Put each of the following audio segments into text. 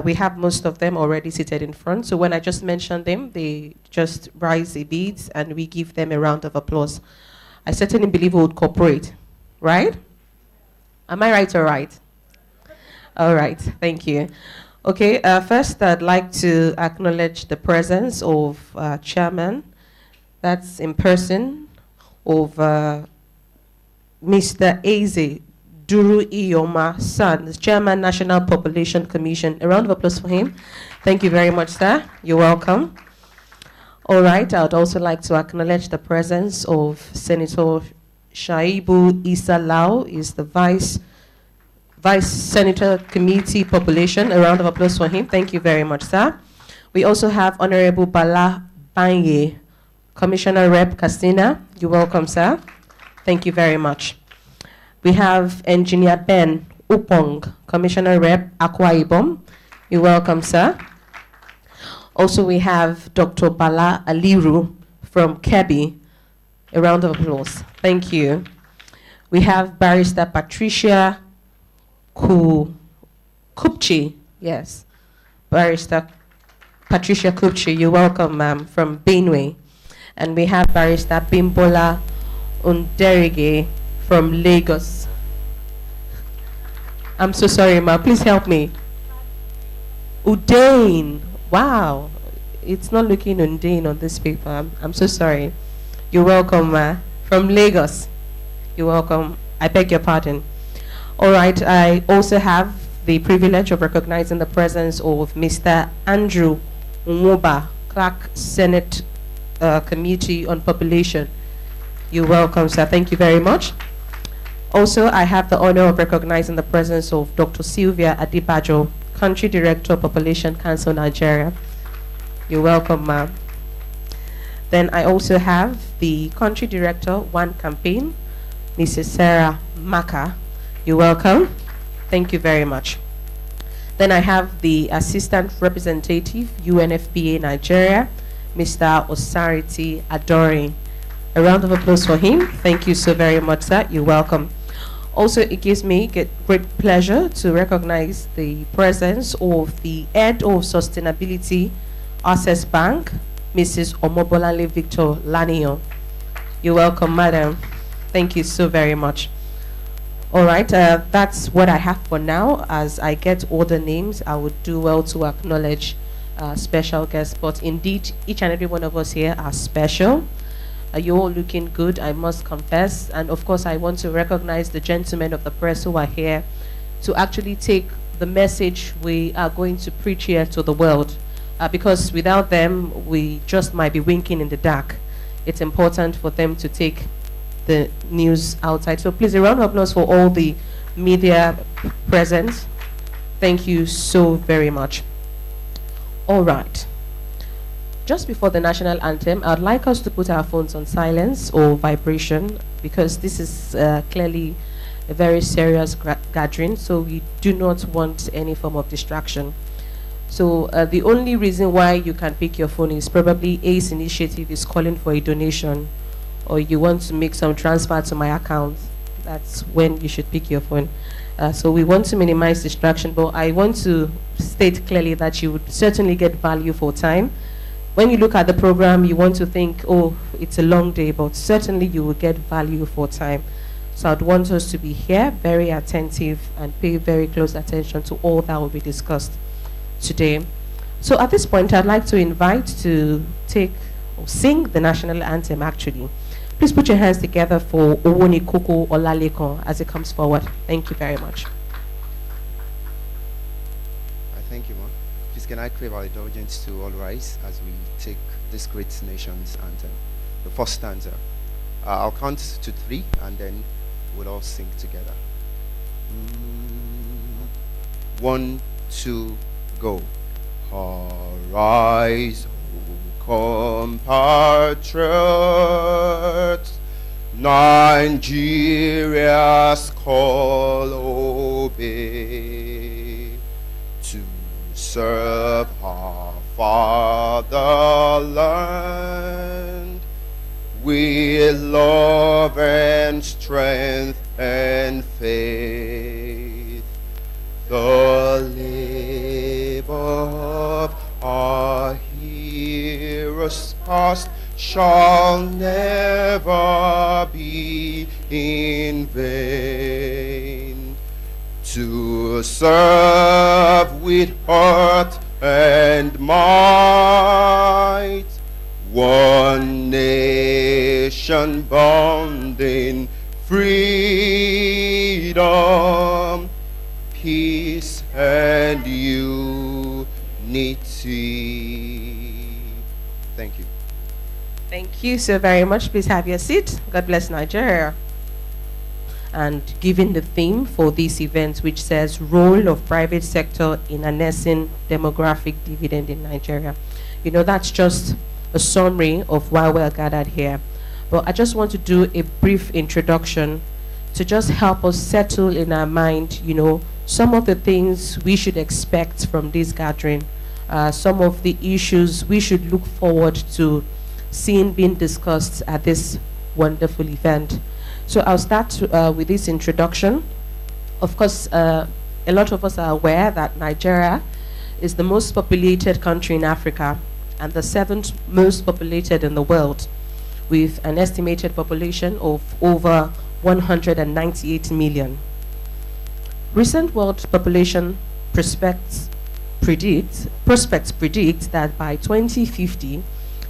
we have most of them already seated in front. So when I just mention them, they just rise a bit and we give them a round of applause. I certainly believe we would cooperate, right? Am I right or right? All right, thank you. Okay, first I'd like to acknowledge the presence of Chairman, that's in person, of Mr. Eze Duru Iyoma San, the Chairman, National Population Commission. A round of applause for him. Thank you very much, sir. You're welcome. All right, I would also like to acknowledge the presence of Senator Shaibu Issa Lau, is the Vice Senator Committee Population. A round of applause for him. Thank you very much, sir. We also have Honorable Bala Banye, Commissioner Rep Castina. You're welcome, sir. Thank you very much. We have Engineer Ben Upong, Commissioner Rep Akwa Ibom. You're welcome, sir. Also, we have Dr. Bala Aliru from Kebbi. A round of applause. Thank you. We have Barrister Patricia Kupchi. Yes. Barrister Patricia Kupchi. You're welcome, ma'am, from Benue. And we have Barrister Bimbola Underige from Lagos. I'm so sorry, ma. Please help me. Udain. Wow. It's not looking Udain on this paper. I'm so sorry. You're welcome, ma. From Lagos. You're welcome. I beg your pardon. All right. I also have the privilege of recognizing the presence of Mr. Andrew Nwoba, Clerk, Senate Committee on Population. You're welcome, sir. Thank you very much. Also, I have the honor of recognizing the presence of Dr. Sylvia Adibajo, Country Director, Population Council, Nigeria. You're welcome, ma'am. Then I also have the Country Director, One Campaign, Mrs. Sarah Maka. You're welcome. Thank you very much. Then I have the Assistant Representative, UNFPA Nigeria, Mr. Osarity Adori. A round of applause for him. Thank you so very much, sir. You're welcome. Also, it gives me great pleasure to recognize the presence of the Head of Sustainability, Access Bank, Mrs. Omobolale Victor Laniyo. You're welcome, madam. Thank you so very much. All right, that's what I have for now. As I get all the names, I would do well to acknowledge special guests. But indeed, each and every one of us here are special. You're all looking good, I must confess. And of course, I want to recognize the gentlemen of the press who are here to actually take the message we are going to preach here to the world. Because without them, we just might be winking in the dark. It's important for them to take the news outside. So please, a round of applause for all the media present. Thank you so very much. All right. Just before the national anthem, I'd like us to put our phones on silence or vibration, because this is clearly a very serious gathering, so we do not want any form of distraction. So the only reason why you can pick your phone is probably ACE Initiative is calling for a donation, or you want to make some transfer to my account. That's when you should pick your phone. So we want to minimize distraction, but I want to state clearly that you would certainly get value for time. When you look at the program, you want to think, oh, it's a long day, but certainly you will get value for time. So I'd want us to be here, very attentive, and pay very close attention to all that will be discussed today. So at this point, I'd like to invite to take or sing the national anthem, actually. Please put your hands together for Owoni Koko Olalekon as it comes forward. Thank you very much. Thank you, Ma. Please can I crave our indulgence to all rise as we take this great nation's anthem. The first stanza. I'll count to 3 and then we'll all sing together. 1, 2, go. Arise, O compatriots, Nigeria's call obey, to serve our fatherland with love and strength and faith. The cost shall never be in vain. To serve with heart and might, one nation bound in freedom, peace and unity. Thank you. Thank you so very much. Please have your seat. God bless Nigeria. And given the theme for this event, which says role of private sector in harnessing demographic dividend in Nigeria. You know, that's just a summary of why we're gathered here. But I just want to do a brief introduction to just help us settle in our mind, you know, some of the things we should expect from this gathering, some of the issues we should look forward to seeing being discussed at this wonderful event. So I'll start with this introduction. Of course, a lot of us are aware that Nigeria is the most populated country in Africa and the 7th most populated in the world, with an estimated population of over 198 million. Recent world population prospects predict that by 2050,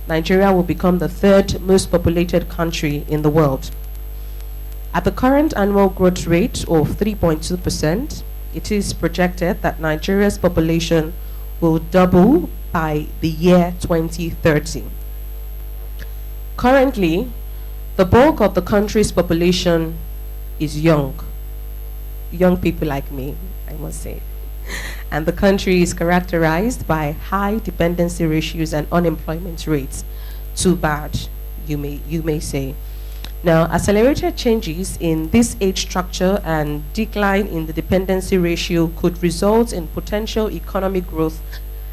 Nigeria will become the 3rd most populated country in the world. At the current annual growth rate of 3.2%, it is projected that Nigeria's population will double by the year 2030. Currently, the bulk of the country's population is young people like me, I must say. And the country is characterized by high dependency ratios and unemployment rates. Too bad, you may say. Now, accelerated changes in this age structure and decline in the dependency ratio could result in potential economic growth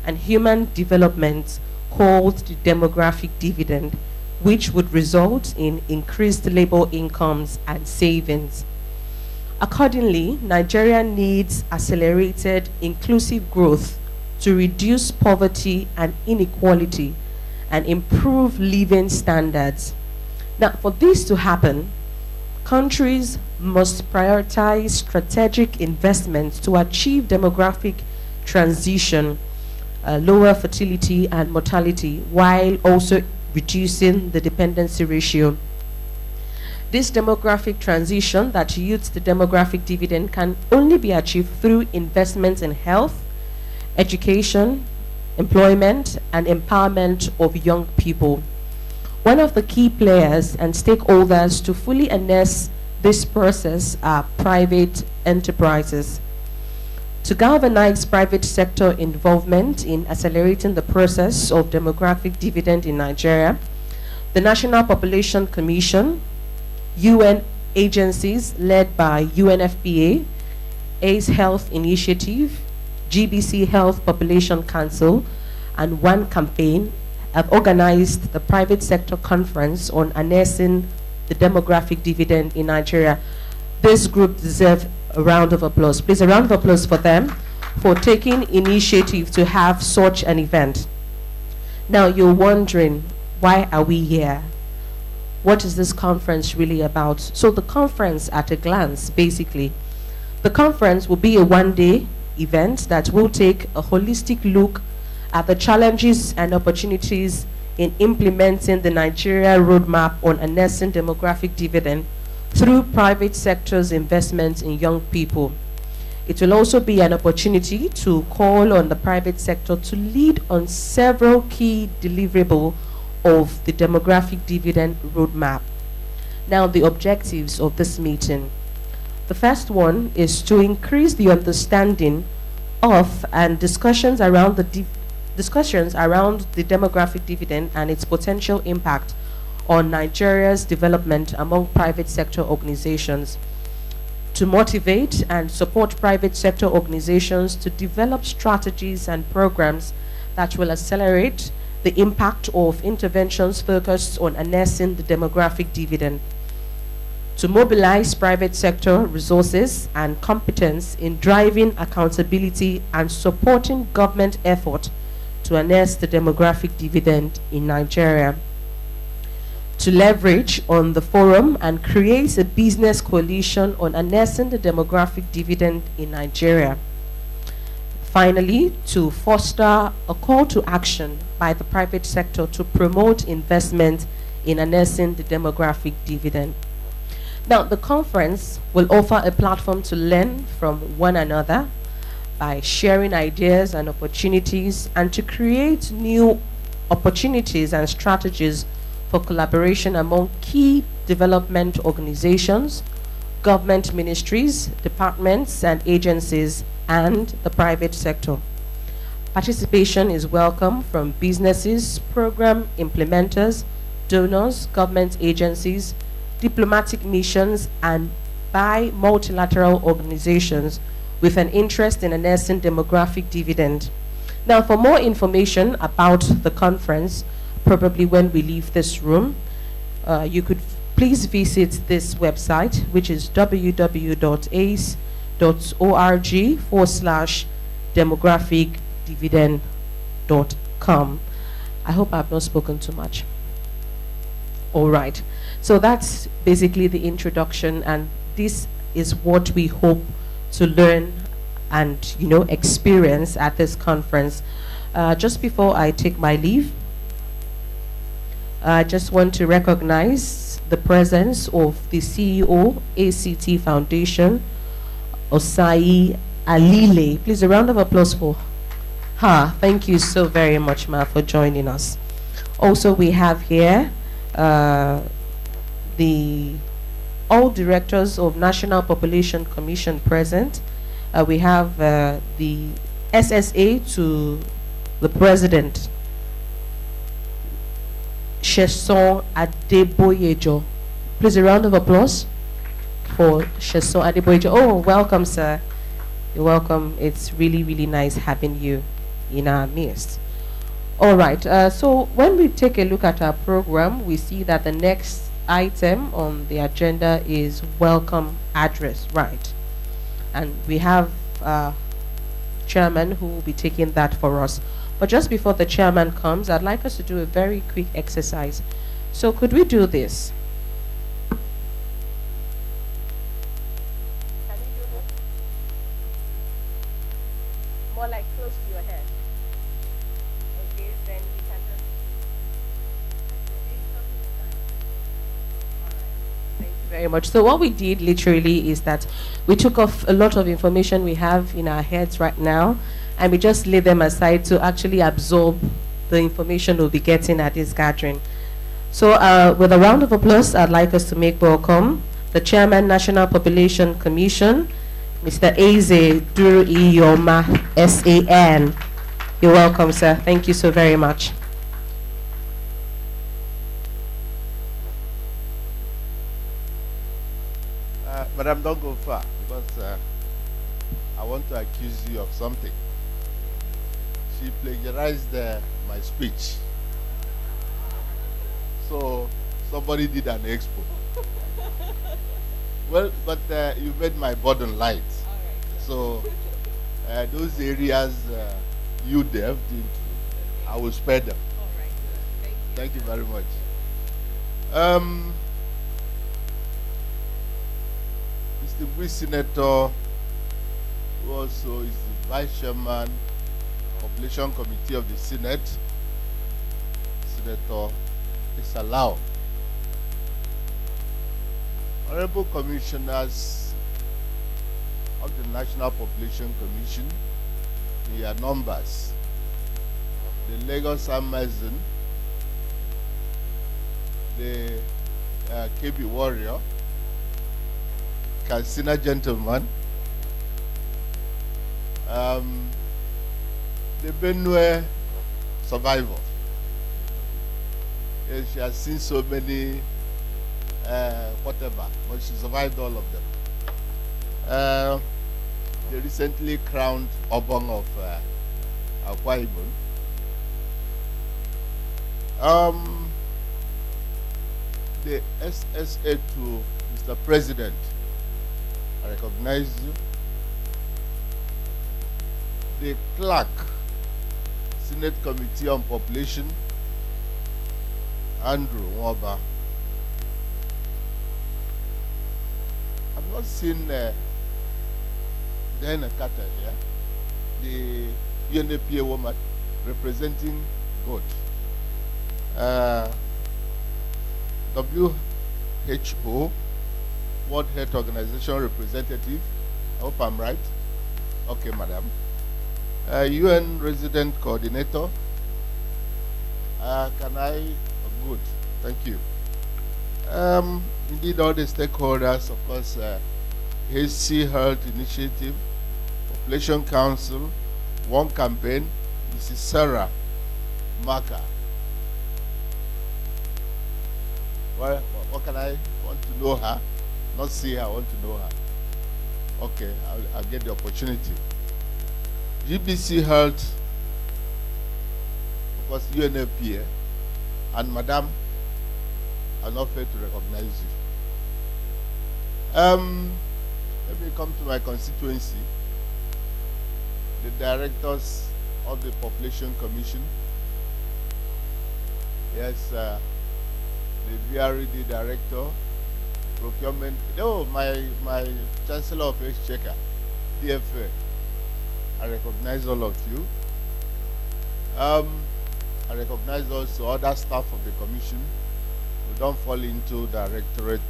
and human development called the demographic dividend, which would result in increased labor incomes and savings. Accordingly, Nigeria needs accelerated inclusive growth to reduce poverty and inequality and improve living standards. Now, for this to happen, countries must prioritize strategic investments to achieve demographic transition, lower fertility and mortality, while also reducing the dependency ratio. This demographic transition that yields the demographic dividend can only be achieved through investments in health, education, employment, and empowerment of young people. One of the key players and stakeholders to fully harness this process are private enterprises. To galvanize private sector involvement in accelerating the process of demographic dividend in Nigeria, the National Population Commission, UN agencies led by UNFPA, AIDS Health Initiative, GBC Health Population Council, and One Campaign have organized the private sector conference on harnessing the demographic dividend in Nigeria. This group deserves a round of applause. Please, a round of applause for them for taking initiative to have such an event. Now, you're wondering, why are we here? What is this conference really about? So the conference at a glance, basically. The conference will be a one-day event that will take a holistic look at the challenges and opportunities in implementing the Nigeria roadmap on harnessing demographic dividend through private sector's investments in young people. It will also be an opportunity to call on the private sector to lead on several key deliverables of the demographic dividend roadmap. Now, the objectives of this meeting. The first one is to increase the understanding of and discussions around the demographic dividend and its potential impact on Nigeria's development among private sector organizations, to motivate and support private sector organizations to develop strategies and programs that will accelerate the impact of interventions focused on harnessing the demographic dividend, to mobilize private sector resources and competence in driving accountability and supporting government effort to harness the demographic dividend in Nigeria, to leverage on the forum and create a business coalition on harnessing the demographic dividend in Nigeria. Finally, to foster a call to action by the private sector to promote investment in harnessing the demographic dividend. Now, the conference will offer a platform to learn from one another by sharing ideas and opportunities, and to create new opportunities and strategies for collaboration among key development organizations, government ministries, departments and agencies, and the private sector. Participation is welcome from businesses, program implementers, donors, government agencies, diplomatic missions, and by multilateral organizations with an interest in harnessing demographic dividend. Now, for more information about the conference, probably when we leave this room, you could please visit this website, which is www.ace.org/demographicdividend.com. I hope I've not spoken too much. All right. So that's basically the introduction, and this is what we hope to learn and, you know, experience at this conference. Just before I take my leave, I just want to recognize the presence of the CEO, ACT Foundation, Osai Alile. Please, a round of applause for her. Thank you so very much, Ma, for joining us. Also, we have here all directors of National Population Commission present. We have the SSA to the president, Sheson Adeboyejo. Please, a round of applause for Sheson Adeboyejo. Oh, welcome, sir. You're welcome. It's really, really nice having you in our midst. All right. So when we take a look at our program, we see that the next item on the agenda is welcome address, right? And we have chairman who will be taking that for us. But just before the chairman comes, I'd like us to do a very quick exercise. So could we do this? Can you do this? More like close to your head. Okay, then you can just very much. So what we did literally is that we took off a lot of information we have in our heads right now, and we just laid them aside to actually absorb the information we'll be getting at this gathering. So with a round of applause, I'd like us to make welcome the Chairman, National Population Commission, Mr. Eze Duru-Iyoma, SAN. You're welcome, sir. Thank you so very much. Madam, don't go far, because I want to accuse you of something. She plagiarized my speech. So somebody did an expo. Well, but you made my burden light. So those areas you delved into, I will spare them. Thank you very much. Distinguished Senator, who also is the Vice Chairman, Population Committee of the Senate, Senator Isalao. Honorable Commissioners of the National Population Commission, in your numbers, the Lagos Amazon, the KB Warrior, Katsina Gentleman, the Benue Survivor. Yes, she has seen so many, whatever, but she survived all of them. The recently crowned Obong of Akwa Ibom. The SSA to Mr. President, I recognize you. The clerk, Senate Committee on Population, Andrew Waba. I've not seen Diana Carter here, the UNAPA woman representing God. WHO, World Health Organization representative. I hope I'm right. Okay, madam. UN resident coordinator. Can I? Oh, good. Thank you. Indeed, all the stakeholders, of course, HC Health Initiative, Population Council, One Campaign, Mrs. Sarah Maka. Well, what can I want to know her? Not see her, I want to know her. Okay, I'll get the opportunity. GBC Health, of course, UNFPA, and Madam, I'm not fair to recognize you. Let me come to my constituency. The directors of the Population Commission. Yes, the VRD director, procurement. No, my Chancellor of Exchequer, DFA. I recognize all of you. I recognize also other staff of the commission who don't fall into directorate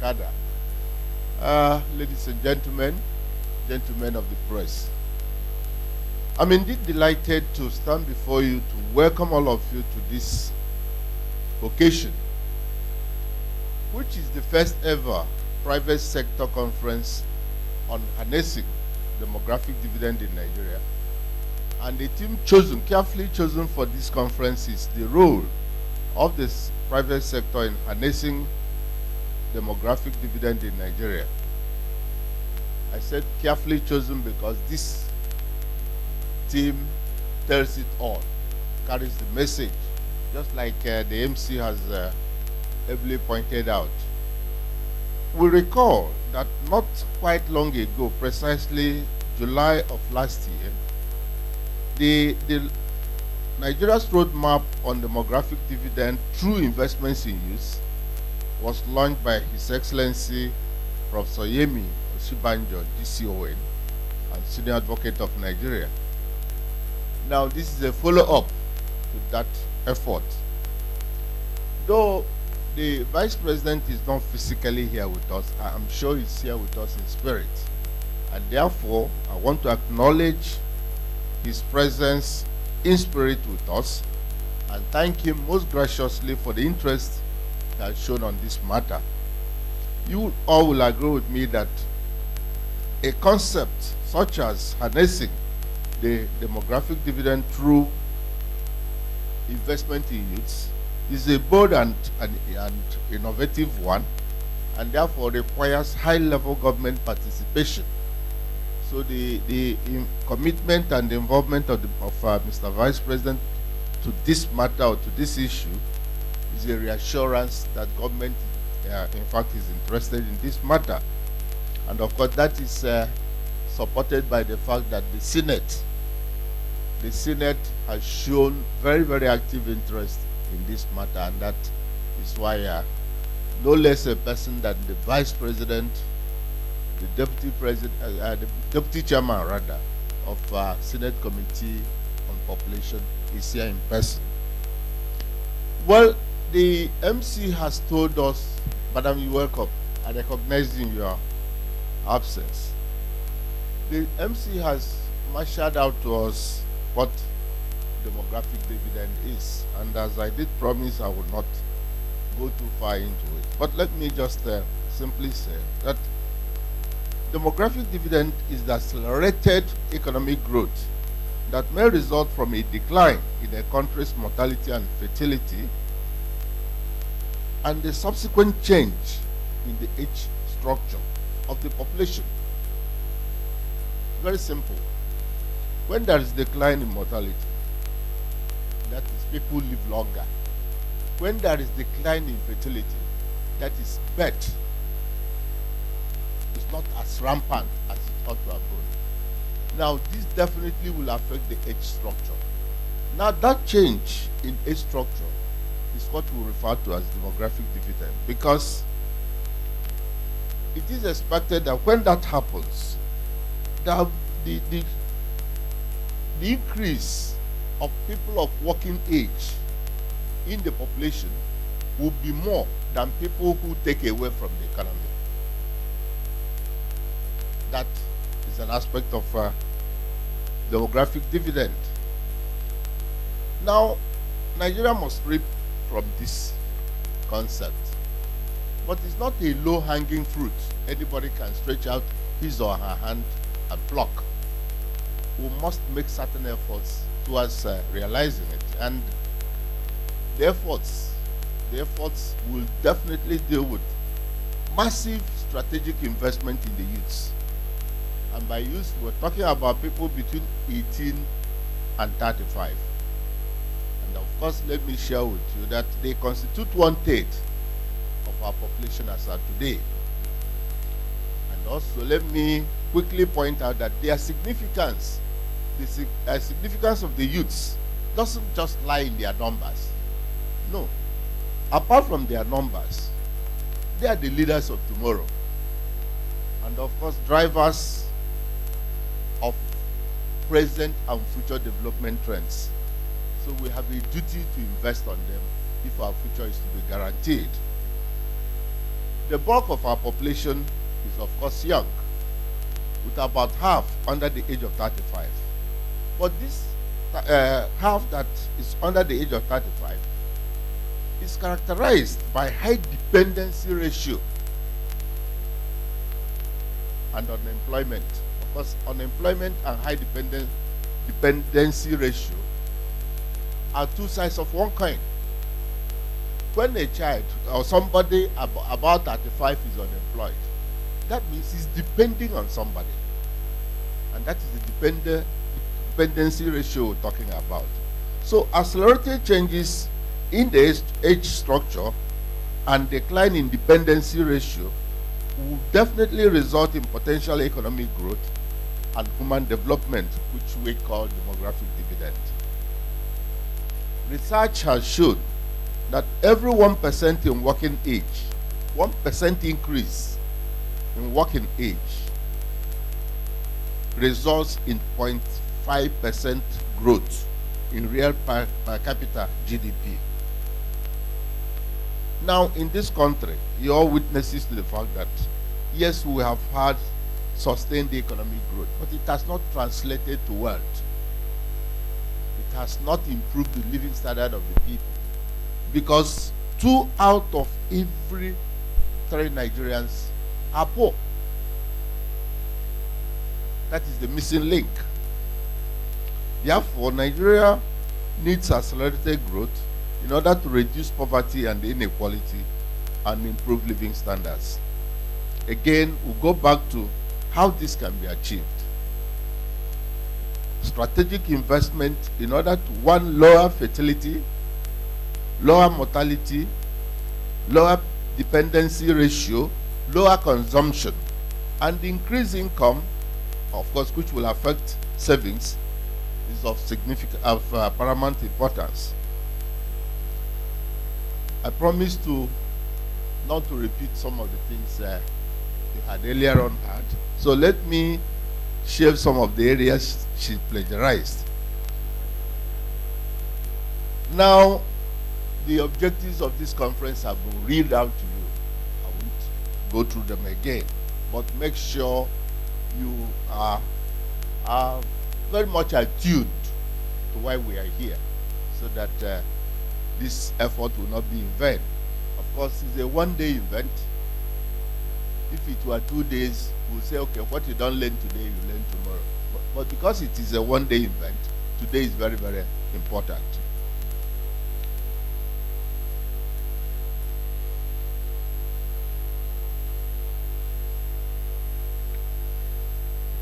cadre. Ladies and gentlemen, gentlemen of the press, I'm indeed delighted to stand before you to welcome all of you to this occasion, which is the first ever private sector conference on harnessing demographic dividend in Nigeria. And the team chosen, carefully chosen for this conference is the role of this private sector in harnessing demographic dividend in Nigeria. I said carefully chosen because this team tells it all, carries the message, just like the MC has ably pointed out. We recall that not quite long ago, precisely July of last year, the Nigeria's roadmap on demographic dividend through investments in youth was launched by His Excellency Professor Yemi Osibanjo, DCON, and Senior Advocate of Nigeria. Now, this is a follow-up to that effort. Though the Vice President is not physically here with us, I'm sure he's here with us in spirit. And therefore, I want to acknowledge his presence in spirit with us and thank him most graciously for the interest he has shown on this matter. You all will agree with me that a concept such as harnessing the demographic dividend through investment in youths is a bold and innovative one, and therefore requires high-level government participation. So the commitment and the involvement of Mr. Vice President to this matter or to this issue is a reassurance that government, in fact, is interested in this matter. And of course, that is supported by the fact that the Senate has shown very, very active interest in this matter, and that is why no less a person than the Vice President, the Deputy President, the Deputy Chairman rather, of Senate Committee on Population is here in person. Well, the MC has told us, Madam, you're welcome. I recognize in your absence. The MC has marshaled out to us what demographic dividend is, and as I did promise, I will not go too far into it. But let me just simply say that demographic dividend is the accelerated economic growth that may result from a decline in a country's mortality and fertility and the subsequent change in the age structure of the population. Very simple. When there is decline in mortality, that is, people live longer. When there is decline in fertility, that is, birth is not as rampant as it ought to have been. Now, this definitely will affect the age structure. Now that change in age structure is what we refer to as demographic dividend, because it is expected that when that happens, the increase of people of working age in the population will be more than people who take away from the economy. That is an aspect of demographic dividend. Now, Nigeria must reap from this concept, but it's not a low-hanging fruit anybody can stretch out his or her hand and pluck. We must make certain efforts towards realizing it, and the efforts will definitely deal with massive strategic investment in the youths. And by youth, we're talking about people between 18 and 35. And of course, let me share with you that they constitute 1/3 of our population as of today. And also, let me quickly point out that their significance, the significance of the youths, doesn't just lie in their numbers. No. Apart from their numbers, they are the leaders of tomorrow. And of course, drivers of present and future development trends. So we have a duty to invest on them if our future is to be guaranteed. The bulk of our population is of course young, with about half under the age of 35. But this half that is under the age of 35 is characterized by high dependency ratio and unemployment. Of course, unemployment and high dependency ratio are two sides of one coin. When a child or somebody about 35 is unemployed, that means he's depending on somebody. And that is the dependency ratio we're talking about. So accelerated changes in the age structure and decline in dependency ratio will definitely result in potential economic growth and human development, which we call demographic dividend. Research has shown that every 1% in working age, 1% increase in working age results in 0.5% growth in real per capita GDP. Now, in this country, you're all witnesses to the fact that, yes, we have had sustained economic growth, but it has not translated to wealth. It has not improved the living standard of the people, because 2 out of every 3 Nigerians are poor. That is the missing link. Therefore, Nigeria needs accelerated growth in order to reduce poverty and inequality and improve living standards. Again, we'll go back to how this can be achieved. Strategic investment in order to, one, lower fertility, lower mortality, lower dependency ratio, lower consumption, and increase income, of course, which will affect savings, is of paramount importance. I promise not to repeat some of the things you had earlier on had. So let me share some of the areas she plagiarized. Now, the objectives of this conference have been read out to you. I won't go through them again, but make sure you are very much attuned to why we are here, so that this effort will not be in vain. Of course, it's a one-day event. If it were 2 days, we'll say, okay, what you don't learn today, you learn tomorrow. But because it is a one-day event, today is very, very important.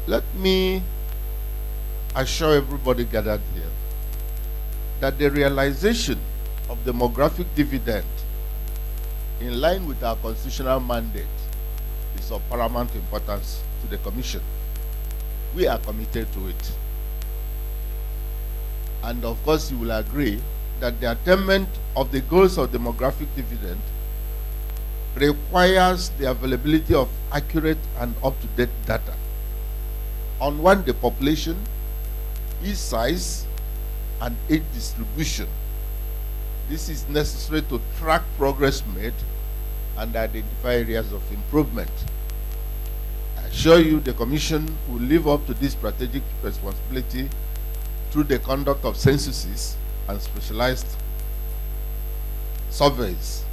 Let me assure everybody gathered here that the realization of demographic dividend in line with our constitutional mandate is of paramount importance to the Commission. We are committed to it. And of course, you will agree that the attainment of the goals of demographic dividend requires the availability of accurate and up-to-date data on one, the population, age size, and age distribution. This is necessary to track progress made and identify areas of improvement. I assure you the Commission will live up to this strategic responsibility through the conduct of censuses and specialized surveys.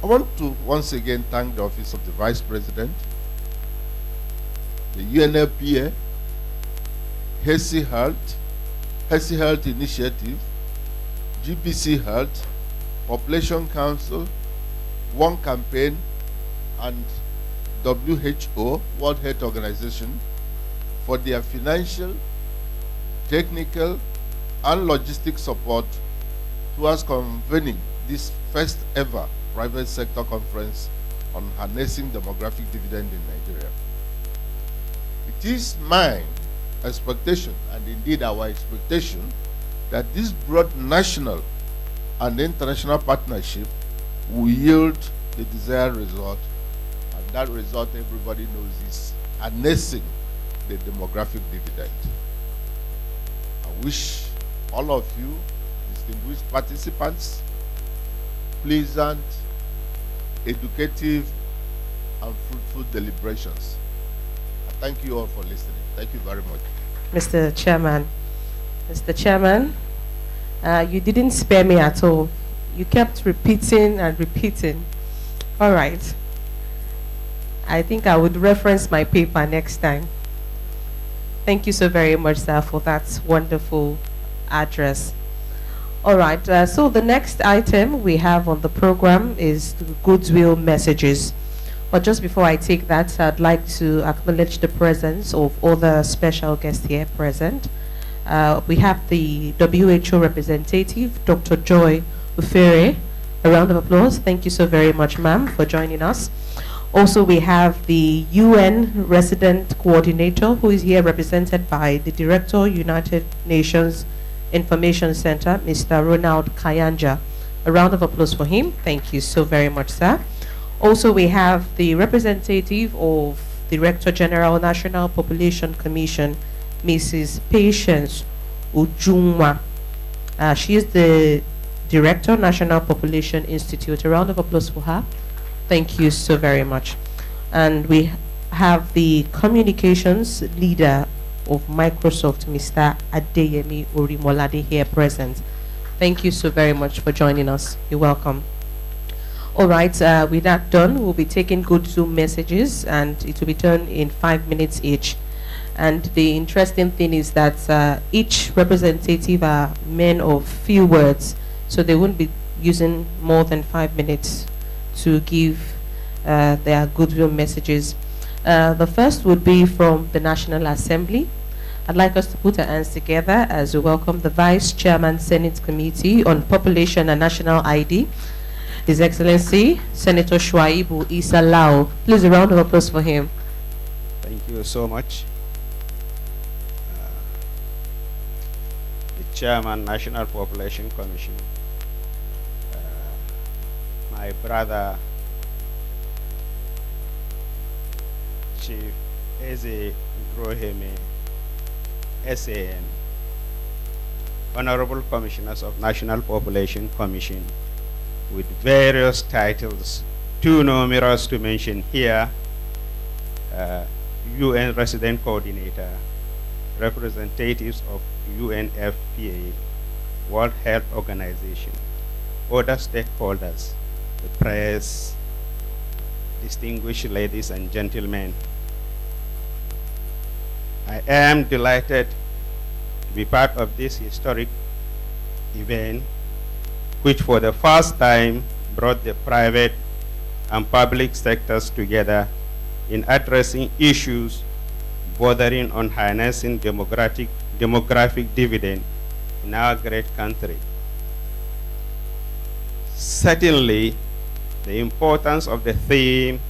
I want to once again thank the Office of the Vice President, the UNFPA, Healthy Health Initiative, GPC Health, Population Council, One Campaign, and WHO, World Health Organization, for their financial, technical, and logistic support towards convening this first ever private sector conference on harnessing demographic dividend in Nigeria. It is my expectation, and indeed our expectation, that this broad national and international partnership will yield the desired result, and that result, everybody knows, is harnessing the demographic dividend. I wish all of you, distinguished participants, pleasant, educative, and fruitful deliberations. I thank you all for listening. Thank you very much. Mr. Chairman, you didn't spare me at all. You kept repeating and repeating. All right. I think I would reference my paper next time. Thank you so very much, sir, for that wonderful address. All right, so the next item we have on the program is the goodwill messages. But just before I take that, I'd like to acknowledge the presence of other special guests here present. We have the WHO representative, Dr. Joy Ufere. A round of applause. Thank you so very much, ma'am, for joining us. Also, we have the UN resident coordinator, who is here represented by the Director, United Nations Information Center, Mr. Ronald Kayanja. A round of applause for him. Thank you so very much, sir. Also, we have the representative of Director General, National Population Commission, Mrs. Patience Ujunwa. She is the Director, National Population Institute. A round of applause for her. Thank you so very much. And we have the communications leader of Microsoft, Mr. Adeyemi Orimolade, here present. Thank you so very much for joining us. You're welcome. All right, with that done, we'll be taking good Zoom messages, and it will be done in 5 minutes each. And the interesting thing is that each representative are men of few words, so they won't be using more than 5 minutes to give their goodwill messages. The first would be from the National Assembly. I'd like us to put our hands together as we welcome the Vice Chairman, Senate Committee on Population and National ID, His Excellency Senator Shuaibu Issa Lau. Please, a round of applause for him. Thank you so much. The Chairman, National Population Commission, my brother, Chief Eze Groheme, SAN, Honorable Commissioners of National Population Commission, with various titles, too numerous to mention here, UN Resident Coordinator, representatives of UNFPA, World Health Organization, other stakeholders, the press, distinguished ladies and gentlemen. I am delighted to be part of this historic event, which for the first time brought the private and public sectors together in addressing issues bordering on harnessing demographic dividend in our great country. Certainly, the importance of the theme,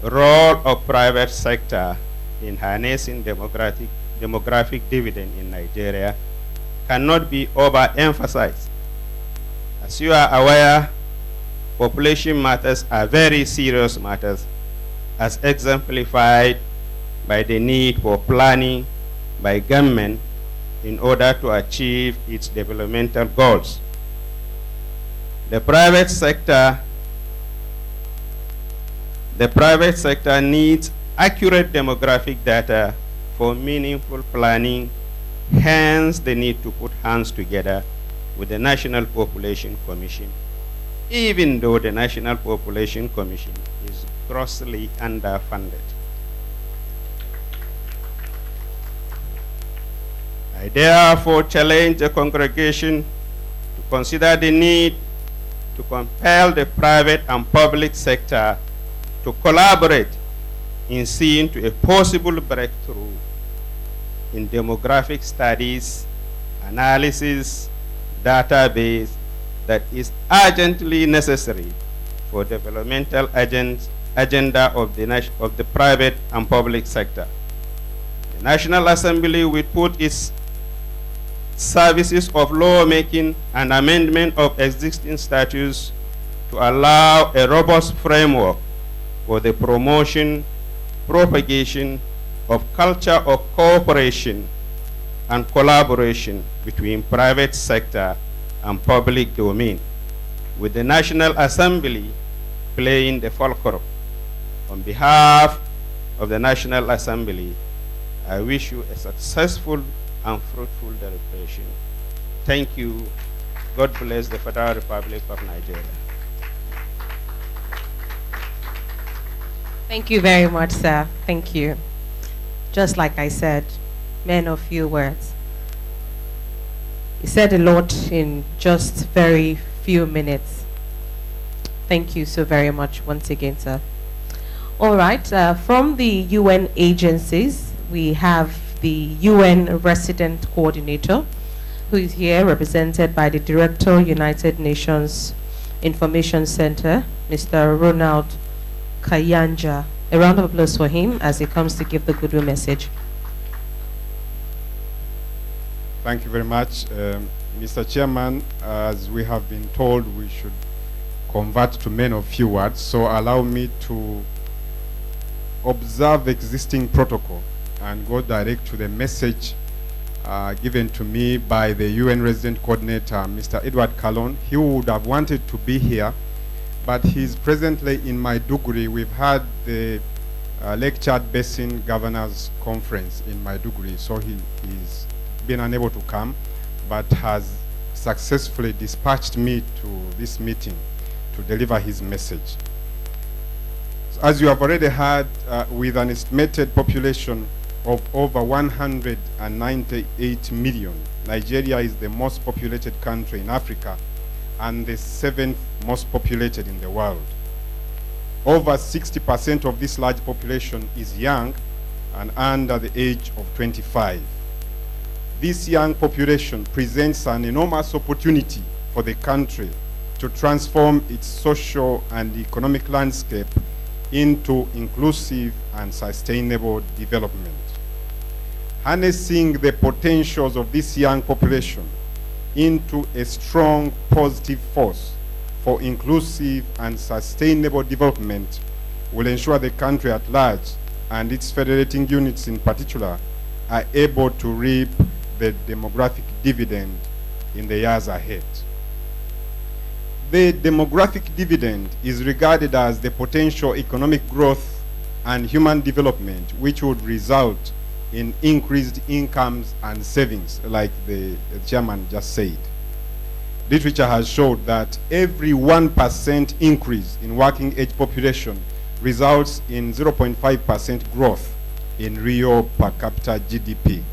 role of private sector in harnessing demographic demographic dividend in Nigeria cannot be overemphasized. As you are aware, population matters are very serious matters, as exemplified by the need for planning by government in order to achieve its developmental goals. The private sector needs accurate demographic data for meaningful planning, hence the need to put hands together with the National Population Commission, even though the National Population Commission is grossly underfunded. I therefore challenge the congregation to consider the need to compel the private and public sector to collaborate in seeing to a possible breakthrough in demographic studies, analysis, database that is urgently necessary for developmental agenda of the private and public sector. The National Assembly will put its services of lawmaking and amendment of existing statutes to allow a robust framework for the promotion, propagation of culture of cooperation and collaboration between private sector and public domain, with the National Assembly playing the fulcrum. On behalf of the National Assembly, I wish you a successful and fruitful deliberation. Thank you. God bless the Federal Republic of Nigeria. Thank you very much, sir. Thank you. Just like I said, men of few words. He said a lot in just very few minutes. Thank you so very much once again, sir. All right, from the UN agencies, we have the UN Resident Coordinator, who is here represented by the Director, United Nations Information Center, Mr. Ronald Kayanja. A round of applause for him as he comes to give the goodwill message. Thank you very much. Mr. Chairman, as we have been told, we should convert to men of few words, so allow me to observe existing protocol and go direct to the message given to me by the UN Resident Coordinator, Mr. Edward Kalon. He would have wanted to be here, but he's presently in Maiduguri. We've had the Lake Chad Basin Governors Conference in Maiduguri, so he's been unable to come, but has successfully dispatched me to this meeting to deliver his message. As you have already heard, with an estimated population of over 198 million, Nigeria is the most populated country in Africa and the 7th most populated in the world. Over 60% of this large population is young and under the age of 25. This young population presents an enormous opportunity for the country to transform its social and economic landscape into inclusive and sustainable development. Harnessing the potentials of this young population into a strong positive force for inclusive and sustainable development will ensure the country at large and its federating units in particular are able to reap the demographic dividend in the years ahead. The demographic dividend is regarded as the potential economic growth and human development which would result in increased incomes and savings, like the chairman just said. Literature has showed that every 1% increase in working age population results in 0.5% growth in real per capita GDP.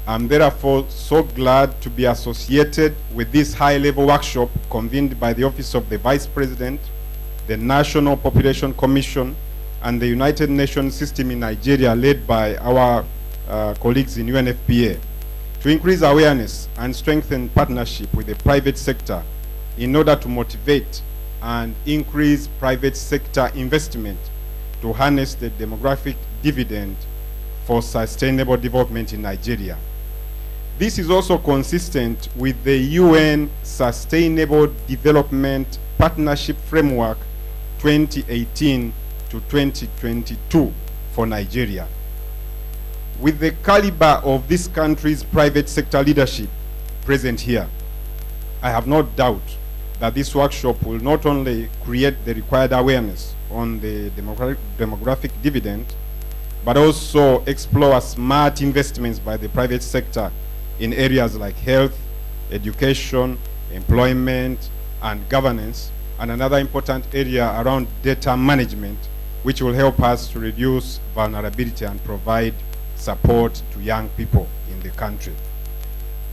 I'm therefore so glad to be associated with this high-level workshop convened by the Office of the Vice President, the National Population Commission, and the United Nations system in Nigeria, led by our colleagues in UNFPA, to increase awareness and strengthen partnership with the private sector in order to motivate and increase private sector investment to harness the demographic dividend for sustainable development in Nigeria. This is also consistent with the UN Sustainable Development Partnership Framework 2018 to 2022 for Nigeria. With the caliber of this country's private sector leadership present here, I have no doubt that this workshop will not only create the required awareness on the demographic dividend, but also explore smart investments by the private sector in areas like health, education, employment, and governance, and another important area around data management, which will help us to reduce vulnerability and provide support to young people in the country.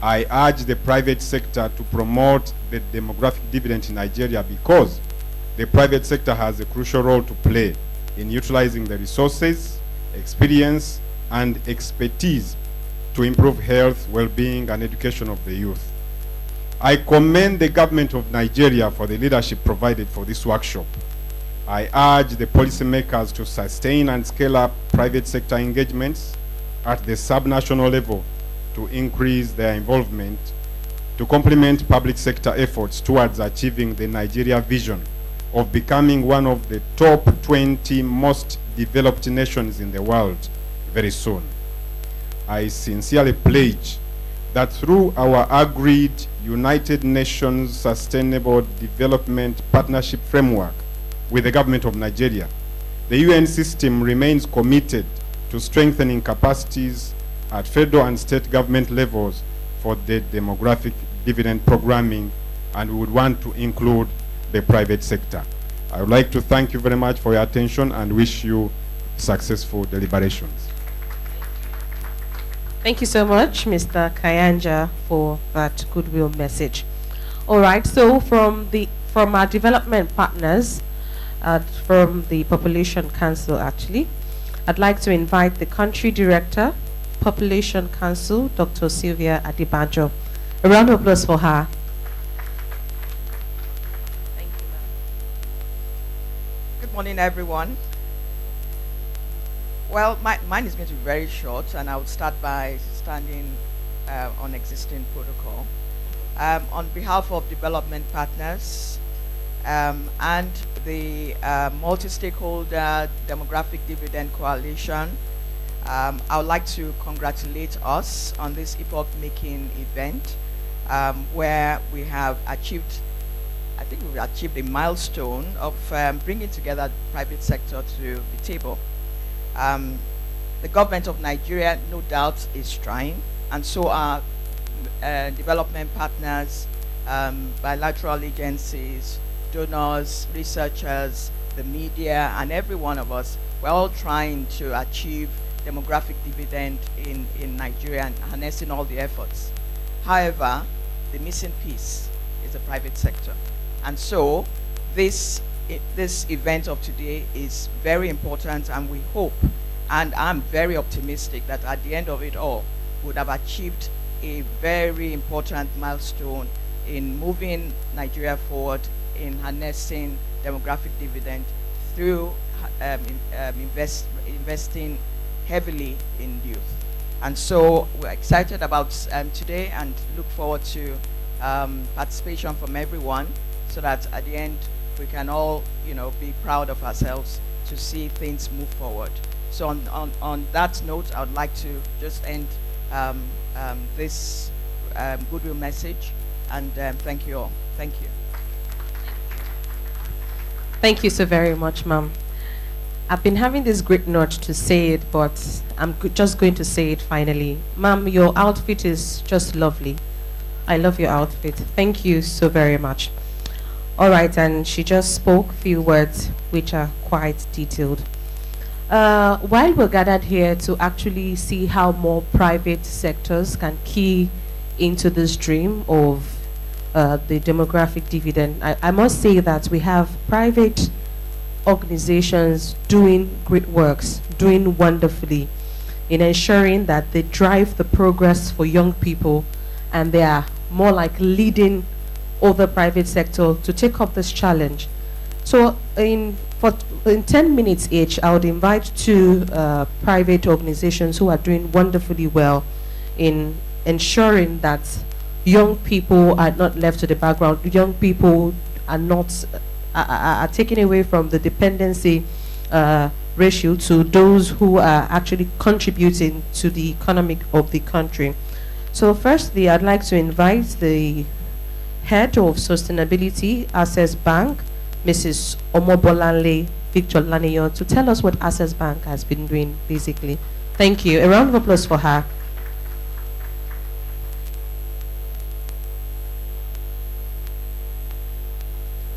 I urge the private sector to promote the demographic dividend in Nigeria because the private sector has a crucial role to play in utilizing the resources, experience, and expertise to improve health, well-being, and education of the youth. I commend the government of Nigeria for the leadership provided for this workshop. I urge the policymakers to sustain and scale up private sector engagements at the subnational level to increase their involvement to complement public sector efforts towards achieving the Nigeria vision of becoming one of the top 20 most developed nations in the world very soon. I sincerely pledge that through our agreed United Nations Sustainable Development Partnership Framework with the government of Nigeria, the UN system remains committed to strengthening capacities at federal and state government levels for the demographic dividend programming, and we would want to include the private sector. I would like to thank you very much for your attention and wish you successful deliberations. Thank you so much, Mr. Kayanja, for that goodwill message. All right, so from our development partners, from the Population Council actually, I'd like to invite the Country Director, Population Council, Dr. Sylvia Adebanjo. A round of applause for her. Thank you, ma'am. Good morning, everyone. Well, mine is going to be very short, and I would start by standing on existing protocol. On behalf of development partners and the multi-stakeholder demographic dividend coalition, I would like to congratulate us on this epoch-making event where we have achieved, I think we've achieved a milestone of bringing together the private sector to the table. The government of Nigeria, no doubt, is trying, and so are development partners, bilateral agencies, donors, researchers, the media, and every one of us. We're all trying to achieve demographic dividend in Nigeria and harnessing all the efforts. However, the missing piece is the private sector. And so this event of today is very important, and we hope, and I'm very optimistic, that at the end of it all, we would have achieved a very important milestone in moving Nigeria forward in harnessing demographic dividend through investing heavily in youth. And so we're excited about today and look forward to participation from everyone, so that at the end we can all, be proud of ourselves to see things move forward. So on that note, I would like to just end this goodwill message, and thank you all. Thank you. Thank you so very much, ma'am. I've been having this great nudge to say it, but I'm just going to say it finally. Ma'am, your outfit is just lovely. I love your outfit. Thank you so very much. All right, and she just spoke a few words which are quite detailed. While we're gathered here to actually see how more private sectors can key into this dream of the demographic dividend, I must say that we have private organizations doing great works, doing wonderfully in ensuring that they drive the progress for young people, and they are more like leading other private sector to take up this challenge So in 10 minutes each, I would invite two private organizations who are doing wonderfully well in ensuring that young people are not left to the background. Young people are not are taken away from the dependency ratio to those who are actually contributing to the economic of the country. So firstly, I'd like to invite the head of sustainability, Access Bank, Mrs. Omobolanle Victor Laniyo, to tell us what Access Bank has been doing, basically. Thank you. A round of applause for her.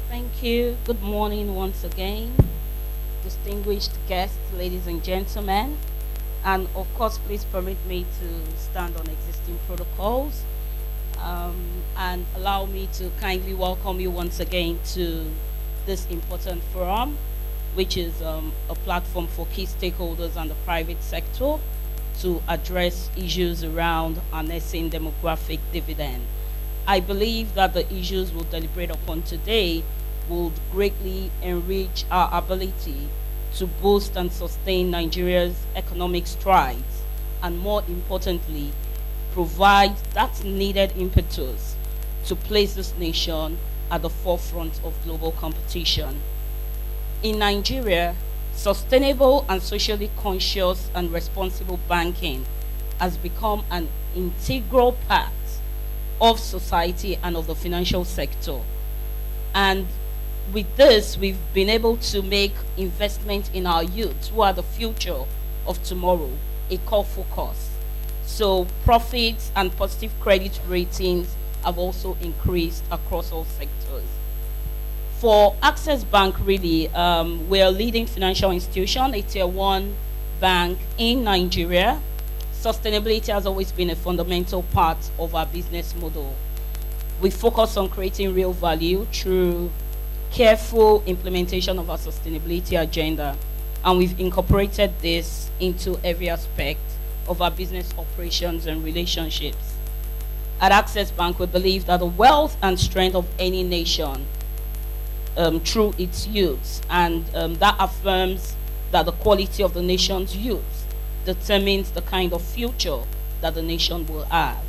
Thank you. Good morning once again, distinguished guests, ladies and gentlemen. And of course, please permit me to stand on existing protocols and allow me to kindly welcome you once again to this important forum, which is a platform for key stakeholders and the private sector to address issues around harnessing demographic dividend. I believe that the issues we'll deliberate upon today will greatly enrich our ability to boost and sustain Nigeria's economic strides, and more importantly, provide that needed impetus to place this nation at the forefront of global competition. In Nigeria, sustainable and socially conscious and responsible banking has become an integral part of society and of the financial sector. And with this, we've been able to make investment in our youth, who are the future of tomorrow, a core focus. So profits and positive credit ratings have also increased across all sectors. For Access Bank, really, we're a leading financial institution, a tier 1 bank in Nigeria. Sustainability has always been a fundamental part of our business model. We focus on creating real value through careful implementation of our sustainability agenda, and we've incorporated this into every aspect of our business operations and relationships. At Access Bank, we believe that the wealth and strength of any nation through its youth, and that affirms that the quality of the nation's youth determines the kind of future that the nation will have.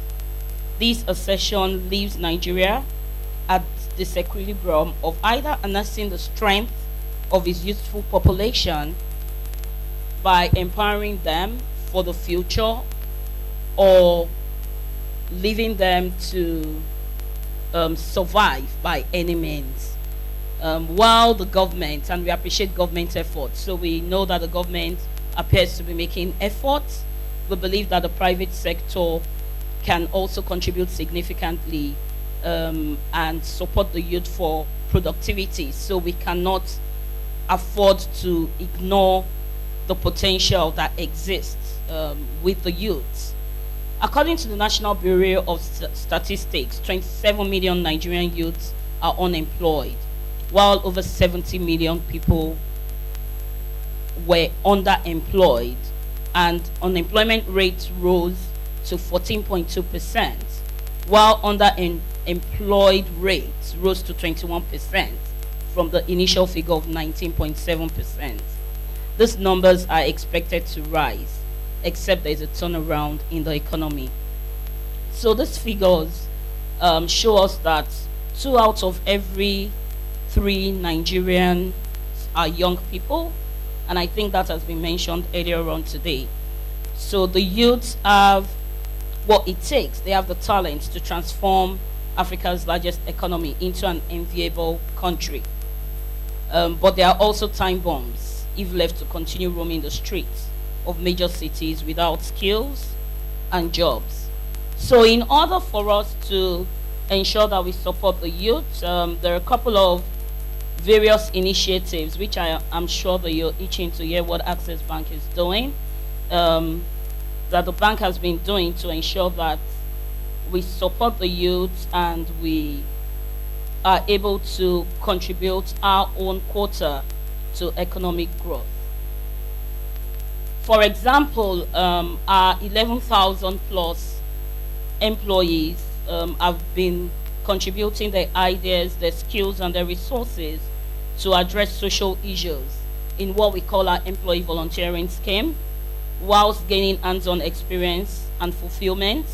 This assertion leaves Nigeria at this equilibrium of either harnessing the strength of its youthful population by empowering them for the future, or leaving them to survive by any means. While the government, and we appreciate government efforts, so we know that the government appears to be making efforts, we believe that the private sector can also contribute significantly and support the youth for productivity. So we cannot afford to ignore the potential that exists with the youth. According to the National Bureau of Statistics, 27 million Nigerian youths are unemployed, while over 70 million people were underemployed, and unemployment rate rose to 14.2%, while underemployed rates rose to 21% from the initial figure of 19.7%. These numbers are expected to rise, except there is a turnaround in the economy. So these figures show us that 2 out of every 3 Nigerians are young people, and I think that has been mentioned earlier on today. So the youths have what it takes. They have the talent to transform Africa's largest economy into an enviable country. But there are also time bombs if left to continue roaming the streets of major cities without skills and jobs. So in order for us to ensure that we support the youth, there are a couple of various initiatives which I'm sure that you're itching to hear what Access Bank is doing, that the bank has been doing to ensure that we support the youth and we are able to contribute our own quota to economic growth. For example, our 11,000 plus employees have been contributing their ideas, their skills, and their resources to address social issues in what we call our employee volunteering scheme, whilst gaining hands-on experience and fulfillment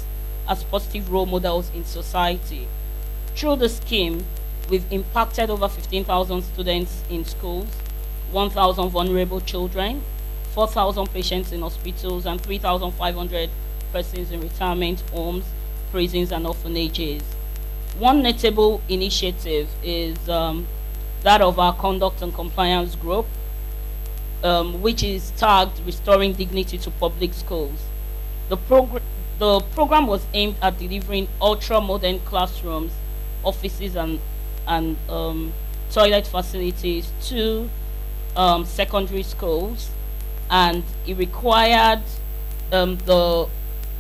as positive role models in society. Through the scheme, we've impacted over 15,000 students in schools, 1,000 vulnerable children, 4,000 patients in hospitals, and 3,500 persons in retirement homes, prisons, and orphanages. One notable initiative is that of our conduct and compliance group, which is tagged Restoring Dignity to Public Schools. The program was aimed at delivering ultra-modern classrooms, offices, and toilet facilities to secondary schools, and it required the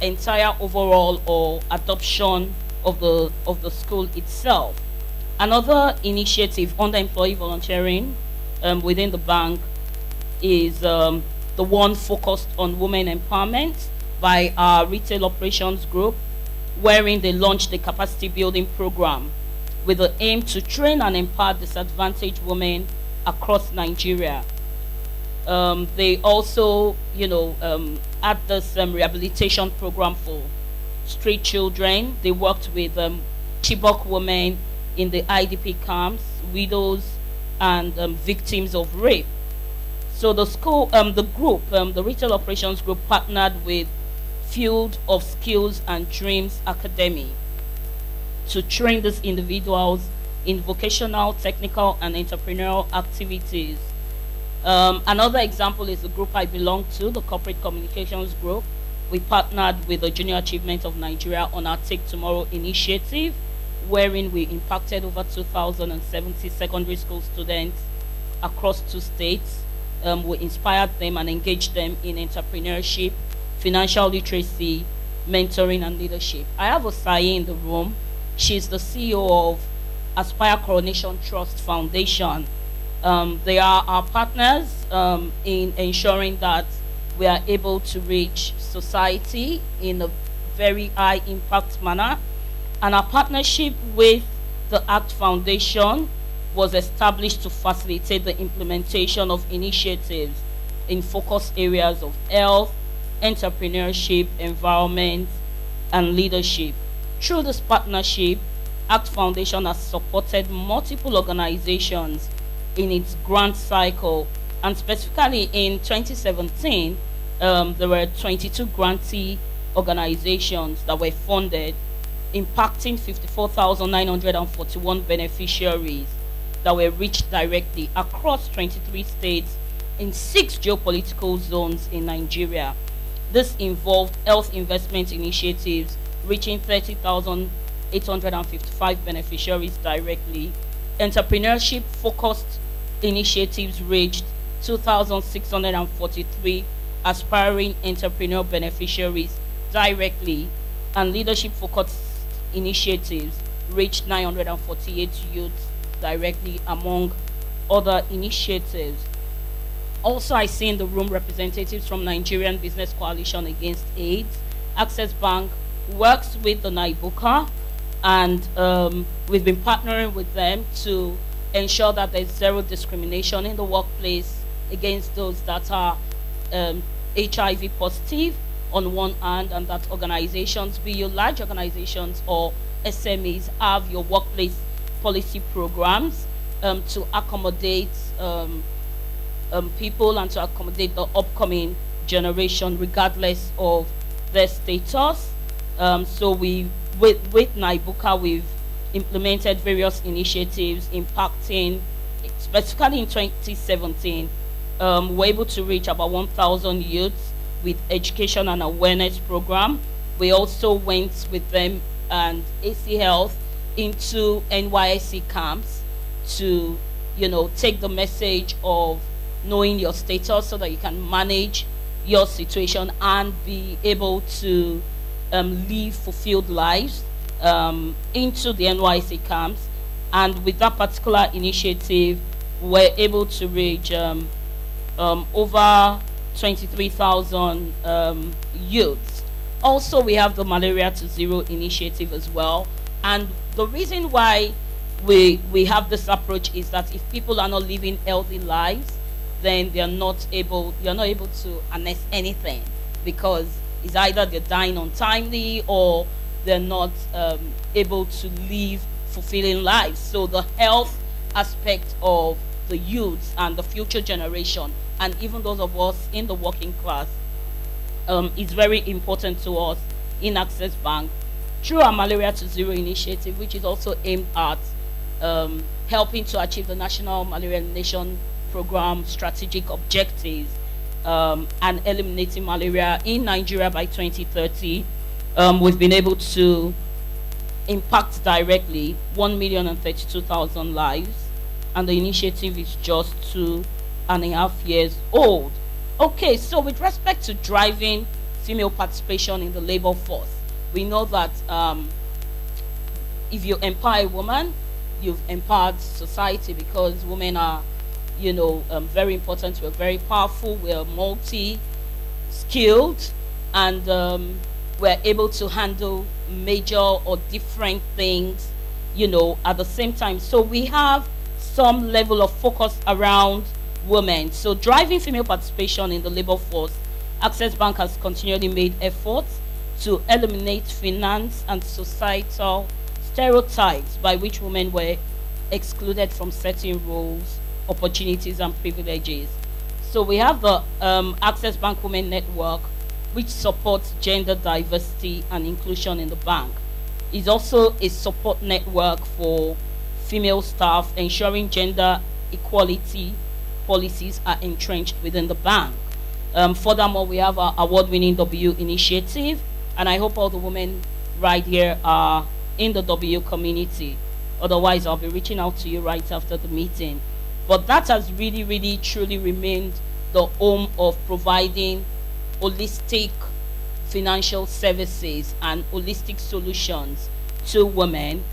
entire overall or adoption of the school itself. Another initiative under employee volunteering within the bank is the one focused on women empowerment by our retail operations group, wherein they launched the capacity building program with the aim to train and empower disadvantaged women across Nigeria. They also, had this rehabilitation program for street children. They worked with Chibok women in the IDP camps, widows, and victims of rape. So the school, the retail operations group partnered with Field of Skills and Dreams Academy to train these individuals in vocational, technical, and entrepreneurial activities. Another example is the group I belong to, the Corporate Communications Group. We partnered with the Junior Achievement of Nigeria on our Take Tomorrow initiative, wherein we impacted over 2,070 secondary school students across 2 states. We inspired them and engaged them in entrepreneurship, financial literacy, mentoring, and leadership. I have Osai in the room. She's the CEO of Aspire Coronation Trust Foundation. They are our partners in ensuring that we are able to reach society in a very high impact manner. And our partnership with the ACT Foundation was established to facilitate the implementation of initiatives in focus areas of health, entrepreneurship, environment, and leadership. Through this partnership, ACT Foundation has supported multiple organizations in its grant cycle, and specifically in 2017, there were 22 grantee organizations that were funded, impacting 54,941 beneficiaries that were reached directly across 23 states in 6 geopolitical zones in Nigeria. This involved health investment initiatives reaching 30,855 beneficiaries directly. Entrepreneurship-focused initiatives reached 2,643 aspiring entrepreneur beneficiaries directly, and leadership-focused initiatives reached 948 youths directly, among other initiatives. Also, I see in the room representatives from Nigerian Business Coalition Against AIDS. Access Bank works with the NIBUCA, and we've been partnering with them to ensure that there's zero discrimination in the workplace against those that are HIV positive on one hand, and that organizations, be you large organizations or SMEs, have your workplace policy programs to accommodate people and to accommodate the upcoming generation regardless of their status. So with NIBUCA, we've implemented various initiatives impacting, specifically in 2017, we're able to reach about 1,000 youths with education and awareness program. We also went with them and AC Health into NYSC camps to, take the message of knowing your status so that you can manage your situation and be able to live fulfilled lives into the NYSC camps. And with that particular initiative, we're able to reach over 23,000 youths. Also, we have the Malaria to Zero initiative as well. And the reason why we have this approach is that if people are not living healthy lives, then you're not able to harness anything, because it's either they're dying untimely or they're not able to live fulfilling lives. So the health aspect of the youths and the future generation, and even those of us in the working class, is very important to us in Access Bank through our Malaria to Zero initiative, which is also aimed at helping to achieve the National Malaria Elimination Program strategic objectives, and eliminating malaria in Nigeria by 2030. We've been able to impact directly 1,032,000 lives, and the initiative is just 2.5 years old. Okay, so with respect to driving female participation in the labor force, we know that if you empower a woman, you've empowered society, because women are, very important. We're very powerful. We're multi-skilled, and we're able to handle major or different things, at the same time. So we have some level of focus around women. So driving female participation in the labor force, Access Bank has continually made efforts to eliminate finance and societal stereotypes by which women were excluded from certain roles, opportunities, and privileges. So we have the Access Bank Women Network, which supports gender diversity and inclusion in the bank. It's also a support network for female staff, ensuring gender equality policies are entrenched within the bank. Furthermore, we have our award-winning W initiative, and I hope all the women right here are in the W community. Otherwise, I'll be reaching out to you right after the meeting. But that has really, really, truly remained the home of providing holistic financial services and holistic solutions to women.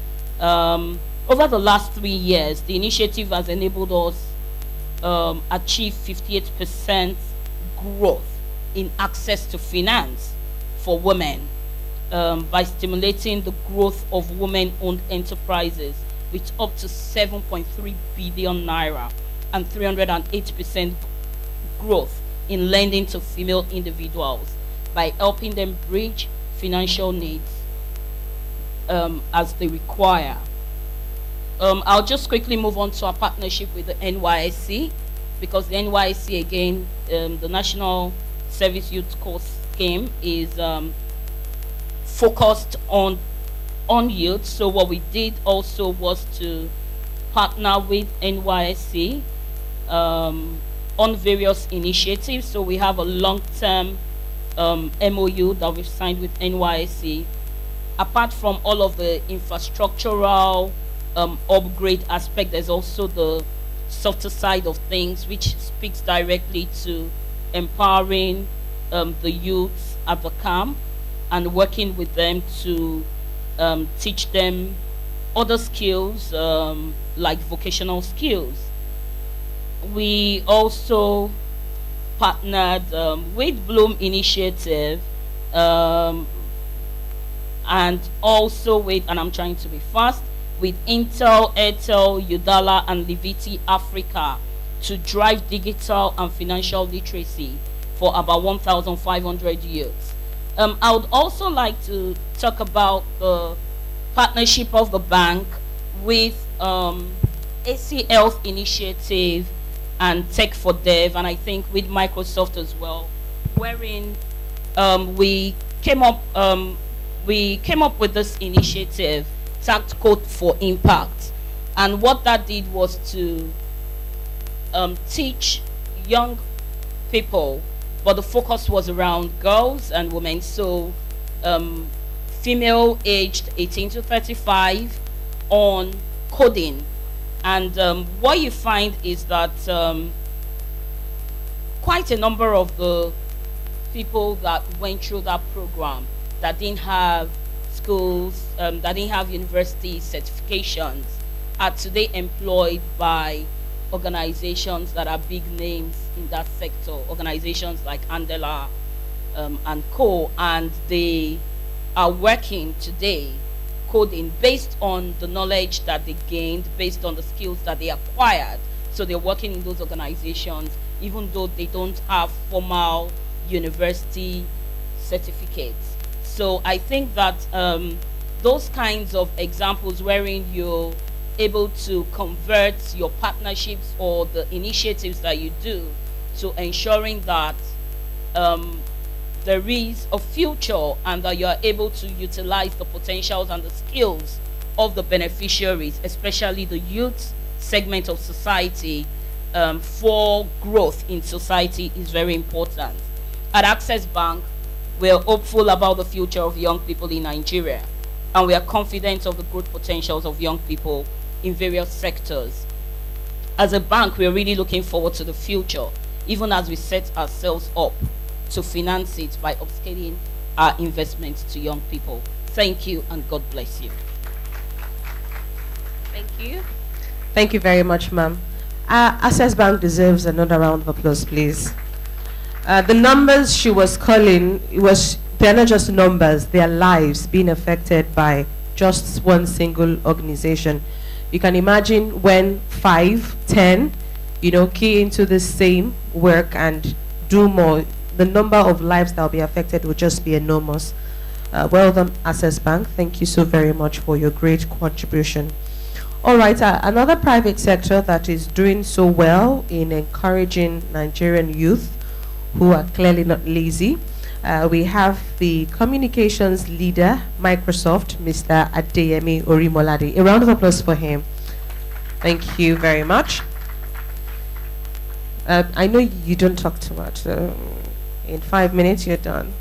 Over the last 3 years, the initiative has enabled us achieve 58% growth in access to finance for women, by stimulating the growth of women-owned enterprises with up to 7.3 billion naira and 308% growth in lending to female individuals by helping them bridge financial needs as they require. I'll just quickly move on to our partnership with the NYSC, because the NYSC, again, the National Service Youth Course Scheme, is focused on youth. So what we did also was to partner with NYSC on various initiatives. So we have a long-term MOU that we've signed with NYSC. Apart from all of the infrastructural upgrade aspect, there's also the softer side of things, which speaks directly to empowering the youth at the camp and working with them to teach them other skills, like vocational skills. We also partnered with Bloom Initiative, and also with, and I'm trying to be fast, with Intel, Airtel, Udala, and Leviti Africa to drive digital and financial literacy for about 1,500 youths. I would also like to talk about the partnership of the bank with AC Health Initiative and Tech for Dev, and I think with Microsoft as well, wherein we came up with this initiative, tagged Code for Impact, and what that did was to teach young people, but the focus was around girls and women. So female aged 18 to 35 on coding. And what you find is that quite a number of the people that went through that program that didn't have schools, that didn't have university certifications, are today employed by organizations that are big names in that sector, organizations like Andela and Co. And they are working today coding based on the knowledge that they gained, based on the skills that they acquired. So they're working in those organizations, even though they don't have formal university certificates. So I think that those kinds of examples wherein you're able to convert your partnerships or the initiatives that you do to ensuring that there is a future and that you are able to utilize the potentials and the skills of the beneficiaries, especially the youth segment of society, for growth in society is very important. At Access Bank, we are hopeful about the future of young people in Nigeria, and we are confident of the growth potentials of young people in various sectors. As a bank, we are really looking forward to the future, even as we set ourselves up to finance it by upscaling our investments to young people. Thank you, and God bless you. Thank you. Thank you very much, ma'am. Access Bank deserves another round of applause, please. The numbers she was calling, they're not just numbers, they are lives being affected by just one single organization. You can imagine when 5, 10, key into the same work and do more, the number of lives that will be affected will just be enormous. Well done, Access Bank. Thank you so very much for your great contribution. All right, another private sector that is doing so well in encouraging Nigerian youth who are clearly not lazy. We have the communications leader, Microsoft, Mr. Adeyemi Orimolade. A round of applause for him. Thank you very much. I know you don't talk too much, so in 5 minutes you're done.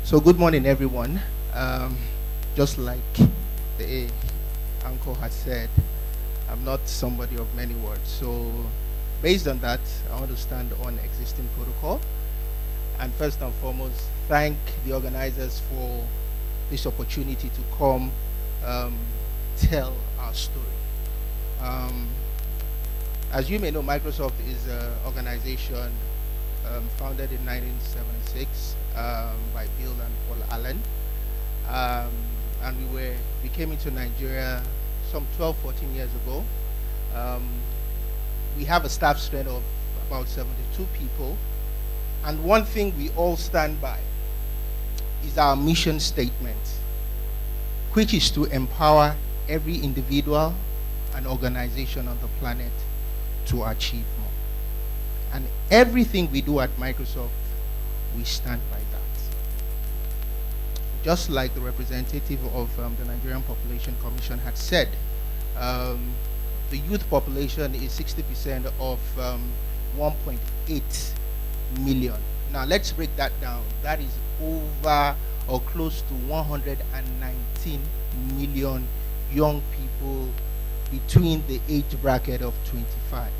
So good morning, everyone. Just like the uncle has said, I'm not somebody of many words. So based on that, I want to stand on existing protocol. And first and foremost, thank the organizers for this opportunity to come tell our story. As you may know, Microsoft is an organization founded in 1976 by Bill and Paul Allen. And we came into Nigeria some 12, 14 years ago. We have a staff strength of about 72 people. And one thing we all stand by is our mission statement, which is to empower every individual and organization on the planet to achieve more. And everything we do at Microsoft, we stand by that. Just like the representative of the Nigerian Population Commission had said, the youth population is 60% of 1.8 million. Now let's break that down. That is over or close to 119 million young people between the age bracket of 25.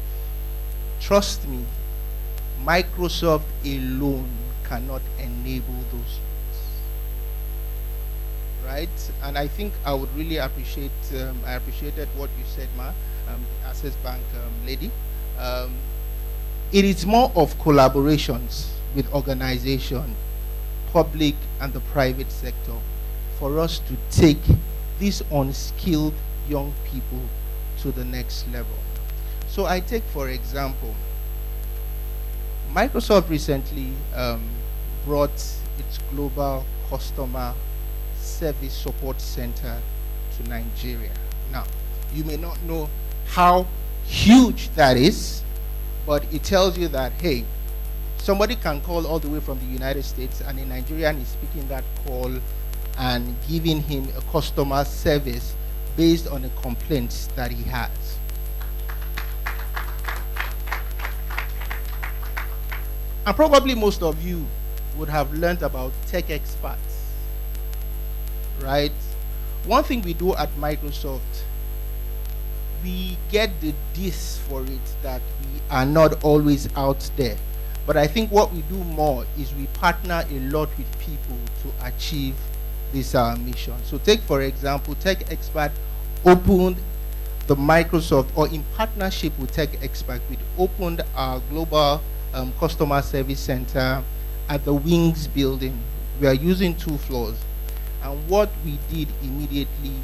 Trust me, Microsoft alone cannot enable those youths. Right? And I think I would really appreciate, I appreciated what you said, Ma, Access Bank lady. It is more of collaborations with organizations, public and the private sector, for us to take these unskilled young people to the next level. So I take, for example, Microsoft recently brought its global customer service support center to Nigeria. Now, you may not know how huge that is, but it tells you that, hey, somebody can call all the way from the United States and a Nigerian is picking that call and giving him a customer service based on the complaints that he has. And probably most of you would have learned about tech experts, right? One thing we do at Microsoft, we get the diss for it that we are not always out there. But I think what we do more is we partner a lot with people to achieve this mission. So take, for example, Tech Expert opened the Microsoft, or in partnership with Tech Expert, we opened our global customer service center at the Wings building, We are using 2 floors. And what we did immediately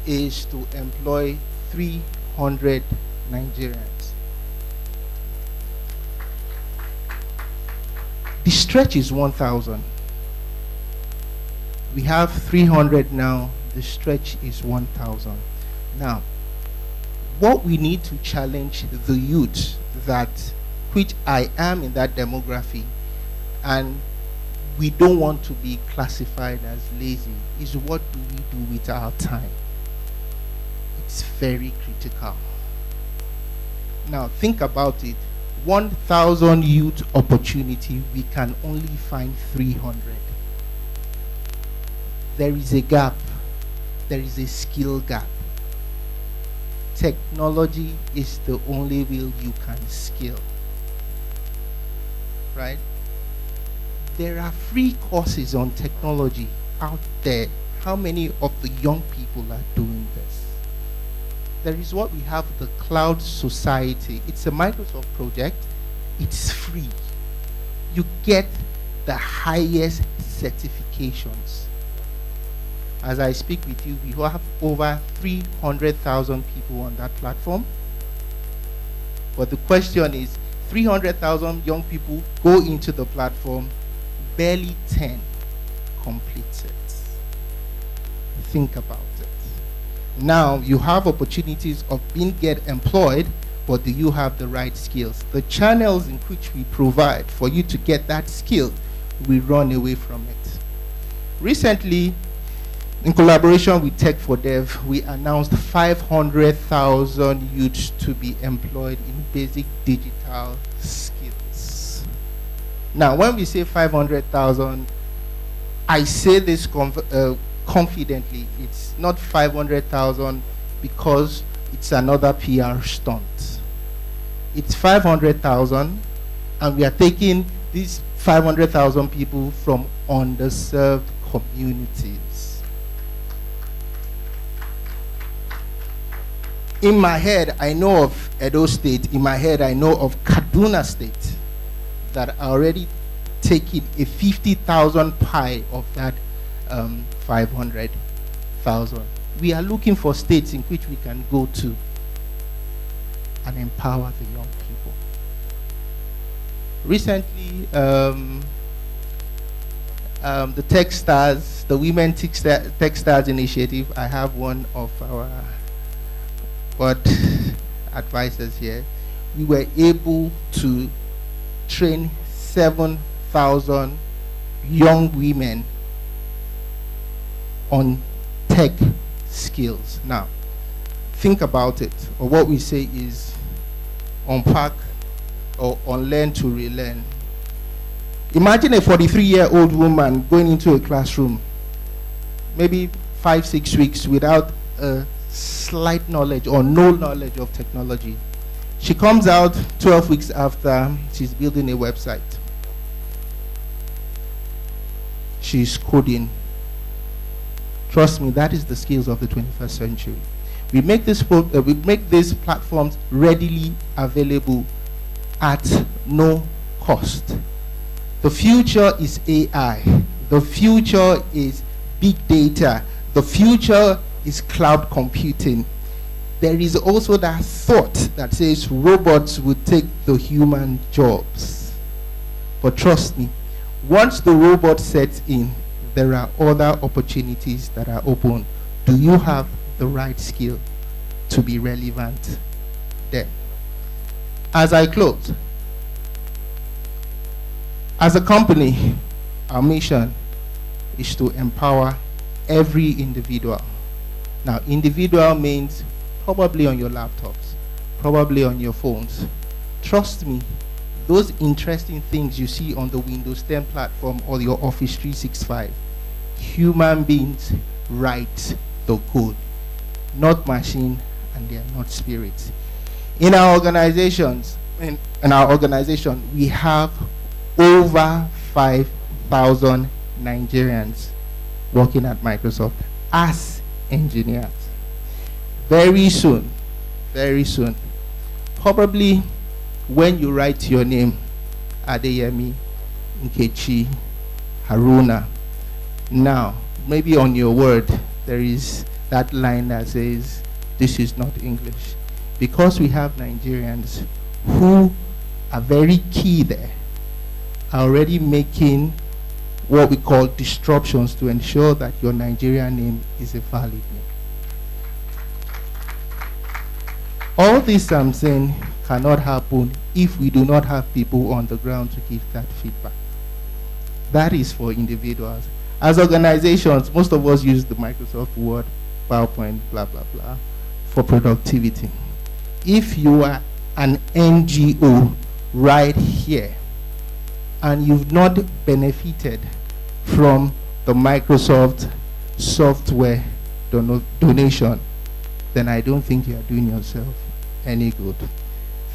is to employ 300 Nigerians. The stretch is 1,000. We have 300 now. The stretch is 1,000. Now, what we need to challenge the youth, that which I am in that demography, and we don't want to be classified as lazy, is what do we do with our time? It's very critical. Now think about it. 1,000 youth opportunity, we can only find 300. There is a gap. There is a skill gap. Technology is the only way you can skill. Right? There are free courses on technology out there. How many of the young people are doing this? There is what we have, the Cloud Society. It's a Microsoft project. It's free. You get the highest certifications. As I speak with you, we have over 300,000 people on that platform. But the question is, 300,000 young people go into the platform, barely 10 complete it. Think about it. Now you have opportunities of get employed, but do you have the right skills? The channels in which we provide for you to get that skill, we run away from it. Recently, in collaboration with Tech for Dev, we announced 500,000 youths to be employed in basic digital skills. Now, when we say 500,000, I say this confidently. It's not 500,000 because it's another PR stunt. It's 500,000, and we are taking these 500,000 people from underserved communities. In my head, I know of Edo State. In my head, I know of Kaduna State that are already taking a 50,000 pie of that 500,000. We are looking for states in which we can go to and empower the young people. Recently, the Tech Stars, the Women Tech Stars Initiative, I have one of our board advisors here. We were able to train 7,000 young women on tech skills. Now, think about it. Or what we say is unpack or unlearn to relearn. Imagine a 43-year-old woman going into a classroom, maybe 5-6 weeks without a slight knowledge or no knowledge of technology. She comes out 12 weeks after she's building a website. She's coding. Trust me, that is the skills of the 21st century. We make these platforms readily available at no cost. The future is AI. The future is big data. The future is cloud computing. There is also that thought that says robots would take the human jobs. But trust me, once the robot sets in, there are other opportunities that are open. Do you have the right skill to be relevant there? As I close, as a company, our mission is to empower every individual. Now, individual means probably on your laptops, probably on your phones. Trust me, those interesting things you see on the Windows 10 platform or your Office 365, human beings write the code, not machine, and they are not spirits. In our organizations, in our organization, we have over 5,000 Nigerians working at Microsoft as engineers. Very soon, probably when you write your name, Adeyemi, Nkechi, Haruna. Now, maybe on your word, there is that line that says, this is not English. Because we have Nigerians who are very key there, are already making what we call disruptions to ensure that your Nigerian name is a valid name. All this I'm saying cannot happen if we do not have people on the ground to give that feedback. That is for individuals. As organizations, most of us use the Microsoft Word, PowerPoint, blah, blah, blah, for productivity. If you are an NGO right here, and you've not benefited from the Microsoft software donation, then I don't think you are doing yourself any good.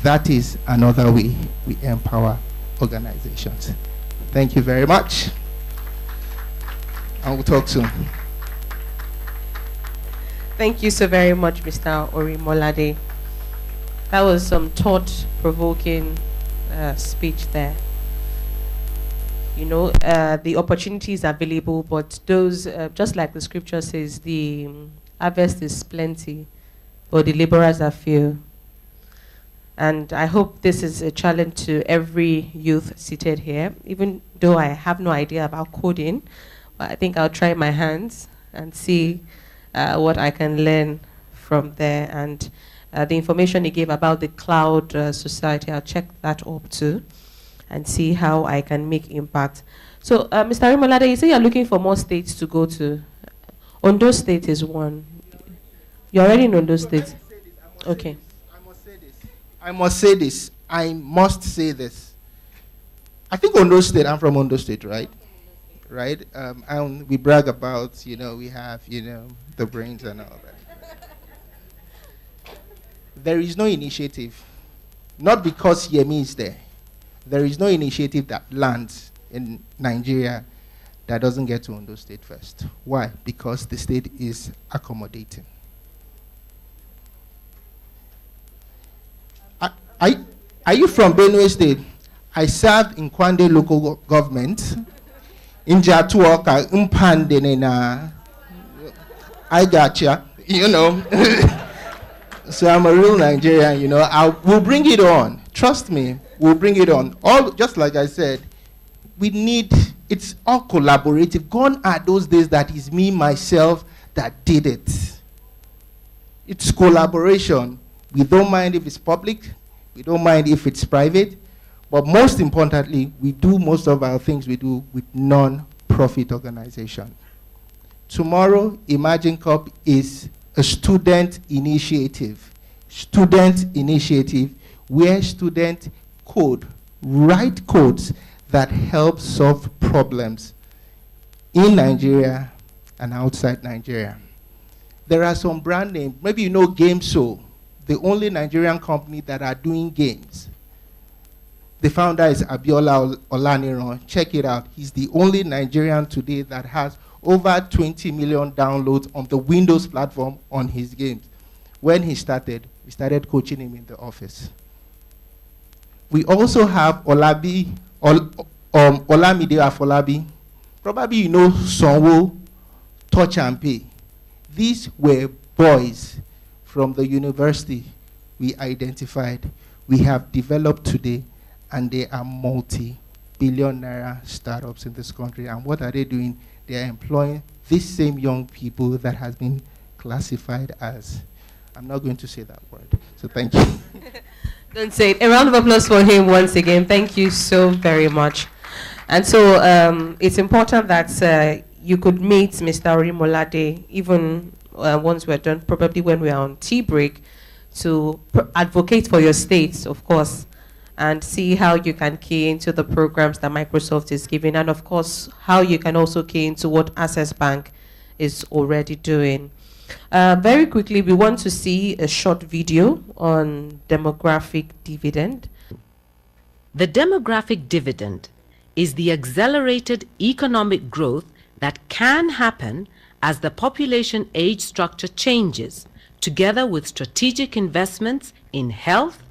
That is another way we empower organizations. Thank you very much. I will talk soon. Thank you so very much, Mr. Orimolade. That was some thought-provoking speech there. You know, the opportunities are available, but those, just like the scripture says, the harvest is plenty, but the laborers are few. And I hope this is a challenge to every youth seated here, even though I have no idea about coding, but I think I'll try my hands and see what I can learn from there. And the information he gave about the cloud society, I'll check that up too and see how I can make impact. So, Mr. Orimolade, you say you're looking for more states to go to. Ondo State is one. You're already in Ondo State. Okay. I must say this. I must say this. I think Ondo State, I'm from Ondo State, right? Right? And we brag about, you know, we have, you know, the brains and all that. There is no initiative. Not because Yemi is there. There is no initiative that lands in Nigeria that doesn't get to Ondo State first. Why? Because the state is accommodating. Are you from Benue State? I served in Kwande local government. In Jatuoka, Umpandenena. I gotcha, you know. So I'm a real Nigerian, you know. We'll bring it on. Trust me, we'll bring it on. All, just like I said, we need, it's all collaborative. Gone are those days that is me, myself, that did it. It's collaboration. We don't mind if it's public. We don't mind if it's private. But most importantly, we do most of our things we do with non-profit organization. Tomorrow, Imagine Cup is a student initiative. Student initiative where students write codes that help solve problems in Nigeria and outside Nigeria. There are some brand names. Maybe you know GameSo, the only Nigerian company that are doing games. The founder is Abiola Olaniran. Check it out. He's the only Nigerian today that has over 20 million downloads on the Windows platform on his games. When he started, we started coaching him in the office. We also have Olamide Afolabi. Probably you know Sonwo, Touch and Pay. These were boys from the university we identified, we have developed today, and they are multi-billion naira startups in this country. And what are they doing? They are employing these same young people that has been classified as, I'm not going to say that word, so thank you. Don't say it. A round of applause for him once again. Thank you so very much. And so it's important that you could meet Mr. Orimolade even once we're done, probably when we are on tea break, to advocate for your states, of course, and see how you can key into the programs that Microsoft is giving, and of course, how you can also key into what Access Bank is already doing. Very quickly, we want to see a short video on demographic dividend. The demographic dividend is the accelerated economic growth that can happen as the population age structure changes, together with strategic investments in health,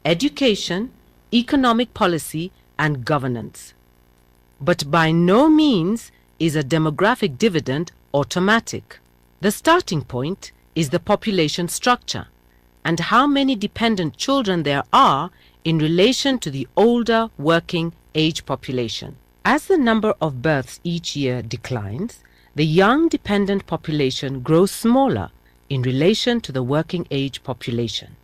education, economic policy, and governance. But by no means is a demographic dividend automatic. The starting point is the population structure and how many dependent children there are in relation to the older working age population. As the number of births each year declines, the young dependent population grows smaller in relation to the working age population.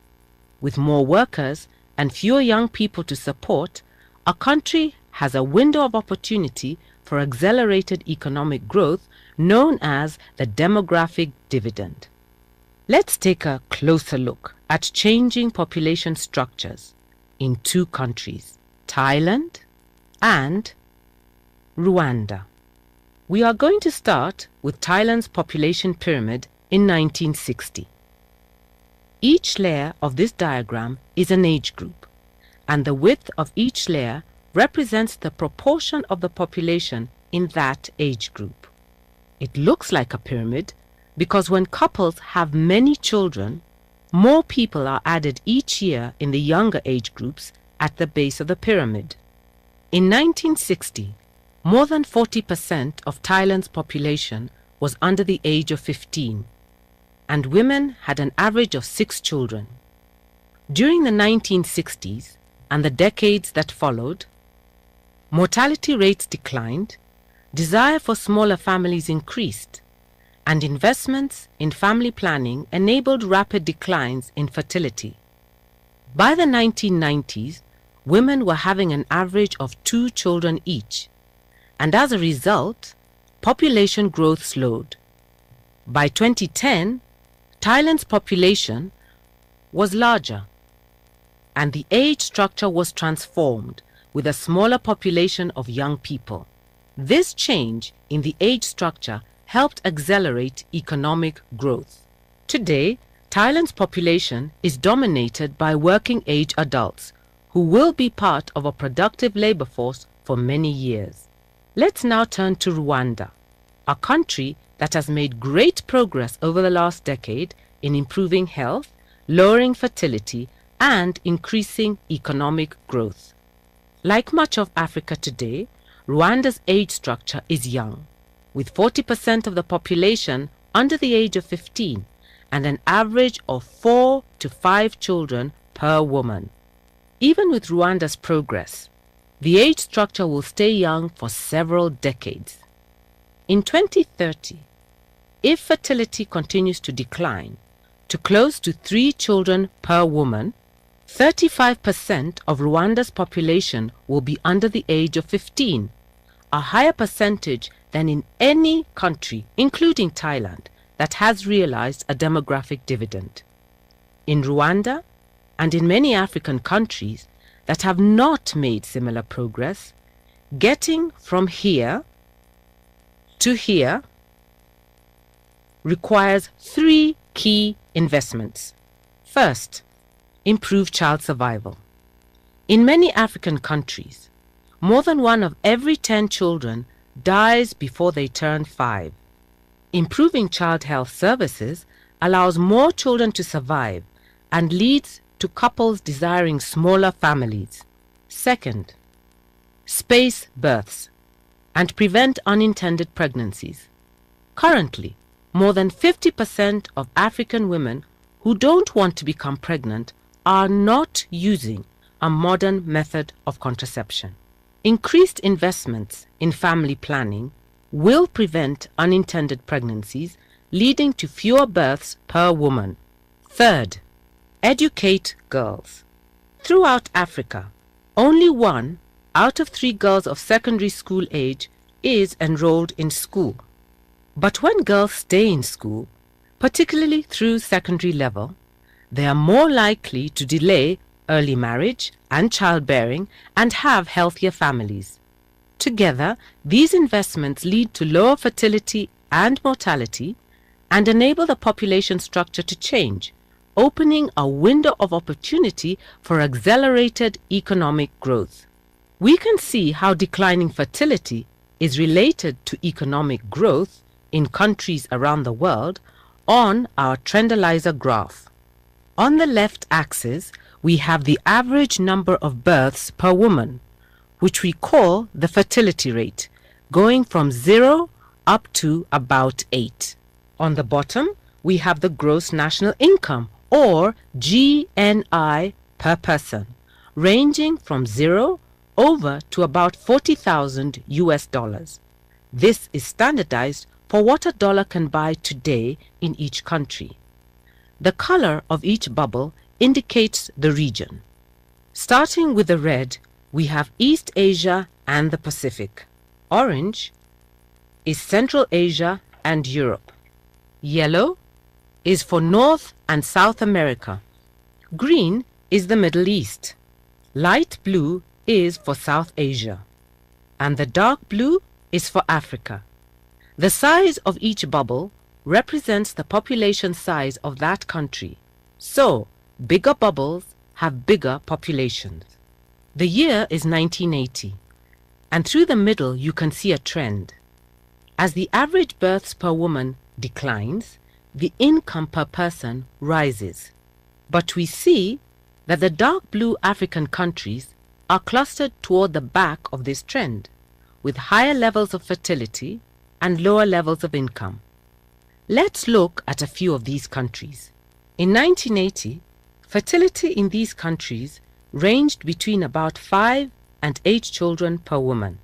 With more workers and fewer young people to support, a country has a window of opportunity for accelerated economic growth known as the demographic dividend. Let's take a closer look at changing population structures in two countries, Thailand and Rwanda. We are going to start with Thailand's population pyramid in 1960. Each layer of this diagram is an age group, and the width of each layer represents the proportion of the population in that age group. It looks like a pyramid because when couples have many children, more people are added each year in the younger age groups at the base of the pyramid. In 1960, more than 40% of Thailand's population was under the age of 15, and women had an average of 6 children. During the 1960s and the decades that followed, mortality rates declined, desire for smaller families increased, and investments in family planning enabled rapid declines in fertility. By the 1990s, women were having an average of 2 children each, and as a result, population growth slowed. By 2010, Thailand's population was larger, and the age structure was transformed with a smaller population of young people. This change in the age structure helped accelerate economic growth. Today, Thailand's population is dominated by working-age adults who will be part of a productive labor force for many years. Let's now turn to Rwanda, a country that has made great progress over the last decade in improving health, lowering fertility, and increasing economic growth. Like much of Africa today, Rwanda's age structure is young, with 40% of the population under the age of 15 and an average of 4 to 5 children per woman. Even with Rwanda's progress, the age structure will stay young for several decades. In 2030, if fertility continues to decline to close to 3 children per woman, 35% of Rwanda's population will be under the age of 15, a higher percentage than in any country, including Thailand, that has realized a demographic dividend. In Rwanda and in many African countries that have not made similar progress, getting from here to here requires 3 key investments. First, improve child survival. In many African countries, more than 1 of every 10 children dies before they turn 5. Improving child health services allows more children to survive and leads to couples desiring smaller families. Second, space births and prevent unintended pregnancies. Currently, more than 50% of African women who don't want to become pregnant are not using a modern method of contraception. Increased investments in family planning will prevent unintended pregnancies, leading to fewer births per woman. Third, educate girls. Throughout Africa, only 1 out of 3 girls of secondary school age is enrolled in school. But when girls stay in school, particularly through secondary level, they are more likely to delay early marriage and childbearing and have healthier families. Together, these investments lead to lower fertility and mortality and enable the population structure to change, opening a window of opportunity for accelerated economic growth. We can see how declining fertility is related to economic growth in countries around the world on our Trendalizer graph. On the left axis, we have the average number of births per woman, which we call the fertility rate, going from 0 up to about 8. On the bottom, we have the gross national income, or GNI per person, ranging from 0 over to about 40,000 US dollars. This is standardized for what a dollar can buy today in each country. The color of each bubble indicates the region. Starting with the red, we have East Asia and the Pacific. Orange is Central Asia and Europe. Yellow is for North and South America. Green is the Middle East. Light blue is for South Asia. And the dark blue is for Africa. The size of each bubble represents the population size of that country. So, bigger bubbles have bigger populations. The year is 1980, and through the middle you can see a trend. As the average births per woman declines, the income per person rises. But we see that the dark blue African countries are clustered toward the back of this trend, with higher levels of fertility and lower levels of income. Let's look at a few of these countries. In 1980, fertility in these countries ranged between about 5 and 8 children per woman.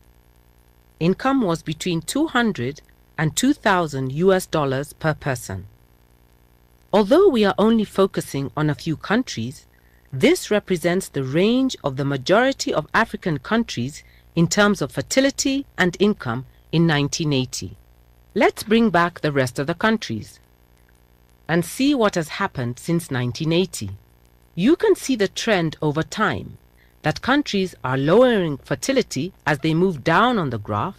Income was between 200 and 2,000 US dollars per person. Although we are only focusing on a few countries, this represents the range of the majority of African countries in terms of fertility and income in 1980. Let's bring back the rest of the countries and see what has happened since 1980. You can see the trend over time, that countries are lowering fertility as they move down on the graph,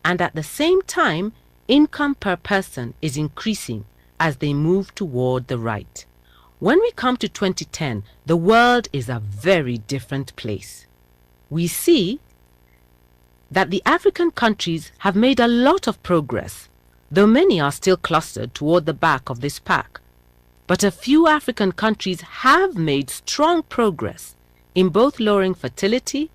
and at the same time, income per person is increasing as they move toward the right. When we come to 2010, the world is a very different place. We see that the African countries have made a lot of progress, though many are still clustered toward the back of this pack. But a few African countries have made strong progress in both lowering fertility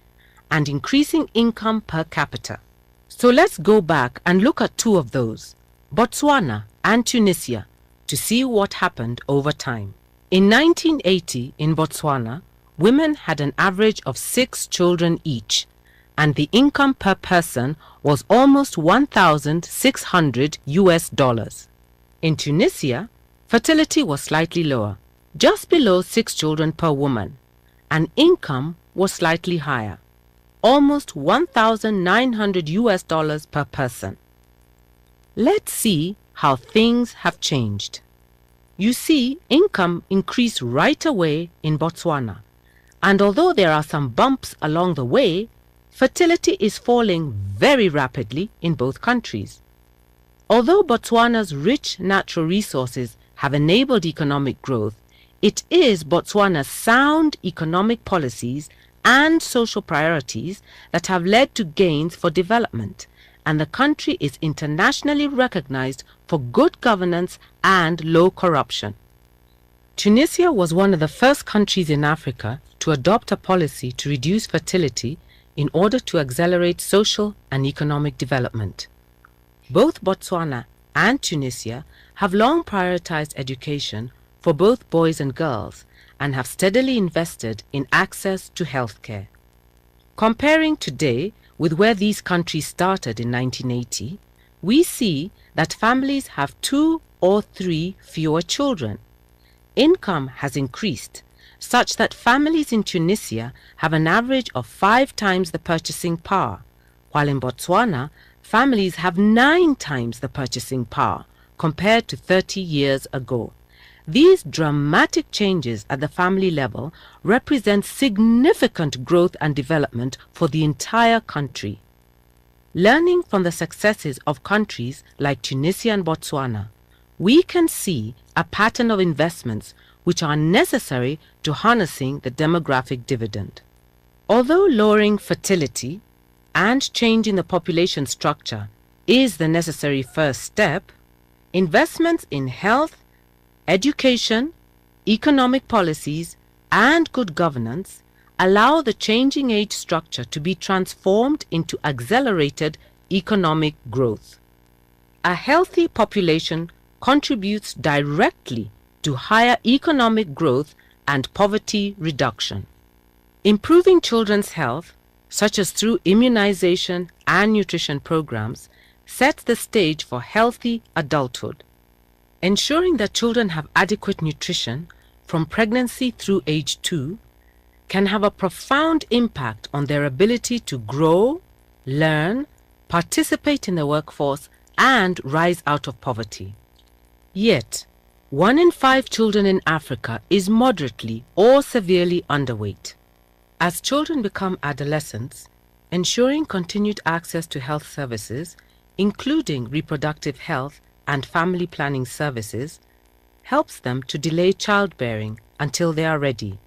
and increasing income per capita. So let's go back and look at two of those, Botswana and Tunisia, to see what happened over time. In 1980 in Botswana, women had an average of 6 children each, and the income per person was almost 1,600 US dollars. In Tunisia, fertility was slightly lower, just below 6 children per woman, and income was slightly higher, almost 1,900 US dollars per person. Let's see how things have changed. You see, income increased right away in Botswana, and although there are some bumps along the way, fertility is falling very rapidly in both countries. Although Botswana's rich natural resources have enabled economic growth, it is Botswana's sound economic policies and social priorities that have led to gains for development, and the country is internationally recognized for good governance and low corruption. Tunisia was one of the first countries in Africa to adopt a policy to reduce fertility in order to accelerate social and economic development. Both Botswana and Tunisia have long prioritized education for both boys and girls and have steadily invested in access to healthcare. Comparing today with where these countries started in 1980, we see that families have 2 or 3 fewer children. Income has increased, such that families in Tunisia have an average of 5 times the purchasing power, while in Botswana, families have 9 times the purchasing power compared to 30 years ago. These dramatic changes at the family level represent significant growth and development for the entire country. Learning from the successes of countries like Tunisia and Botswana, we can see a pattern of investments which are necessary to harnessing the demographic dividend. Although lowering fertility and changing the population structure is the necessary first step, investments in health, education, economic policies, and good governance allow the changing age structure to be transformed into accelerated economic growth. A healthy population contributes directly to higher economic growth and poverty reduction. Improving children's health, such as through immunization and nutrition programs, sets the stage for healthy adulthood. Ensuring that children have adequate nutrition from pregnancy through age 2 can have a profound impact on their ability to grow, learn, participate in the workforce, and rise out of poverty. Yet, 1 in 5 children in Africa is moderately or severely underweight. As children become adolescents, ensuring continued access to health services, including reproductive health and family planning services, helps them to delay childbearing until they are ready.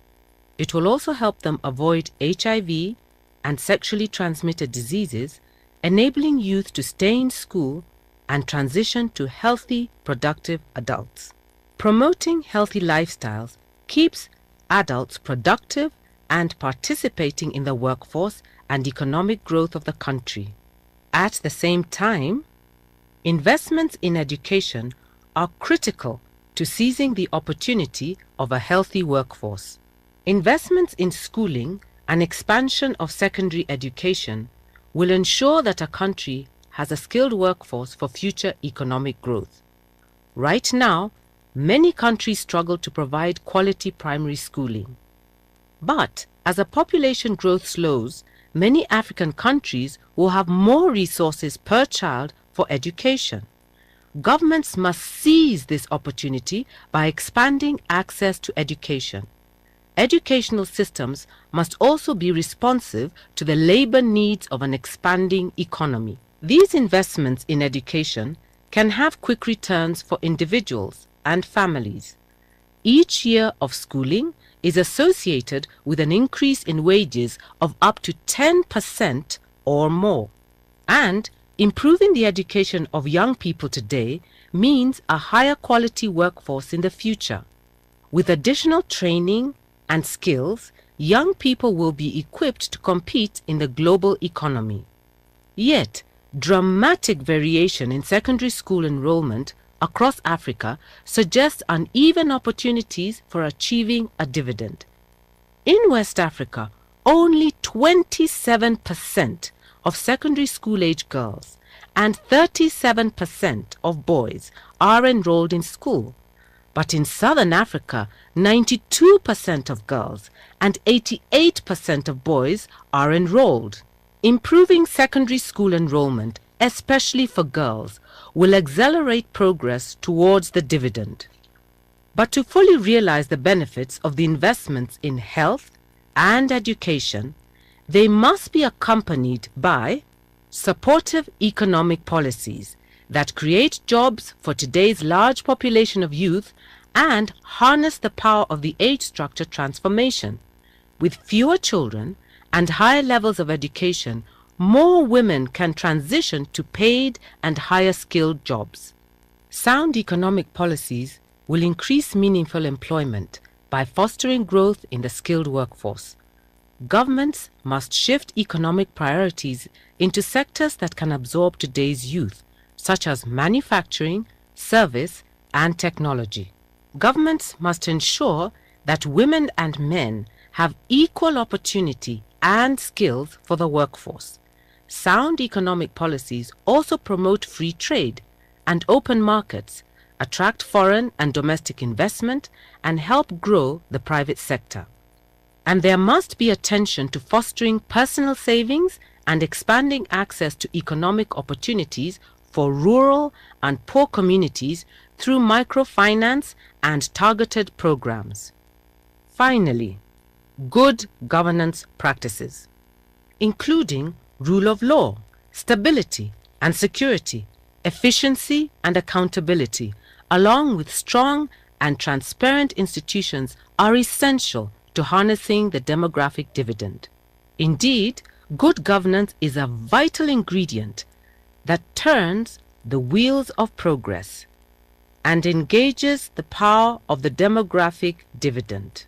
It will also help them avoid HIV and sexually transmitted diseases, enabling youth to stay in school and transition to healthy, productive adults. Promoting healthy lifestyles keeps adults productive and participating in the workforce and economic growth of the country. At the same time, investments in education are critical to seizing the opportunity of a healthy workforce. Investments in schooling and expansion of secondary education will ensure that a country has a skilled workforce for future economic growth. Right now, many countries struggle to provide quality primary schooling. But as a population growth slows, many African countries will have more resources per child for education. Governments must seize this opportunity by expanding access to education. Educational systems must also be responsive to the labor needs of an expanding economy. These investments in education can have quick returns for individuals and families. Each year of schooling is associated with an increase in wages of up to 10% or more. And improving the education of young people today means a higher quality workforce in the future. With additional training and skills, young people will be equipped to compete in the global economy. Yet, dramatic variation in secondary school enrollment across Africa suggests uneven opportunities for achieving a dividend. In West Africa, only 27% of secondary school-age girls and 37% of boys are enrolled in school. But in Southern Africa, 92% of girls and 88% of boys are enrolled. Improving secondary school enrollment, especially for girls, will accelerate progress towards the dividend. But to fully realize the benefits of the investments in health and education, they must be accompanied by supportive economic policies that create jobs for today's large population of youth and harness the power of the age structure transformation. With fewer children and higher levels of education, more women can transition to paid and higher skilled jobs. Sound economic policies will increase meaningful employment by fostering growth in the skilled workforce. Governments must shift economic priorities into sectors that can absorb today's youth, such as manufacturing, service, and technology. Governments must ensure that women and men have equal opportunity and skills for the workforce. Sound economic policies also promote free trade and open markets, attract foreign and domestic investment, and help grow the private sector. And there must be attention to fostering personal savings and expanding access to economic opportunities for rural and poor communities through microfinance and targeted programs. Finally, good governance practices, including rule of law, stability and security, efficiency and accountability, along with strong and transparent institutions, are essential to harnessing the demographic dividend. Indeed, good governance is a vital ingredient that turns the wheels of progress and engages the power of the demographic dividend.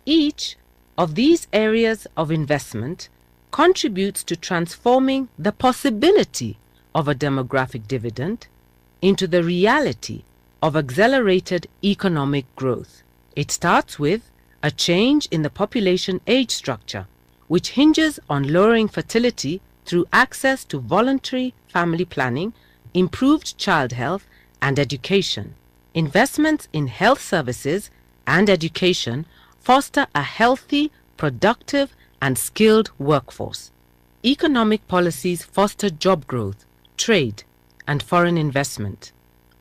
Each of these areas of investment contributes to transforming the possibility of a demographic dividend into the reality of accelerated economic growth. It starts with a change in the population age structure, which hinges on lowering fertility through access to voluntary family planning, improved child health and education. Investments in health services and education foster a healthy, productive and skilled workforce. Economic policies foster job growth, trade and foreign investment,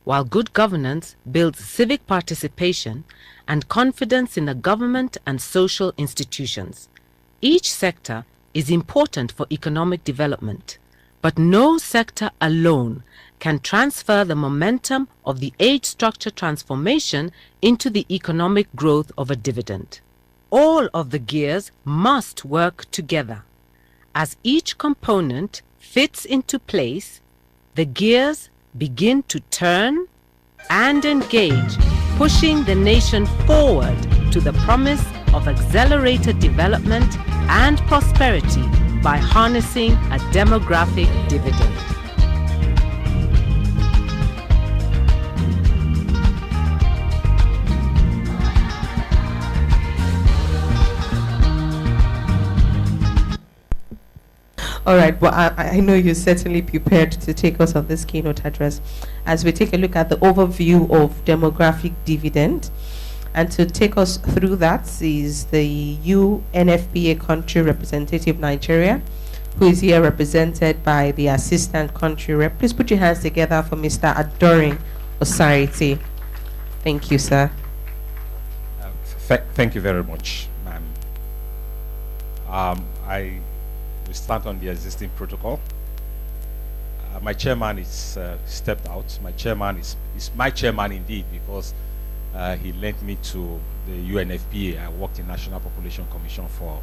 while good governance builds civic participation and confidence in the government and social institutions. Each sector is important for economic development, but no sector alone can transfer the momentum of the age structure transformation into the economic growth of a dividend. All of the gears must work together. As each component fits into place, the gears begin to turn and engage, pushing the nation forward to the promise of accelerated development and prosperity by harnessing a demographic dividend. All right, well, I know you're certainly prepared to take us on this keynote address as we take a look at the overview of demographic dividend. And to take us through that is the UNFPA country representative, Nigeria, who is here represented by the assistant country rep. Please put your hands together for Mr. Adoring Osarity. Thank you, sir. Thank you very much, ma'am. I will start on the existing protocol. My chairman is stepped out. My chairman is my chairman indeed, because he lent me to the UNFPA. I worked in National Population Commission for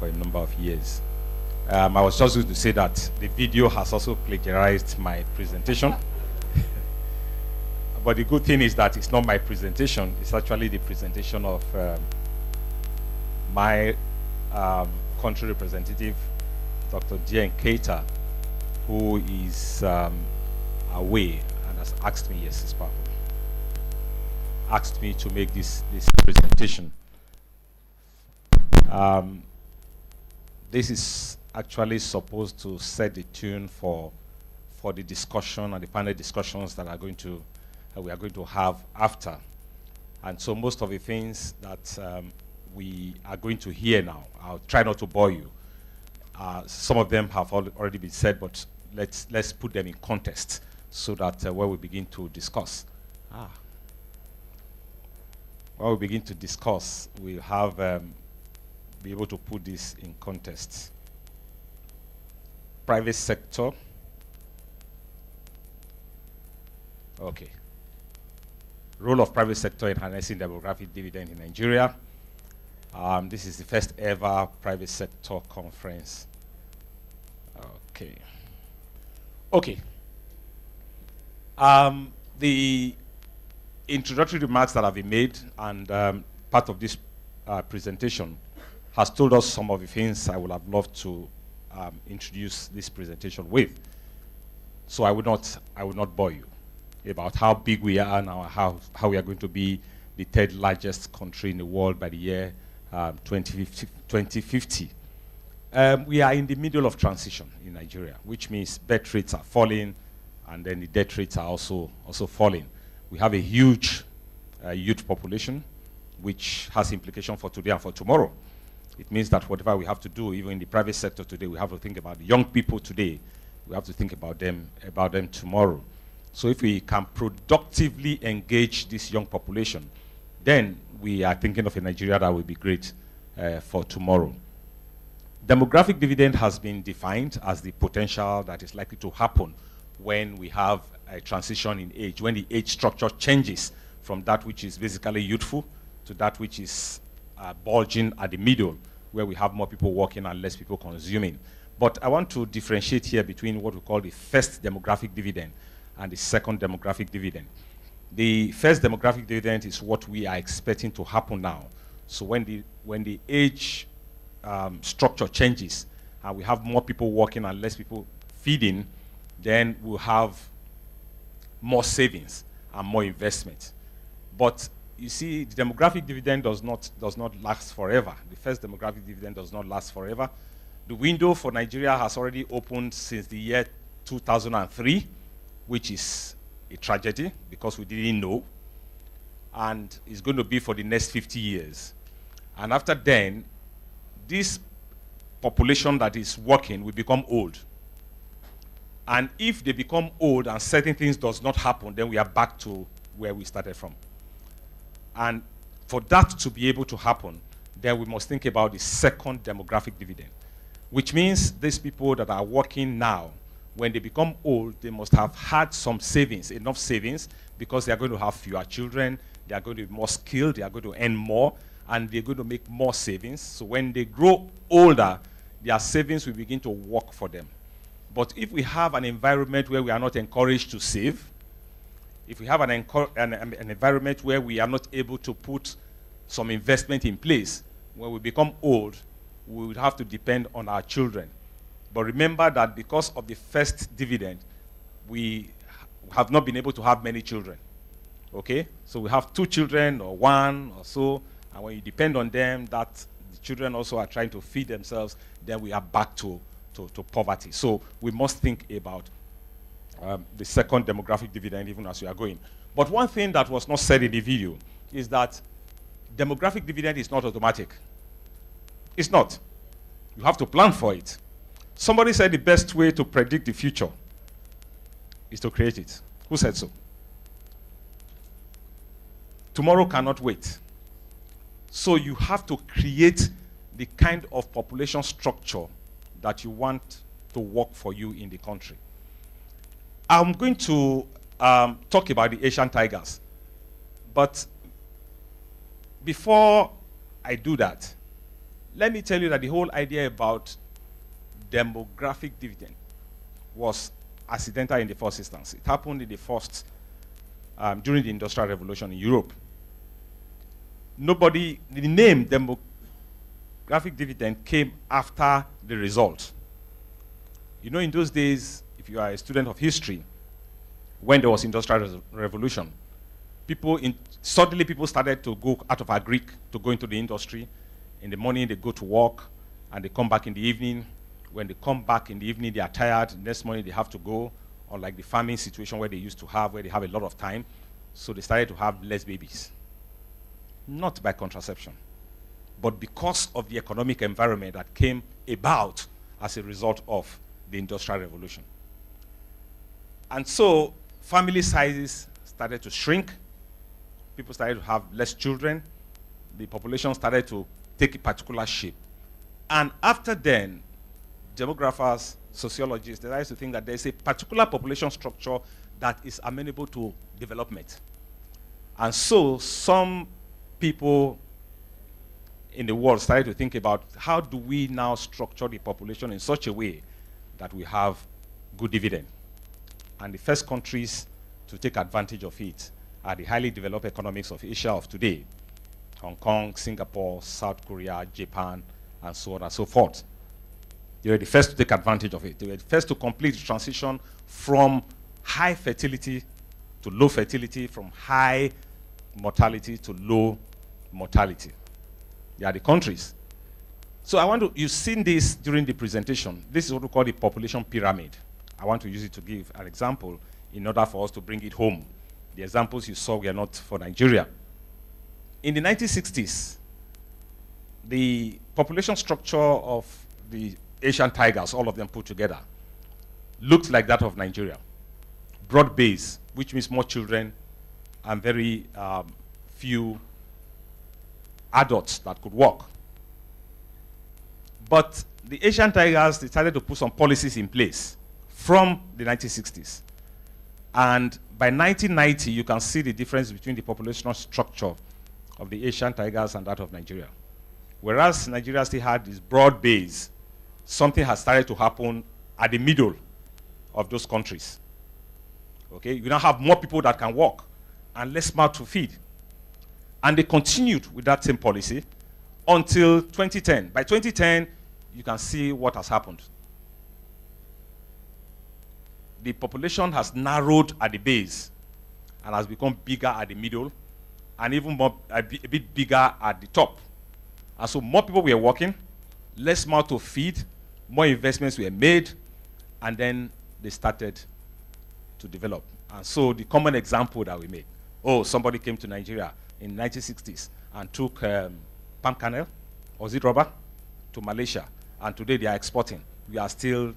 a number of years. I was just going to say that the video has also plagiarized my presentation. But the good thing is that it's not my presentation. It's actually the presentation of my country representative, Dr. Dian Keita, who is away and has asked me, yes, his partner, asked me to make this presentation. This is actually supposed to set the tune for the discussion and the panel discussions that we are going to have after. And so most of the things that we are going to hear now, I'll try not to bore you. Some of them have already been said, but let's put them in context so that when we begin to discuss, when we begin to discuss, we'll have be able to put this in context. Private sector. Okay. Role of private sector in harnessing demographic dividend in Nigeria. This is the first ever private sector conference. Okay. Okay. The introductory remarks that have been made and part of this presentation has told us some of the things I would have loved to introduce this presentation with. So I would not bore you about how big we are now, how we are going to be the third largest country in the world by the year 2050. We are in the middle of transition in Nigeria, which means birth rates are falling, and then the death rates are also falling. We have a huge youth population, which has implications for today and for tomorrow. It means that whatever we have to do, even in the private sector today, we have to think about the young people today. We have to think about them tomorrow. So if we can productively engage this young population, then we are thinking of a Nigeria that will be great for tomorrow. Demographic dividend has been defined as the potential that is likely to happen when we have a transition in age, when the age structure changes from that which is basically youthful to that which is bulging at the middle, where we have more people working and less people consuming. But I want to differentiate here between what we call the first demographic dividend and the second demographic dividend. The first demographic dividend is what we are expecting to happen now. So when the age structure changes and we have more people working and less people feeding, then we'll have more savings and more investment. But you see, the demographic dividend does not last forever. The first demographic dividend does not last forever. The window for Nigeria has already opened since the year 2003, which is a tragedy because we didn't know. And it's going to be for the next 50 years. And after then, this population that is working will become old. And if they become old and certain things does not happen, then we are back to where we started from. And for that to be able to happen, then we must think about the second demographic dividend, which means these people that are working now, when they become old, they must have had some savings, enough savings, because they are going to have fewer children, they are going to be more skilled, they are going to earn more, and they're going to make more savings. So when they grow older, their savings will begin to work for them. But if we have an environment where we are not encouraged to save, if we have an environment where we are not able to put some investment in place, when we become old, we would have to depend on our children. But remember that because of the first dividend, we have not been able to have many children. Okay? So we have 2 children or 1 or so, and when you depend on them, that the children also are trying to feed themselves, then we are back to poverty. So we must think about the second demographic dividend even as we are going. But one thing that was not said in the video is that demographic dividend is not automatic. It's not. You have to plan for it. Somebody said the best way to predict the future is to create it. Who said so? Tomorrow cannot wait. So you have to create the kind of population structure that you want to work for you in the country. I'm going to talk about the Asian tigers. But before I do that, let me tell you that the whole idea about demographic dividend was accidental in the first instance. It happened in the first, during the Industrial Revolution in Europe. The name demographic dividend came after the result. You know, in those days, if you are a student of history, when there was Industrial Revolution, suddenly people started to go out of agric to go into the industry. In the morning, they go to work, and they come back in the evening. When they come back in the evening, they are tired. The next morning, they have to go, unlike the farming situation where they used to have, where they have a lot of time. So they started to have less babies. Not by contraception, but because of the economic environment that came about as a result of the Industrial Revolution. And so family sizes started to shrink. People started to have less children. The population started to take a particular shape. And after then, demographers, sociologists, they started to think that there's a particular population structure that is amenable to development. And so some people in the world started to think about how do we now structure the population in such a way that we have good dividend. And the first countries to take advantage of it are the highly developed economies of Asia of today: Hong Kong, Singapore, South Korea, Japan, and so on and so forth. They were the first to take advantage of it. They were the first to complete the transition from high fertility to low fertility, from high mortality to low mortality. They are the countries. So you've seen this during the presentation. This is what we call the population pyramid. I want to use it to give an example in order for us to bring it home. The examples you saw were not for Nigeria. In the 1960s, the population structure of the Asian tigers, all of them put together, looked like that of Nigeria. Broad base, which means more children and very few adults that could work. But the Asian tigers decided to put some policies in place from the 1960s. And by 1990, you can see the difference between the population structure of the Asian tigers and that of Nigeria. Whereas Nigeria still had this broad base, something has started to happen at the middle of those countries. Okay, you now have more people that can work and less mouth to feed. And they continued with that same policy, until 2010. By 2010, you can see what has happened. The population has narrowed at the base and has become bigger at the middle and even more, a bit bigger at the top. And so more people were working, less mouth to feed, more investments were made, and then they started to develop. And so the common example that we made, somebody came to Nigeria in the 1960s and took palm kernel, or is it rubber, to Malaysia, and today they are exporting. We are still,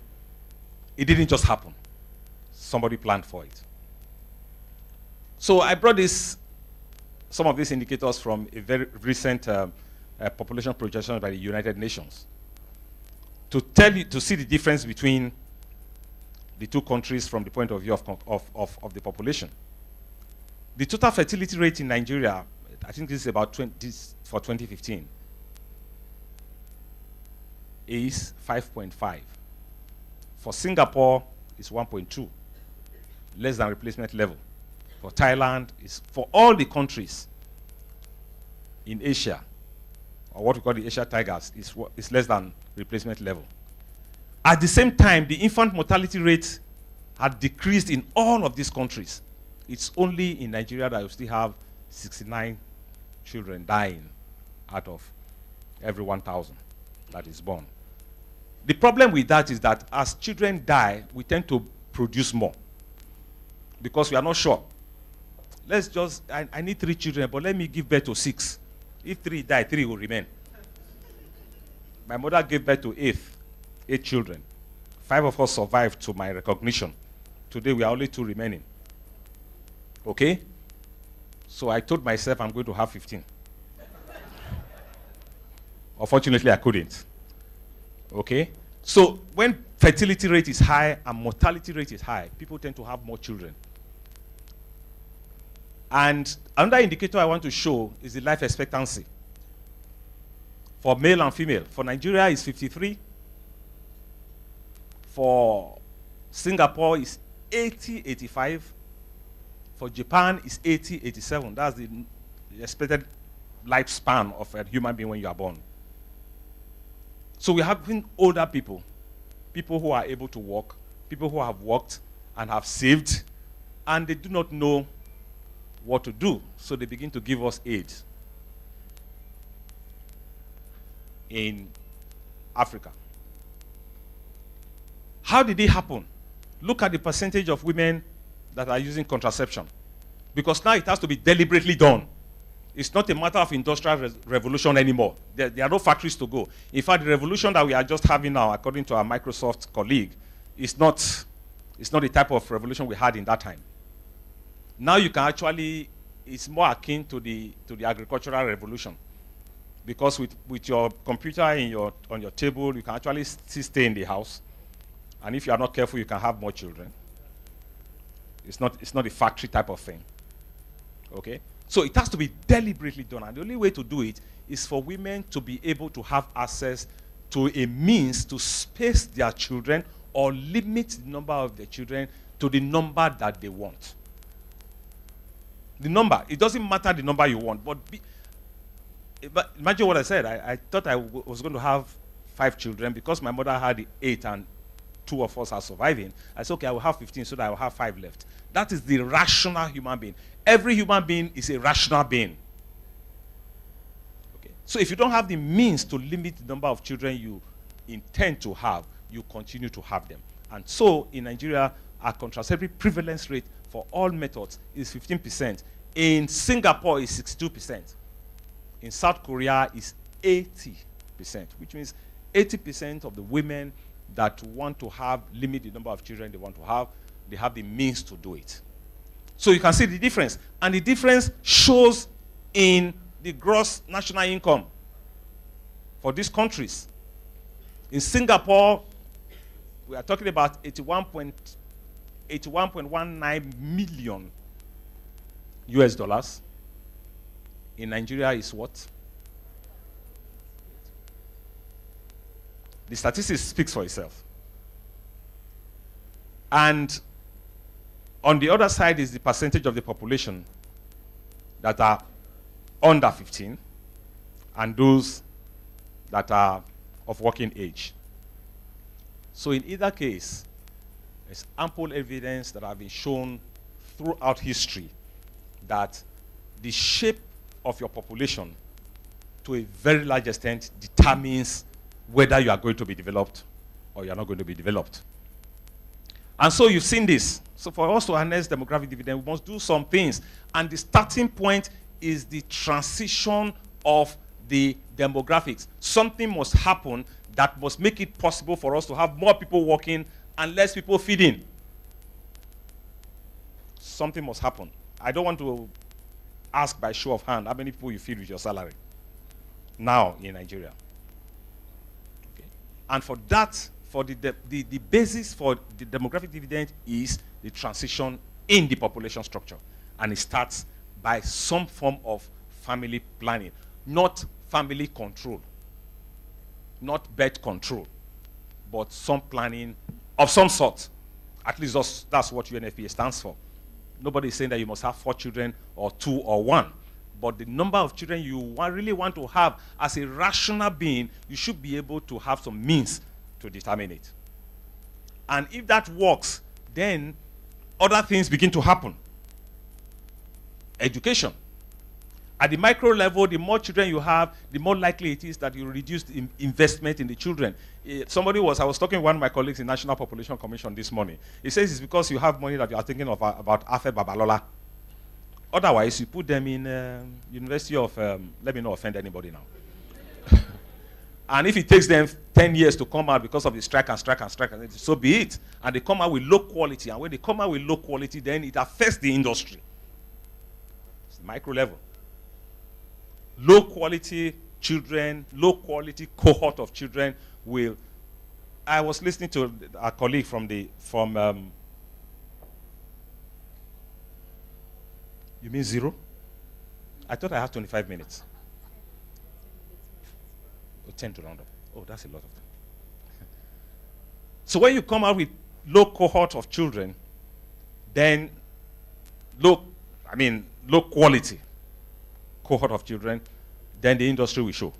it didn't just happen. Somebody planned for it. So I brought some of these indicators from a very recent population projection by the United Nations to see the difference between the two countries from the point of view of the population. The total fertility rate in Nigeria, I think this is about for 2015, is 5.5. For Singapore, it's 1.2, less than replacement level. For Thailand, for all the countries in Asia, or what we call the Asia Tigers, is less than replacement level. At the same time, the infant mortality rate had decreased in all of these countries. It's only in Nigeria that you still have 69 children dying out of every 1,000 that is born. The problem with that is that as children die, we tend to produce more because we are not sure. Let's just, I need 3 children, but let me give birth to 6. If 3 die, 3 will remain. My mother gave birth to 8 children. 5 of us survived to my recognition. Today we are only 2 remaining. Okay? So I told myself I'm going to have 15. Unfortunately, I couldn't. Okay? So when fertility rate is high and mortality rate is high, people tend to have more children. And another indicator I want to show is the life expectancy for male and female. For Nigeria, it's 53. For Singapore, it's 80, 85. For Japan, it's 80, 87. That's the expected lifespan of a human being when you are born. So we have older people, people who are able to work, people who have worked and have saved, and they do not know what to do. So they begin to give us aid in Africa. How did it happen? Look at the percentage of women that are using contraception. Because now it has to be deliberately done. It's not a matter of industrial revolution anymore. There are no factories to go. In fact, the revolution that we are just having now, according to our Microsoft colleague, is not the type of revolution we had in that time. Now you can actually, it's more akin to the agricultural revolution. Because with your computer on your table, you can actually still stay in the house. And if you are not careful, you can have more children. It's not a factory type of thing. Okay? So it has to be deliberately done. And the only way to do it is for women to be able to have access to a means to space their children or limit the number of their children to the number that they want. The number, it doesn't matter the number you want, but imagine what I said. I thought I was going to have 5 children because my mother had 8 and 2 of us are surviving. I said, okay, I will have 15 so that I will have 5 left. That is the rational human being. Every human being is a rational being. Okay. So if you don't have the means to limit the number of children you intend to have, you continue to have them. And so in Nigeria, our contraceptive prevalence rate for all methods is 15%. In Singapore, is 62%. In South Korea, is 80%, which means 80% of the women that want to limit the number of children they want to have, they have the means to do it. So you can see the difference. And the difference shows in the gross national income for these countries. In Singapore, we are talking about 81.19 million US dollars. In Nigeria is what? The statistics speaks for itself. And on the other side is the percentage of the population that are under 15 and those that are of working age. So in either case, there's ample evidence that have been shown throughout history that the shape of your population to a very large extent determines whether you are going to be developed or you are not going to be developed. And so you've seen this. So for us to harness demographic dividend, we must do some things. And the starting point is the transition of the demographics. Something must happen that must make it possible for us to have more people working and less people feeding. Something must happen. I don't want to ask by show of hand how many people you feed with your salary now in Nigeria. Okay. And for that, for the basis for the demographic dividend is the transition in the population structure. And it starts by some form of family planning, not family control, not birth control, but some planning of some sort. At least that's what UNFPA stands for. Nobody is saying that you must have 4 children or 2 or 1. But the number of children you really want to have as a rational being, you should be able to have some means to determine it. And if that works, then other things begin to happen. Education. At the micro level, the more children you have, the more likely it is that you reduce the investment in the children. I was talking to one of my colleagues in National Population Commission this morning. He says it's because you have money that you are thinking of about Afe Babalola. Otherwise, you put them in University of, let me not offend anybody now. And if it takes them 10 years to come out because of the strike, so be it. And they come out with low quality. And when they come out with low quality, then it affects the industry. It's the micro level. Low quality children, low quality cohort of children will. I was listening to a colleague from you mean 0? I thought I had 25 minutes. 10 to round up. Oh, that's a lot of them. So when you come out with low cohort of children, then low quality cohort of children, then the industry will show.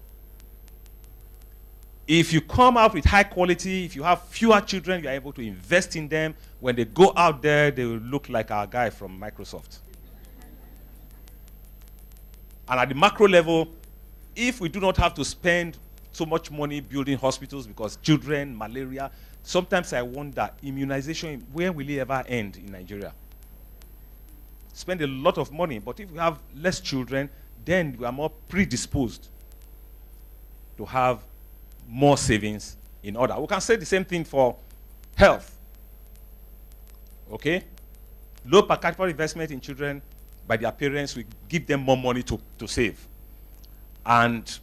If you come out with high quality, if you have fewer children, you are able to invest in them. When they go out there, they will look like our guy from Microsoft. And at the macro level, if we do not have to spend so much money building hospitals because children, malaria, sometimes I wonder, immunization, where will it ever end in Nigeria? Spend a lot of money, but if we have less children, then we are more predisposed to have more savings in order. We can say the same thing for health. Okay? Low per capita investment in children by their parents will give them more money to save. And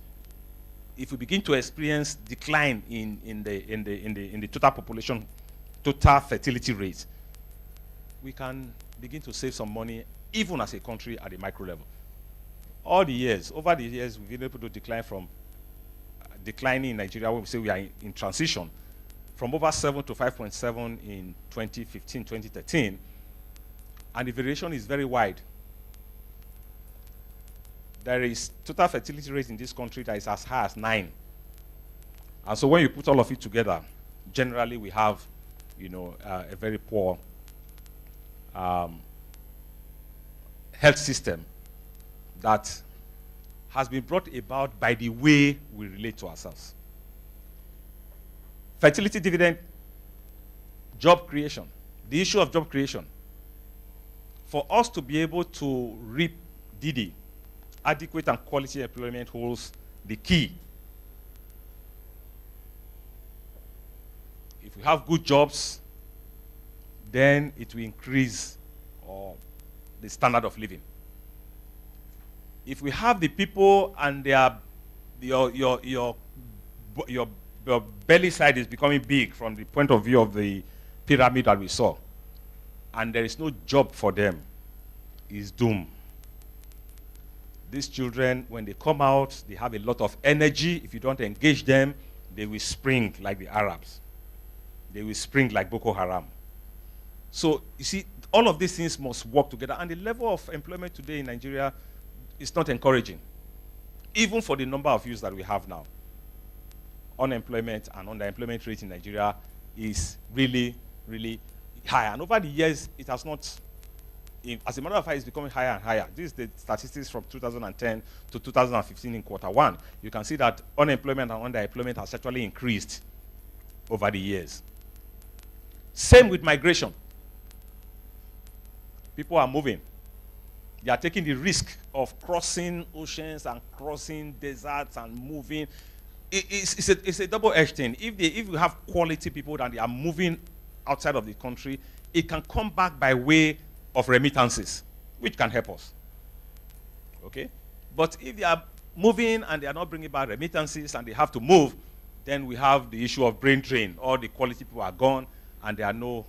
if we begin to experience decline in the total population, total fertility rate, we can begin to save some money even as a country at the micro level. Over the years, we've been able to decline from declining in Nigeria, when we say we are in transition, from over 7 to 5.7 in 2015, 2013, and the variation is very wide. There is total fertility rate in this country that is as high as 9. And so when you put all of it together, generally we have, a very poor health system that has been brought about by the way we relate to ourselves. Fertility dividend, job creation, the issue of job creation. For us to be able to reap DD, adequate and quality employment holds the key. If we have good jobs, then it will increase the standard of living. If we have the people and your belly side is becoming big from the point of view of the pyramid that we saw, and there is no job for them, is doom. These children, when they come out, they have a lot of energy. If you don't engage them, they will spring like the Arabs. They will spring like Boko Haram. So, you see, all of these things must work together. And the level of employment today in Nigeria is not encouraging, even for the number of youths that we have now. unemployment and underemployment rate in Nigeria is really, really high. And over the years, it has not, as a matter of fact, it's becoming higher and higher. This is the statistics from 2010 to 2015 in Q1. You can see that unemployment and underemployment has actually increased over the years. Same with migration. People are moving. They are taking the risk of crossing oceans and crossing deserts and moving. It's a double-edged thing. If you have quality people that they are moving outside of the country, it can come back by way of remittances, which can help us. Okay? But if they are moving and they are not bringing back remittances and they have to move, then we have the issue of brain drain. All the quality people are gone and there are no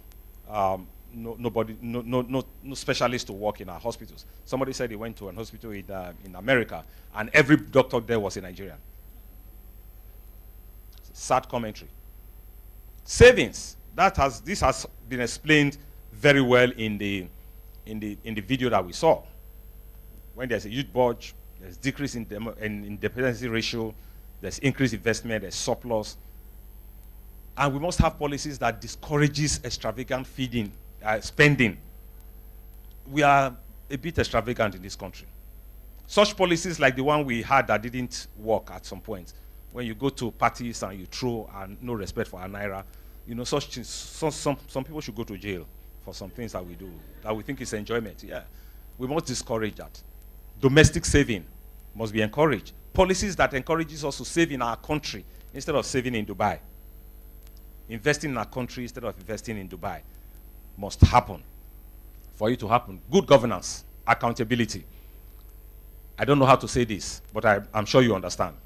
specialists to work in our hospitals. Somebody said he went to an hospital in America and every doctor there was a Nigerian. Sad commentary. Savings. This has been explained very well in the video that we saw. When there's a huge bulge, there's decrease in dependency ratio, there's increased investment, there's surplus. And we must have policies that discourages extravagant spending. We are a bit extravagant in this country. Such policies like the one we had that didn't work at some point, when you go to parties and you throw and no respect for a naira, you know, such things, some people should go to jail for some things that we do, that we think is enjoyment. Yeah, we must discourage that. Domestic saving must be encouraged. Policies that encourages us to save in our country instead of saving in Dubai. Investing in our country instead of investing in Dubai must happen. For it to happen, good governance, accountability. I don't know how to say this, but I'm sure you understand.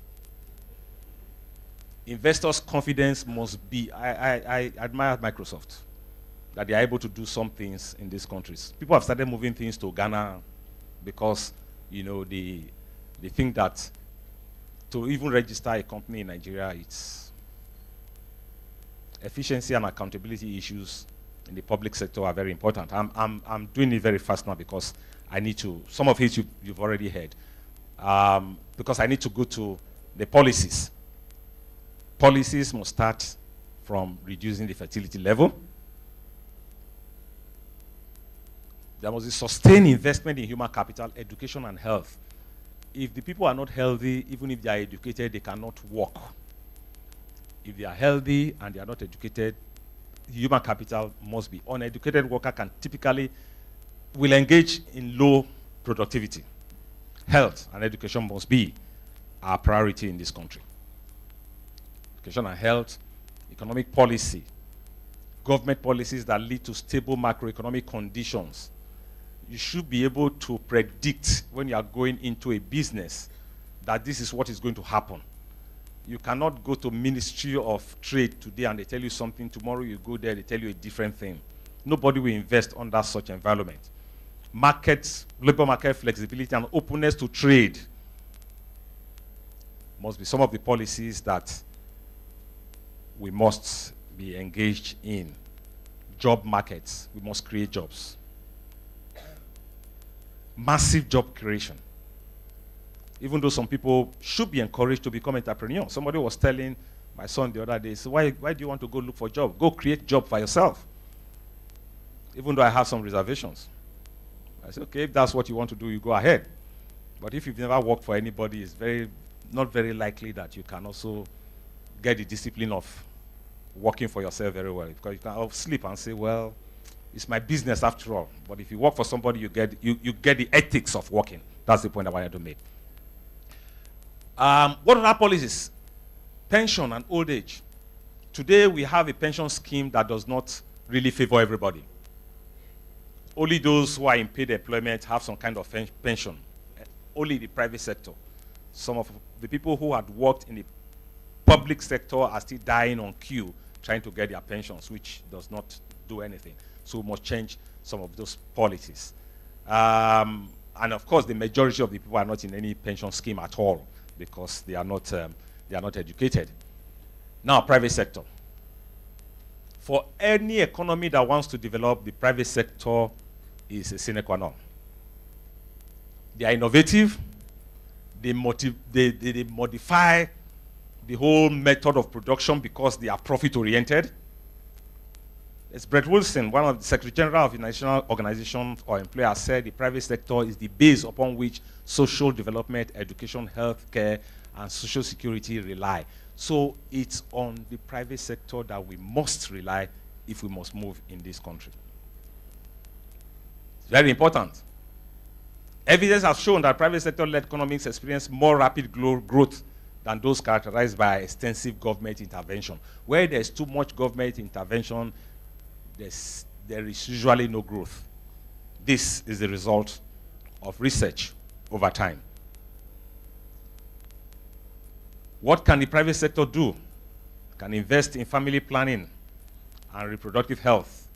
Investors' confidence must be, I admire Microsoft, that they are able to do some things in these countries. People have started moving things to Ghana because, you know, they think that to even register a company in Nigeria, it's efficiency and accountability issues in the public sector are very important. I'm doing it very fast now because I need to, some of it you've already heard, because I need to go to the policies. Policies must start from reducing the fertility level. There must be sustained investment in human capital, education, and health. If the people are not healthy, even if they are educated, they cannot work. If they are healthy and they are not educated, human capital must be. Uneducated worker can typically will engage in low productivity. Health and education must be our priority in this country. Education and health, economic policy, government policies that lead to stable macroeconomic conditions. You should be able to predict when you are going into a business that this is what is going to happen. You cannot go to Ministry of Trade today and they tell you something, tomorrow you go there, they tell you a different thing. Nobody will invest under such environment. Markets, labor market flexibility and openness to trade must be some of the policies that we must be engaged in. Job markets, we must create jobs. Massive job creation. Even though some people should be encouraged to become entrepreneurs. Somebody was telling my son the other day, so why do you want to go look for a job? Go create a job for yourself. Even though I have some reservations. I said, okay, if that's what you want to do, you go ahead. But if you've never worked for anybody, it's not very likely that you can also get the discipline of working for yourself very well. Because you can sleep and say, well, it's my business after all. But if you work for somebody, you get the ethics of working. That's the point I wanted to make. What are our policies? Pension and old age. Today, we have a pension scheme that does not really favor everybody. Only those who are in paid employment have some kind of pension. Only the private sector. Some of the people who had worked in the public sector are still dying on queue trying to get their pensions, which does not do anything. So we must change some of those policies. And of course, the majority of the people are not in any pension scheme at all because they are not educated. Now, private sector. For any economy that wants to develop, the private sector is a sine qua non. They are innovative. They modify the whole method of production because they are profit-oriented. As Brett Wilson, one of the Secretary General of the National Organization or Employer, said the private sector is the base upon which social development, education, healthcare, and social security rely. So it's on the private sector that we must rely if we must move in this country. It's very important. Evidence has shown that private sector-led economies experience more rapid growth than those characterized by extensive government intervention. Where there's too much government intervention, there is usually no growth. This is the result of research over time. What can the private sector do? It can invest in family planning and reproductive health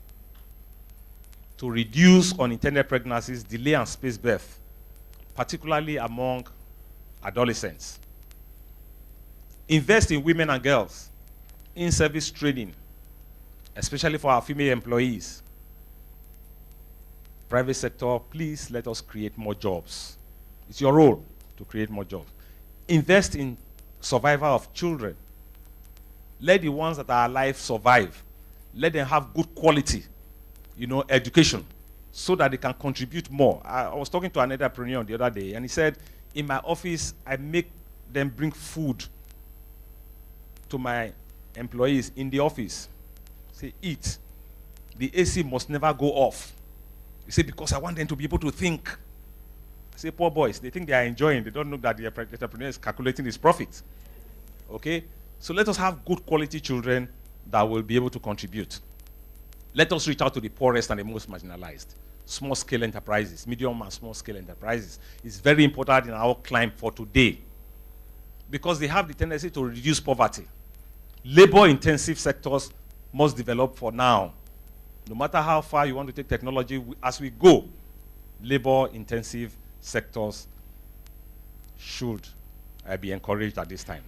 to reduce unintended pregnancies, delay and space birth, particularly among adolescents. Invest in women and girls, in service training, especially for our female employees. Private sector, please let us create more jobs. It's your role to create more jobs. Invest in survival of children. Let the ones that are alive survive. Let them have good quality, education, so that they can contribute more. I was talking to an entrepreneur the other day, and he said, in my office, I make them bring food to my employees in the office. Say, eat. The AC must never go off. He said, because I want them to be able to think. I say, poor boys, they think they are enjoying. They don't know that the entrepreneur is calculating his profit. Okay? So let us have good quality children that will be able to contribute. Let us reach out to the poorest and the most marginalized. Small-scale enterprises, medium and small-scale enterprises. It's very important in our climb for today because they have the tendency to reduce poverty. Labor-intensive sectors must develop for now. No matter how far you want to take technology, as we go, labor-intensive sectors should be encouraged at this time.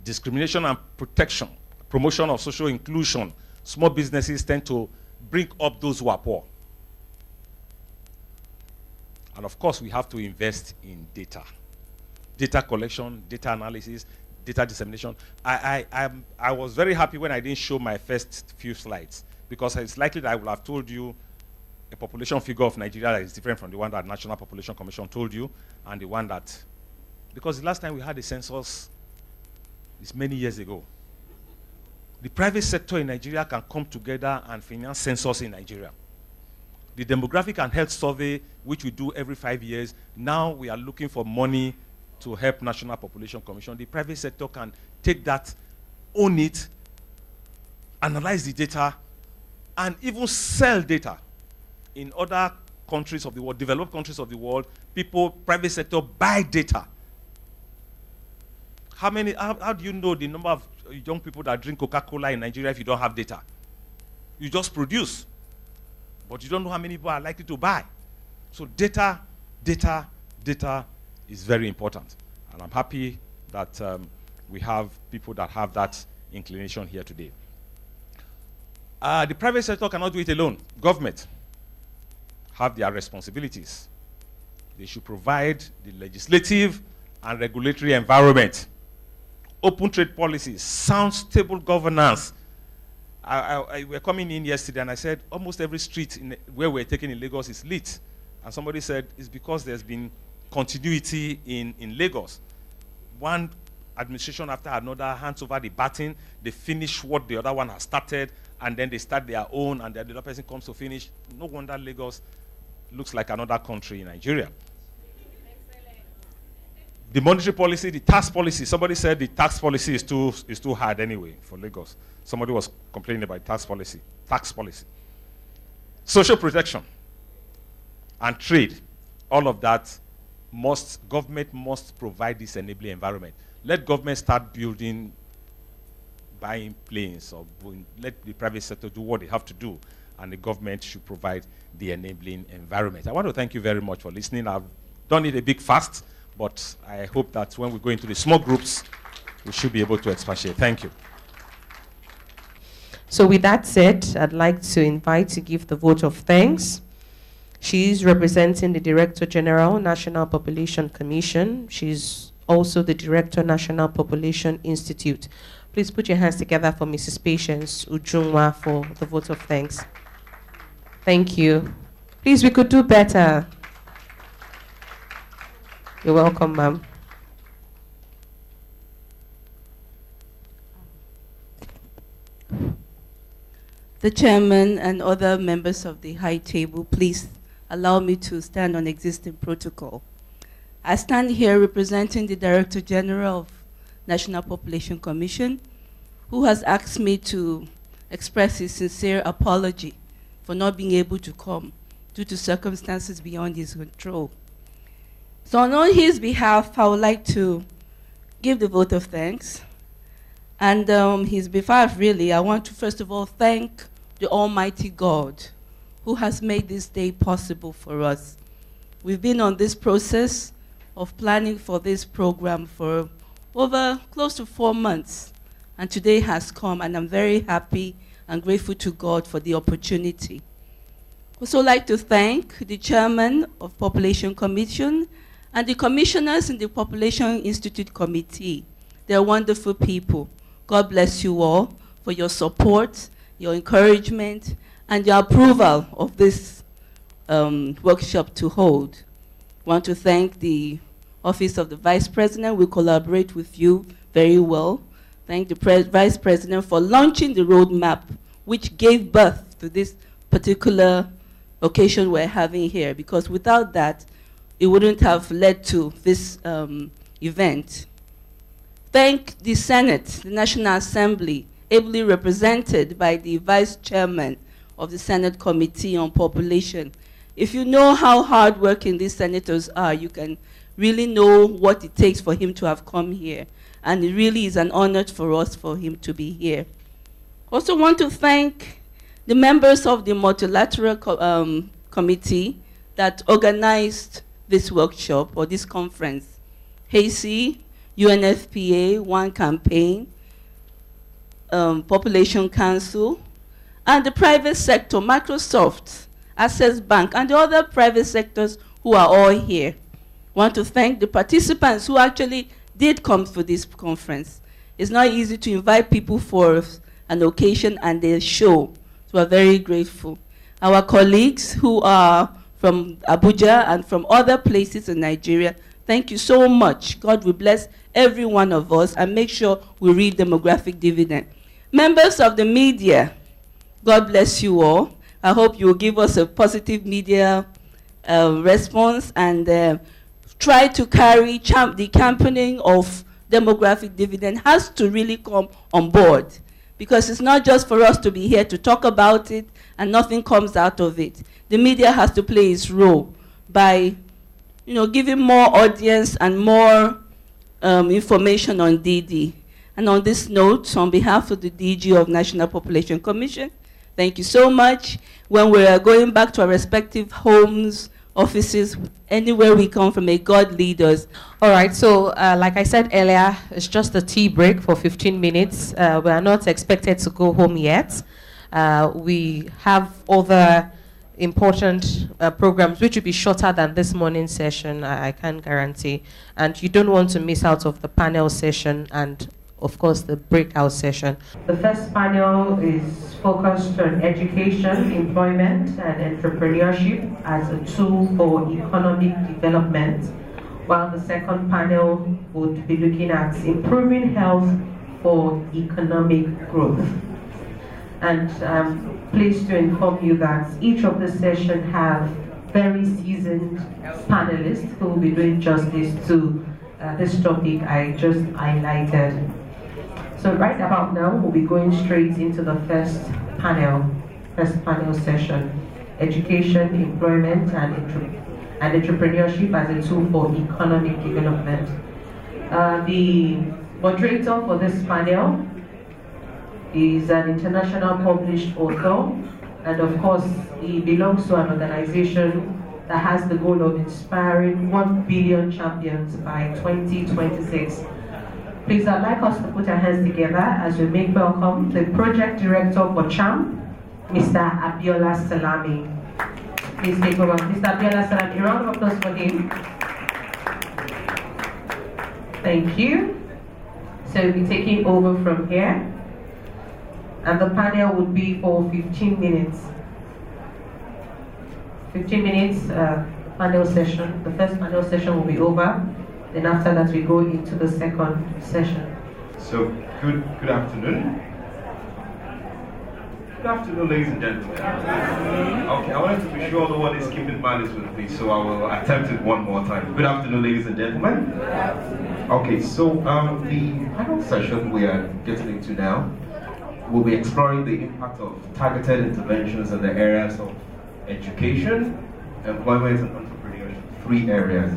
Discrimination and protection, promotion of social inclusion. Small businesses tend to bring up those who are poor. And of course, we have to invest in data. Data collection, data analysis, data dissemination. I was very happy when I didn't show my first few slides because it's likely that I would have told you a population figure of Nigeria that is different from the one that National Population Commission told you and the one that, because the last time we had a census is many years ago. The private sector in Nigeria can come together and finance census in Nigeria. The demographic and health survey, which we do every 5 years, now we are looking for money to help National Population Commission. The private sector can take that, own it, analyze the data, and even sell data. In other countries of the world, developed countries of the world, private sector buy data. How do you know the number of young people that drink Coca-Cola in Nigeria if you don't have data? You just produce, but you don't know how many people are likely to buy. So data is very important. And I'm happy that we have people that have that inclination here today. The private sector cannot do it alone. Government have their responsibilities. They should provide the legislative and regulatory environment, open trade policies, sound, stable governance. We were coming in yesterday and I said almost every street where we're taking in Lagos is lit. And somebody said it's because there's been continuity in Lagos. One administration after another hands over the baton, they finish what the other one has started, and then they start their own, and the other person comes to finish. No wonder Lagos looks like another country in Nigeria. The monetary policy, the tax policy, somebody said the tax policy is too hard anyway for Lagos. Somebody was complaining about tax policy. Social protection and trade, all of that government must provide this enabling environment. Let government start buying planes, or let the private sector do what they have to do, and the government should provide the enabling environment. I want to thank you very much for listening. I've done it a big fast, but I hope that when we go into the small groups, we should be able to expatiate. Thank you. So with that said, I'd like to invite to give the vote of thanks. She's representing the Director General, National Population Commission. She's also the Director, National Population Institute. Please put your hands together for Mrs. Patience Ujungwa for the vote of thanks. Thank you. Please, we could do better. You're welcome, ma'am. The chairman and other members of the high table, please allow me to stand on existing protocol. I stand here representing the Director General of National Population Commission, who has asked me to express his sincere apology for not being able to come due to circumstances beyond his control. So on his behalf, I would like to give the vote of thanks. And his behalf, really, I want to first of all thank the Almighty God who has made this day possible for us. We've been on this process of planning for this program for over close to 4 months, and today has come, and I'm very happy and grateful to God for the opportunity. I'd also like to thank the chairman of Population Commission and the commissioners in the Population Institute Committee. They're wonderful people. God bless you all for your support, your encouragement, and your approval of this workshop to hold. I want to thank the Office of the Vice President. We collaborate with you very well. Thank the Vice President for launching the roadmap, which gave birth to this particular occasion we're having here, because without that, it wouldn't have led to this event. Thank the Senate, the National Assembly, ably represented by the Vice Chairman of the Senate Committee on Population. If you know how hardworking these senators are, you can really know what it takes for him to have come here. And it really is an honor for us for him to be here. Also want to thank the members of the multilateral committee that organized this workshop or this conference. HACI, UNFPA, One Campaign, Population Council, and the private sector, Microsoft, Access Bank, and the other private sectors who are all here. Want to thank the participants who actually did come for this conference. It's not easy to invite people for an occasion and they show. So we're very grateful. Our colleagues who are from Abuja and from other places in Nigeria, thank you so much. God will bless every one of us and make sure we read demographic dividend. Members of the media, God bless you all. I hope you will give us a positive media response and try to carry the campaigning of demographic dividend has to really come on board, because it's not just for us to be here to talk about it and nothing comes out of it. The media has to play its role by, giving more audience and more information on DD. And on this note, on behalf of the DG of National Population Commission, thank you so much. When we are going back to our respective homes, offices, anywhere we come from, may God lead us. All right, so like I said earlier, it's just a tea break for 15 minutes. We are not expected to go home yet. We have other important programs which will be shorter than this morning session, I can guarantee. And you don't want to miss out of the panel session and of course the breakout session. The first panel is focused on education, employment and entrepreneurship as a tool for economic development, while the second panel would be looking at improving health for economic growth. And I'm pleased to inform you that each of the sessions have very seasoned panelists who will be doing justice to this topic I just highlighted. So right about now, we'll be going straight into the first panel session, education, employment, and entrepreneurship as a tool for economic development. The moderator for this panel is an international published author, and of course, he belongs to an organization that has the goal of inspiring 1 billion champions by 2026. Please, I'd like us to put our hands together as we make welcome the project director for CHAMP, Mr. Abiola Salami. Please take over. Mr. Abiola Salami, a round of applause for him. Thank you. So we'll be taking over from here. And the panel would be for 15 minutes. 15 minutes panel session. The first panel session will be over. Then after that, we go into the second session. So, good afternoon. Good afternoon, ladies and gentlemen. Okay, I wanted to be sure no one is keeping malice with me, so I will attempt it one more time. Good afternoon, ladies and gentlemen. Okay, so the panel session we are getting into now will be exploring the impact of targeted interventions in the areas of education, employment, and entrepreneurship, 3 areas.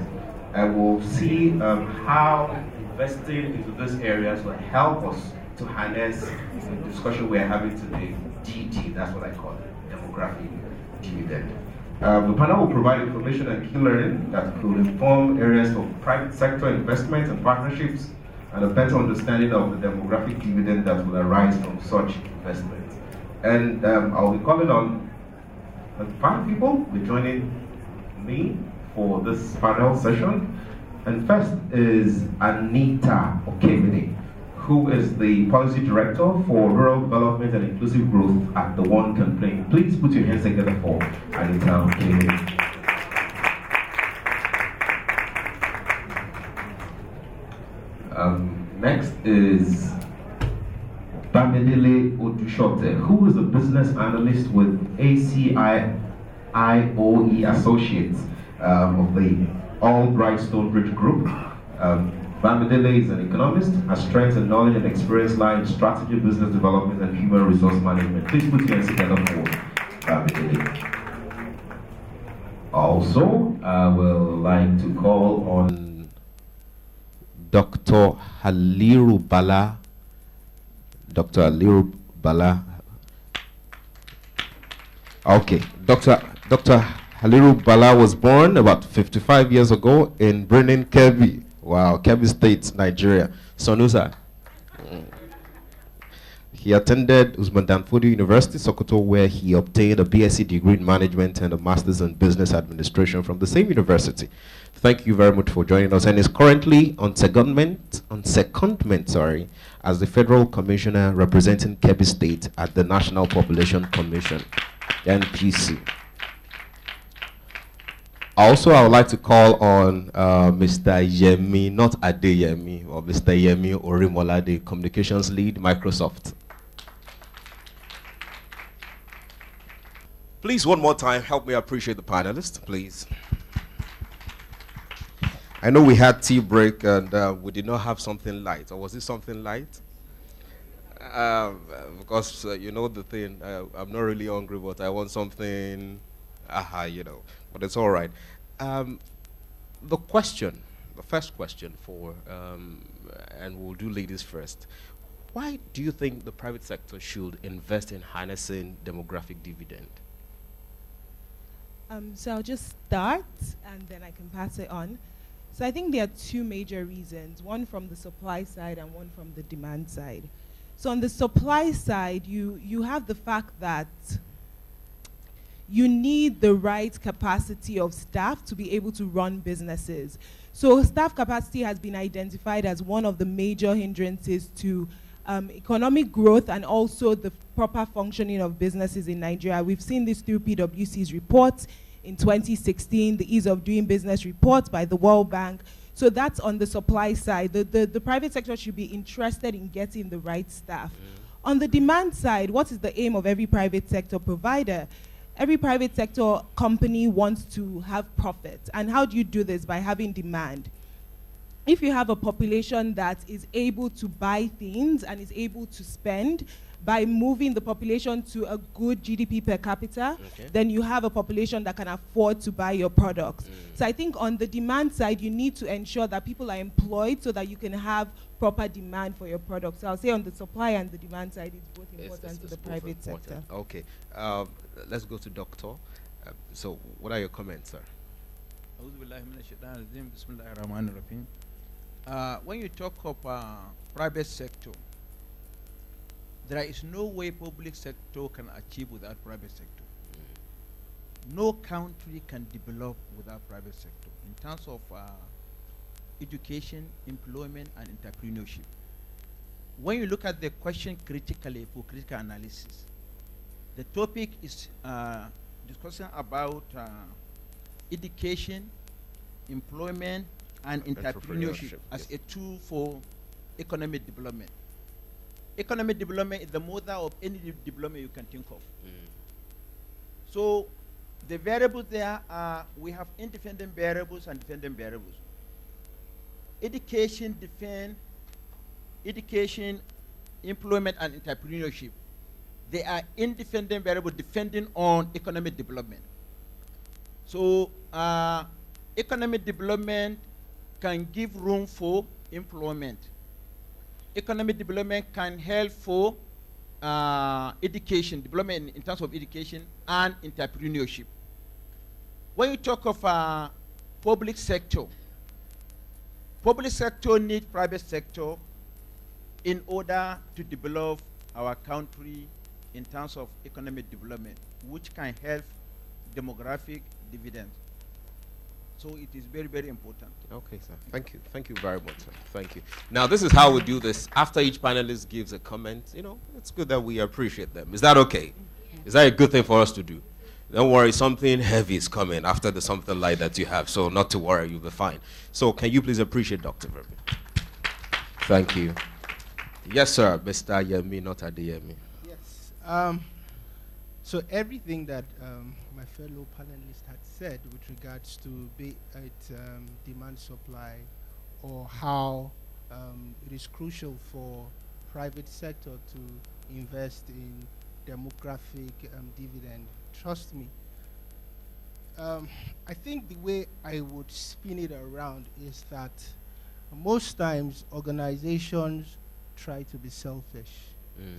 And we'll see how investing into those areas will help us to harness the discussion we're having today, DD, that's what I call it, demographic dividend. The panel will provide information and key learning that could inform areas of private sector investment and partnerships, and a better understanding of the demographic dividend that will arise from such investments. And I'll be calling on 5 people will be joining me for this panel session. And first is Anita Okemini, who is the Policy Director for Rural Development and Inclusive Growth at the One Campaign. Please put your hands together for Anita Okemini. Next is Bamidele Odushote, who is a business analyst with ACIOE Associates of the Albright Stonebridge Group. Bamidele is an economist, has strengths and knowledge and experience lie in strategy, business development, and human resource management. Please put your hands together for Bamidele. Also, I would like to call on Dr. Haliru Bala. Dr. Haliru Bala. Okay, Dr. Haliru Bala was born about 55 years ago in Birnin Kebbi. Wow, Kebbi State, Nigeria. Sonusa. He attended Usman Danfodio University, Sokoto, where he obtained a BSc degree in management and a master's in business administration from the same university. Thank you very much for joining us, and is currently on secondment, as the Federal Commissioner representing Kebbi State at the National Population Commission, NPC. Also, I would like to call on Mr. Yemi, not Adeyemi, or Mr. Yemi Orimola, the Communications Lead, Microsoft. Please, one more time, help me appreciate the panelists, please. I know we had tea break and we did not have something light, or was it something light? Because you know the thing, I'm not really hungry, but I want something, but it's all right. The first question for, and we'll do ladies first. Why do you think the private sector should invest in harnessing demographic dividend? So I'll just start and then I can pass it on. So I think there are 2 major reasons, one from the supply side and one from the demand side. So on the supply side, you have the fact that you need the right capacity of staff to be able to run businesses. So staff capacity has been identified as one of the major hindrances to economic growth and also the proper functioning of businesses in Nigeria. We've seen this through PwC's report in 2016, the Ease of Doing Business report by the World Bank. So that's on the supply side. The private sector should be interested in getting the right staff. On the demand side, what is the aim of every private sector provider? Every private sector company wants to have profit. And how do you do this? By having demand. If you have a population that is able to buy things and is able to spend, by moving the population to a good GDP per capita, then you have a population that can afford to buy your products. So I think on the demand side, you need to ensure that people are employed so that you can have proper demand for your products. So I'll say on the supply and the demand side, it's both important to the private sector. Okay, let's go to Doctor. So what are your comments, sir? When you talk of private sector, there is no way public sector can achieve without private sector. No country can develop without private sector. In terms of education, employment, and entrepreneurship. When you look at the question critically for critical analysis, the topic is discussing about education, employment, and entrepreneurship as a tool for economic development. Economic development is the mother of any development you can think of. So the variables there are, we have independent variables and dependent variables. Education, employment, and entrepreneurship, they are independent variables depending on economic development. So economic development can give room for employment. Economic development can help for education, development in terms of education and entrepreneurship. When you talk of public sector needs private sector in order to develop our country in terms of economic development, which can help demographic dividends. So it is very, very important. Okay, sir. Thank you. Thank you very much, sir. Thank you. Now, this is how we do this. After each panelist gives a comment, you know, it's good that we appreciate them. Is that okay? Is that a good thing for us to do? Don't worry, something heavy is coming after the something light that you have, so not to worry, you'll be fine. So can you please appreciate Dr. Verbi? Thank you. Yes, sir, Mr. Yemi, not Adeyemi. Yes. So everything that my fellow panelists had said with regards to be it demand supply or how it is crucial for private sector to invest in demographic dividend. Trust me. I think the way I would spin it around is that most times organizations try to be selfish.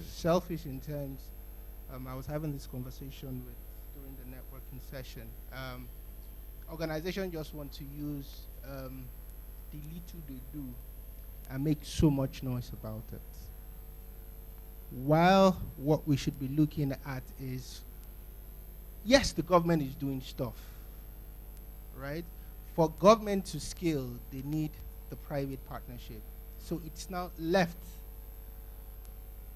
Selfish in terms, I was having this conversation during the networking session. Organizations just want to use the little they do and make so much noise about it. While what we should be looking at is, yes, the government is doing stuff, right? For government to scale, they need the private partnership. So it's now left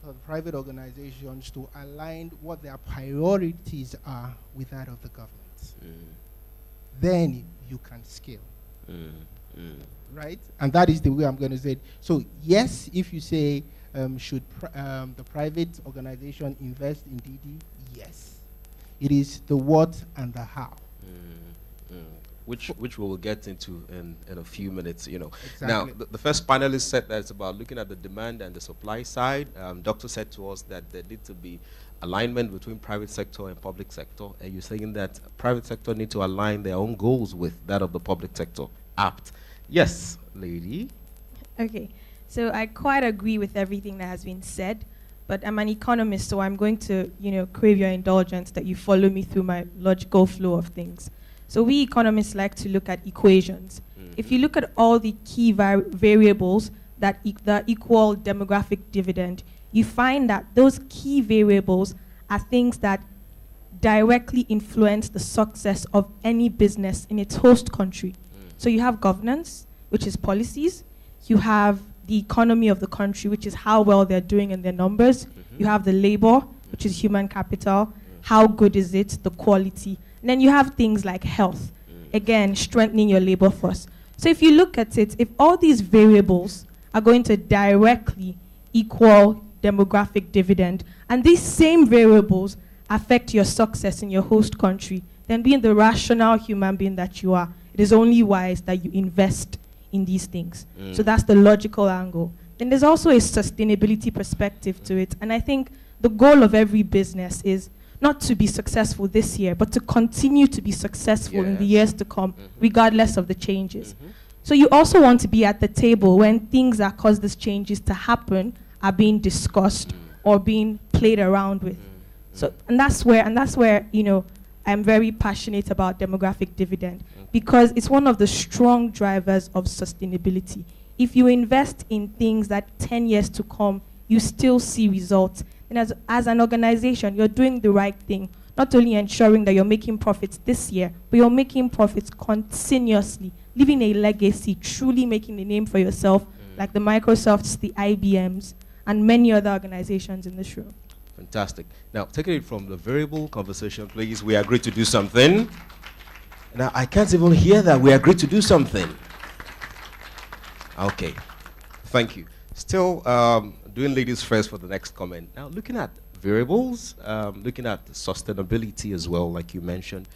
for the private organizations to align what their priorities are with that of the government. Then you can scale, right? And that is the way I'm going to say it. So yes, if you say, should the private organization invest in DD? Yes. It is the what and the how. Which we will get into in a few minutes, you know. Exactly. Now, the first panelist said that it's about looking at the demand and the supply side. Doctor said to us that there needs to be alignment between private sector and public sector. And you're saying that private sector need to align their own goals with that of the public sector. Apt. Yes, lady. Okay. So I quite agree with everything that has been said, but I'm an economist, so I'm going to, crave your indulgence that you follow me through my logical flow of things. So we economists like to look at equations. If you look at all the key variables that equal demographic dividend, you find that those key variables are things that directly influence the success of any business in its host country. So you have governance, which is policies. You have the economy of the country, which is how well they're doing in their numbers. You have the labor, which is human capital. How good is it, the quality. And then you have things like health. Again, strengthening your labor force. So if you look at it, if all these variables are going to directly equal demographic dividend, and these same variables affect your success in your host country, then being the rational human being that you are, it is only wise that you invest in these things. So that's the logical angle. Then there's also a sustainability perspective to it. And I think the goal of every business is not to be successful this year, but to continue to be successful in the years to come, regardless of the changes. So you also want to be at the table when things that cause these changes to happen are being discussed or being played around with. So, and that's where, I'm very passionate about demographic dividend, because it's one of the strong drivers of sustainability. If you invest in things that 10 years to come, you still see results. And as an organization, you're doing the right thing, not only ensuring that you're making profits this year, but you're making profits continuously. leaving a legacy, truly making a name for yourself, like the Microsofts, the IBMs, and many other organizations in this room. Fantastic. Now, taking it from the variable conversation, please, we agreed to do something. Now, I can't even hear that. We agreed to do something. Okay. Thank you. Still doing ladies first for the next comment. Now, looking at variables, looking at sustainability as well, like you mentioned,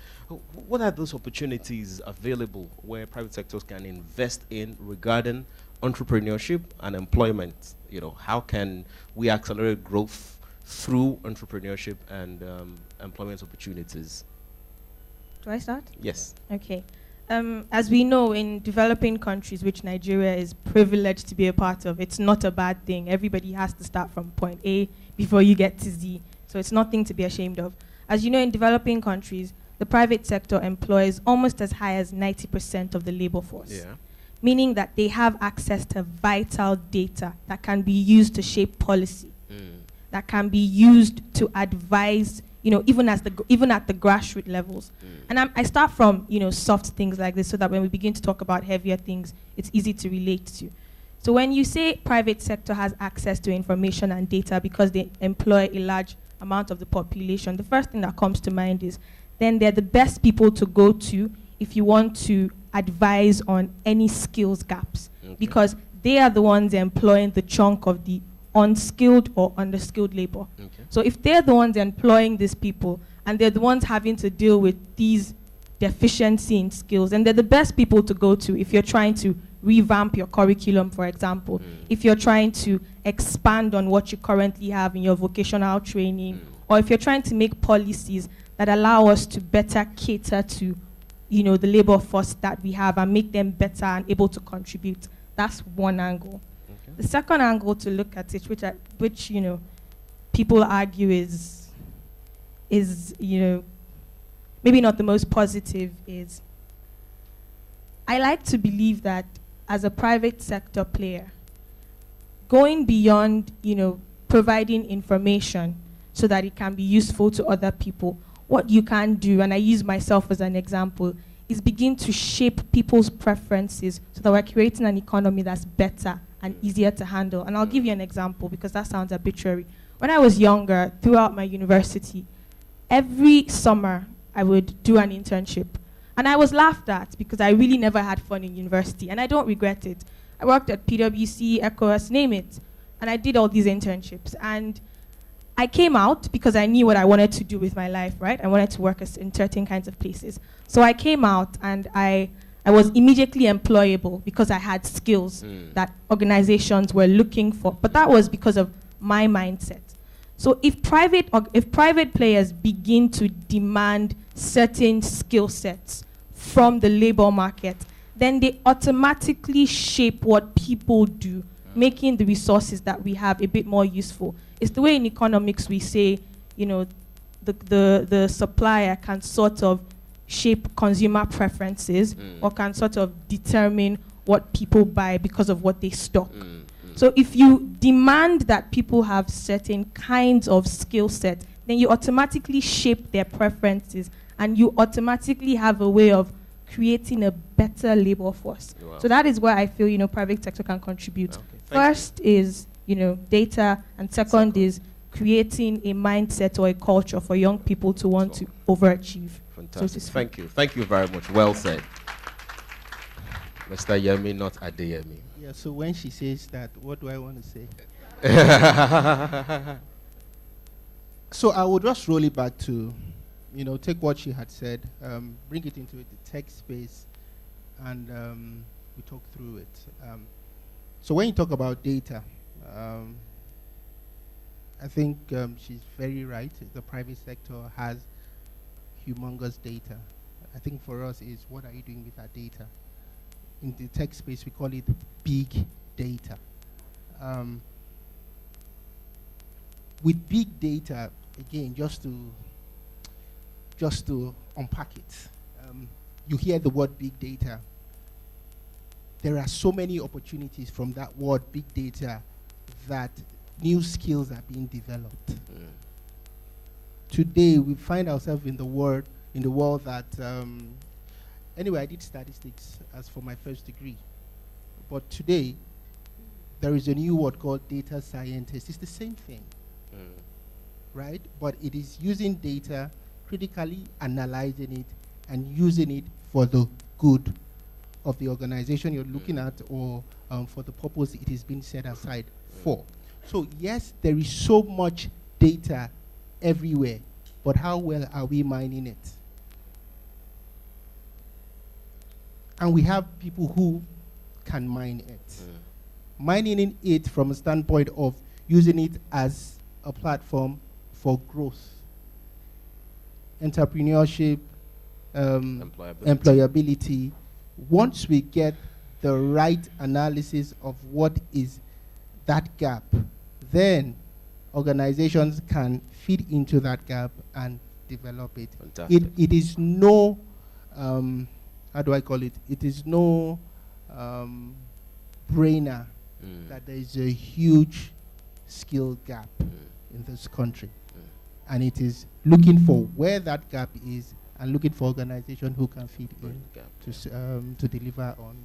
what are those opportunities available where private sectors can invest in regarding entrepreneurship and employment? You know, how can we accelerate growth through entrepreneurship and employment opportunities? Do I start? Yes. Okay. As we know, in developing countries, which Nigeria is privileged to be a part of, it's not a bad thing. Everybody has to start from point A before you get to Z. So it's nothing to be ashamed of. As you know, in developing countries, the private sector employs almost as high as 90% of the labor force. Yeah. Meaning that they have access to vital data that can be used to shape policy, that can be used to advise, you know, even at the grassroots levels. And I start from, you know, soft things like this so that when we begin to talk about heavier things, it's easy to relate to. So when you say private sector has access to information and data because they employ a large amount of the population, the first thing that comes to mind is then they're the best people to go to if you want to advise on any skills gaps, because they are the ones employing the chunk of the unskilled or underskilled labor. So if they're the ones employing these people and they're the ones having to deal with these deficiency in skills, and they're the best people to go to if you're trying to revamp your curriculum, for example, if you're trying to expand on what you currently have in your vocational training, or if you're trying to make policies that allow us to better cater to, you know, the labor force that we have and make them better and able to contribute. That's one angle. The second angle to look at it, which you know, people argue is you know, maybe not the most positive, is I like to believe that as a private sector player, going beyond, you know, providing information so that it can be useful to other people, what you can do, and I use myself as an example, is begin to shape people's preferences so that we're creating an economy that's better and easier to handle. And I'll give you an example because that sounds arbitrary. When I was younger, throughout my university, every summer I would do an internship. And I was laughed at because I really never had fun in university, and I don't regret it. I worked at PwC, ECOWAS, name it, and I did all these internships. And I came out because I knew what I wanted to do with my life, right? I wanted to work in certain kinds of places. So I came out and I was immediately employable because I had skills that organizations were looking for. But that was because of my mindset. So if private players begin to demand certain skill sets from the labor market, then they automatically shape what people do, making the resources that we have a bit more useful. It's the way in economics we say, you know, the supplier can sort of shape consumer preferences or can sort of determine what people buy because of what they stock. So if you demand that people have certain kinds of skill set, then you automatically shape their preferences and you automatically have a way of creating a better labor force. Wow. So that is where I feel, you know, private sector can contribute. Okay, first is, you know, data, and second is creating a mindset or a culture for young people to want to overachieve. Fantastic. So thank you. Thank you very much. Well said. Mr. Yemi, not Adeyemi. Yeah, so when she says that, what do I want to say? So I would just roll it back to, you know, take what she had said, bring it into the tech space, and we talk through it. So when you talk about data, I think she's very right. The private sector has humongous data. I think for us is, what are you doing with that data? In the tech space, we call it big data. With big data, again, just to unpack it, you hear the word big data. There are so many opportunities from that word big data that new skills are being developed. Today, we find ourselves in the world that Anyway, I did statistics as for my first degree. But today, there is a new word called data scientist. It's the same thing, right? But it is using data, critically analyzing it, and using it for the good of the organization you're looking at, or for the purpose it is being set aside for. So yes, there is so much data everywhere, but how well are we mining it? And we have people who can mine it. Mining it from a standpoint of using it as a platform for growth, entrepreneurship, employability. Once we get the right analysis of what is that gap, then organizations can feed into that gap and develop it. It is no, how do I call it? It is no brainer that there is a huge skill gap in this country. And it is looking for where that gap is and looking for organizations who can feed in to deliver on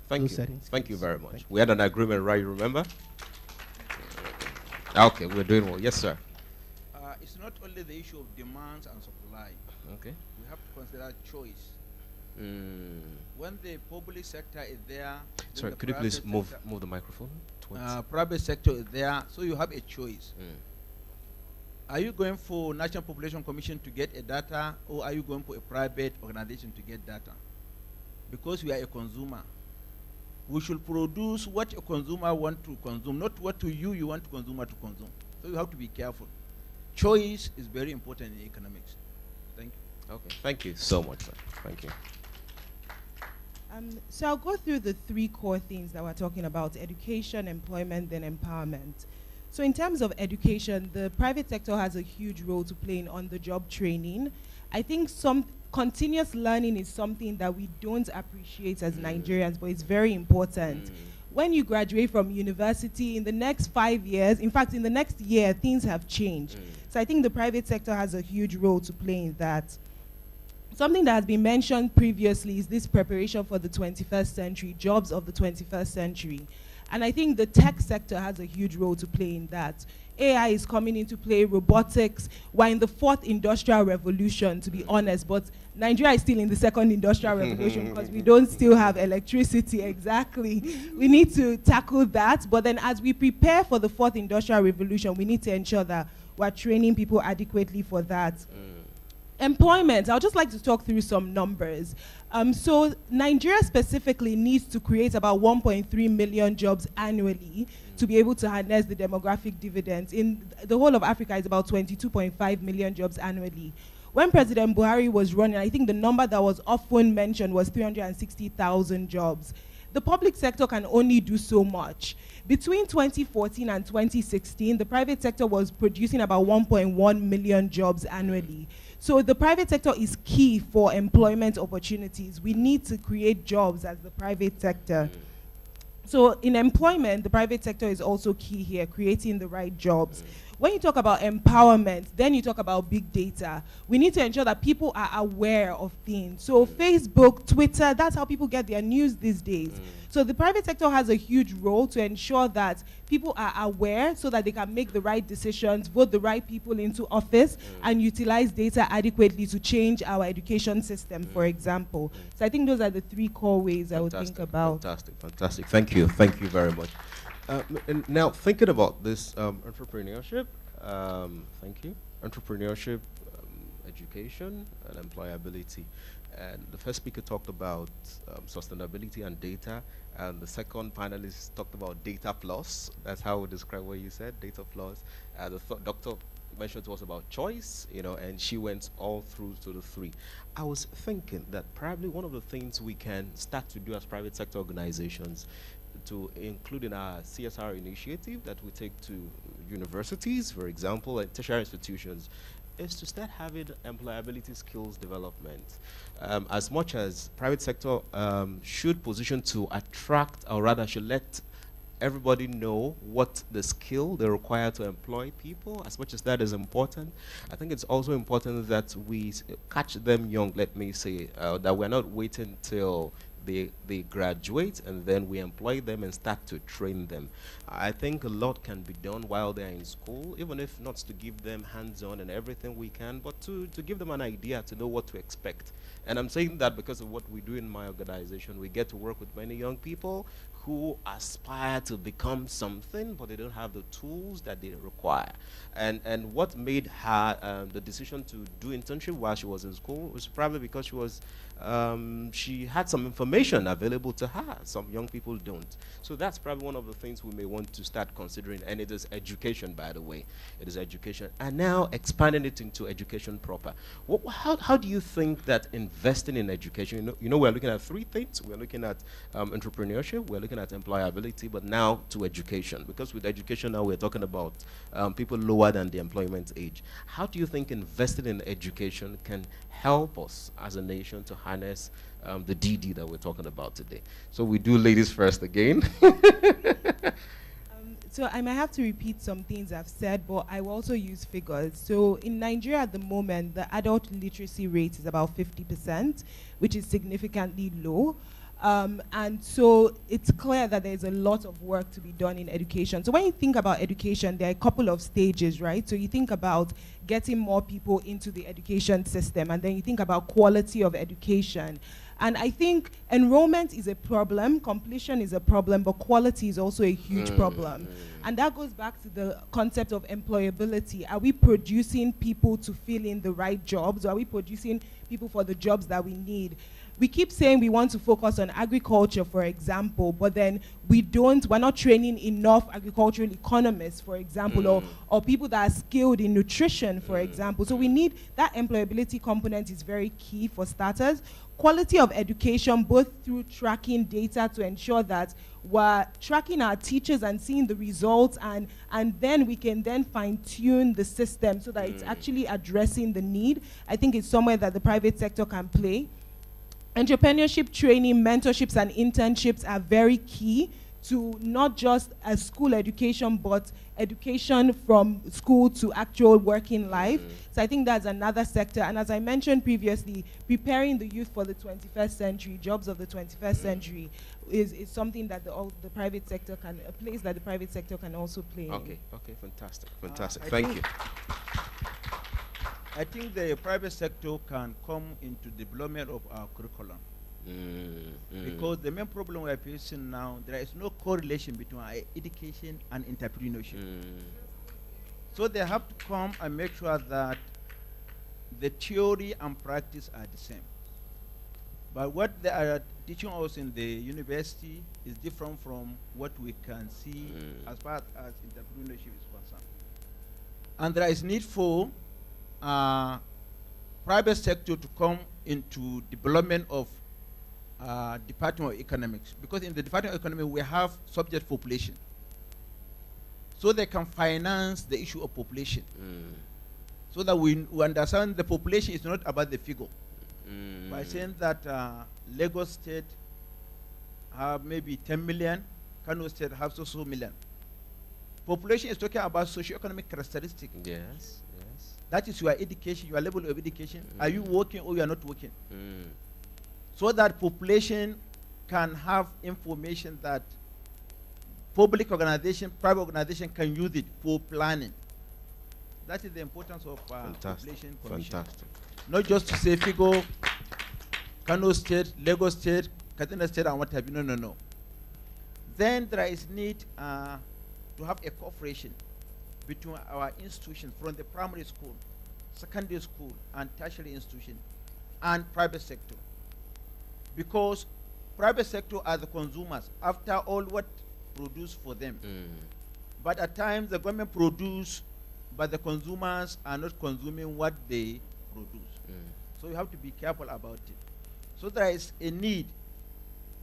those settings. Thank you very much. We had an agreement, right? You remember? Okay, we're doing well. Yes, sir. It's not only the issue of demand and supply. Okay. We have to consider choice. When the public sector is there, sorry, could you please move the microphone? Private sector is there, so you have a choice. Are you going for National Population Commission to get a data, or are you going for a private organization to get data? Because we are a consumer, we should produce what a consumer wants to consume, not what you want the consumer to consume. So you have to be careful. Choice is very important in economics. Thank you. Okay, thank you so much, sir. Thank you. So I'll go through the three core things that we're talking about: education, employment, then empowerment. So in terms of education, the private sector has a huge role to play in on-the-job training. I think some continuous learning is something that we don't appreciate as Nigerians, but it's very important. When you graduate from university, in the next 5 years, in fact, in the next year, things have changed. So I think the private sector has a huge role to play in that. Something that has been mentioned previously is this preparation for the 21st century, jobs of the 21st century. And I think the tech sector has a huge role to play in that. AI is coming into play, robotics. We're in the fourth industrial revolution, to be honest, but Nigeria is still in the second industrial revolution because we don't still have electricity, exactly. We need to tackle that, but then as we prepare for the fourth industrial revolution, we need to ensure that we're training people adequately for that. Employment, I'd just like to talk through some numbers. So Nigeria specifically needs to create about 1.3 million jobs annually to be able to harness the demographic dividends. In the whole of Africa, it's about 22.5 million jobs annually. When President Buhari was running, I think the number that was often mentioned was 360,000 jobs. The public sector can only do so much. Between 2014 and 2016, the private sector was producing about 1.1 million jobs annually. So the private sector is key for employment opportunities. We need to create jobs as the private sector. So in employment, the private sector is also key here, creating the right jobs. When you talk about empowerment, then you talk about big data. We need to ensure that people are aware of things. So Facebook, Twitter, that's how people get their news these days. So the private sector has a huge role to ensure that people are aware so that they can make the right decisions, vote the right people into office, and utilize data adequately to change our education system, for example. So I think those are the three core ways I would think about. Fantastic. Thank you very much. And now thinking about this entrepreneurship, thank you, entrepreneurship, education, and employability. And the first speaker talked about sustainability and data, and the second panelist talked about data plus. That's how we describe what you said, data plus. The doctor mentioned to us about choice, and she went all through to the three. I was thinking that probably one of the things we can start to do as private sector organizations to include in our CSR initiative that we take to universities, for example, and tertiary institutions, is to start having employability skills development. As much as private sector should position to attract, or rather should let everybody know what the skill they require to employ people. As much as that is important, I think it's also important that we catch them young, let me say, that we're not waiting till they graduate and then we employ them and start to train them. I think a lot can be done while they're in school, even if not to give them hands-on and everything we can, but to give them an idea to know what to expect. And I'm saying that because of what we do in my organization. We get to work with many young people who aspire to become something, but they don't have the tools that they require. And what made her the decision to do internship while she was in school was probably because she had some information available to her. Some young people don't. So that's probably one of the things we may want to start considering, and it is education, by the way. It is education. And now expanding it into education proper. How do you think that investing in education, you know we're looking at three things. We're looking at entrepreneurship, we're looking at employability, but now to education. Because with education now we're talking about people lower than the employment age. How do you think investing in education can help us as a nation to harness the DD that we're talking about today? So we do ladies first again. So I might have to repeat some things I've said, but I will also use figures. So in Nigeria at the moment, the adult literacy rate is about 50%, which is significantly low. And so it's clear that there's a lot of work to be done in education. So when you think about education, there are a couple of stages, right? So you think about getting more people into the education system, and then you think about quality of education. And I think enrollment is a problem, completion is a problem, but quality is also a huge problem. And that goes back to the concept of employability. Are we producing people to fill in the right jobs? Or are we producing people for the jobs that we need? We keep saying we want to focus on agriculture, for example, but then we're not training enough agricultural economists, for example, or people that are skilled in nutrition, for example. So we need that employability component is very key for starters. Quality of education, both through tracking data to ensure that we're tracking our teachers and seeing the results, and then we can then fine-tune the system so that it's actually addressing the need. I think it's somewhere that the private sector can play. Entrepreneurship training, mentorships, and internships are very key to not just a school education, but education from school to actual working life. So I think that's another sector. And as I mentioned previously, preparing the youth for the 21st century, jobs of the 21st century, is something that the private sector can, a place that the private sector can also play. Okay, fantastic. Thank you. I think the private sector can come into development of our curriculum. Because the main problem we are facing now, there is no correlation between our education and entrepreneurship. So they have to come and make sure that the theory and practice are the same. But what they are teaching us in the university is different from what we can see as far as entrepreneurship is concerned. And there is need for private sector to come into development of Department of Economics, because in the Department of Economics we have subject population, so they can finance the issue of population, so that we understand the population is not about the figure. By saying that Lagos State have maybe 10 million, Kano State have so million. Population is talking about socio-economic characteristics. Yes. That is your education, your level of education. Are you working or you are not working? So that population can have information that public organization, private organization can use it for planning. That is the importance of population commission. Fantastic. Not just to say figure, Kano State, Lagos State, Katsina State, and what have you. No. Then there is need to have a cooperation between our institutions from the primary school, secondary school, and tertiary institution, and private sector. Because private sector are the consumers, after all what produced for them. But at times the government produce, but the consumers are not consuming what they produce. So you have to be careful about it. So there is a need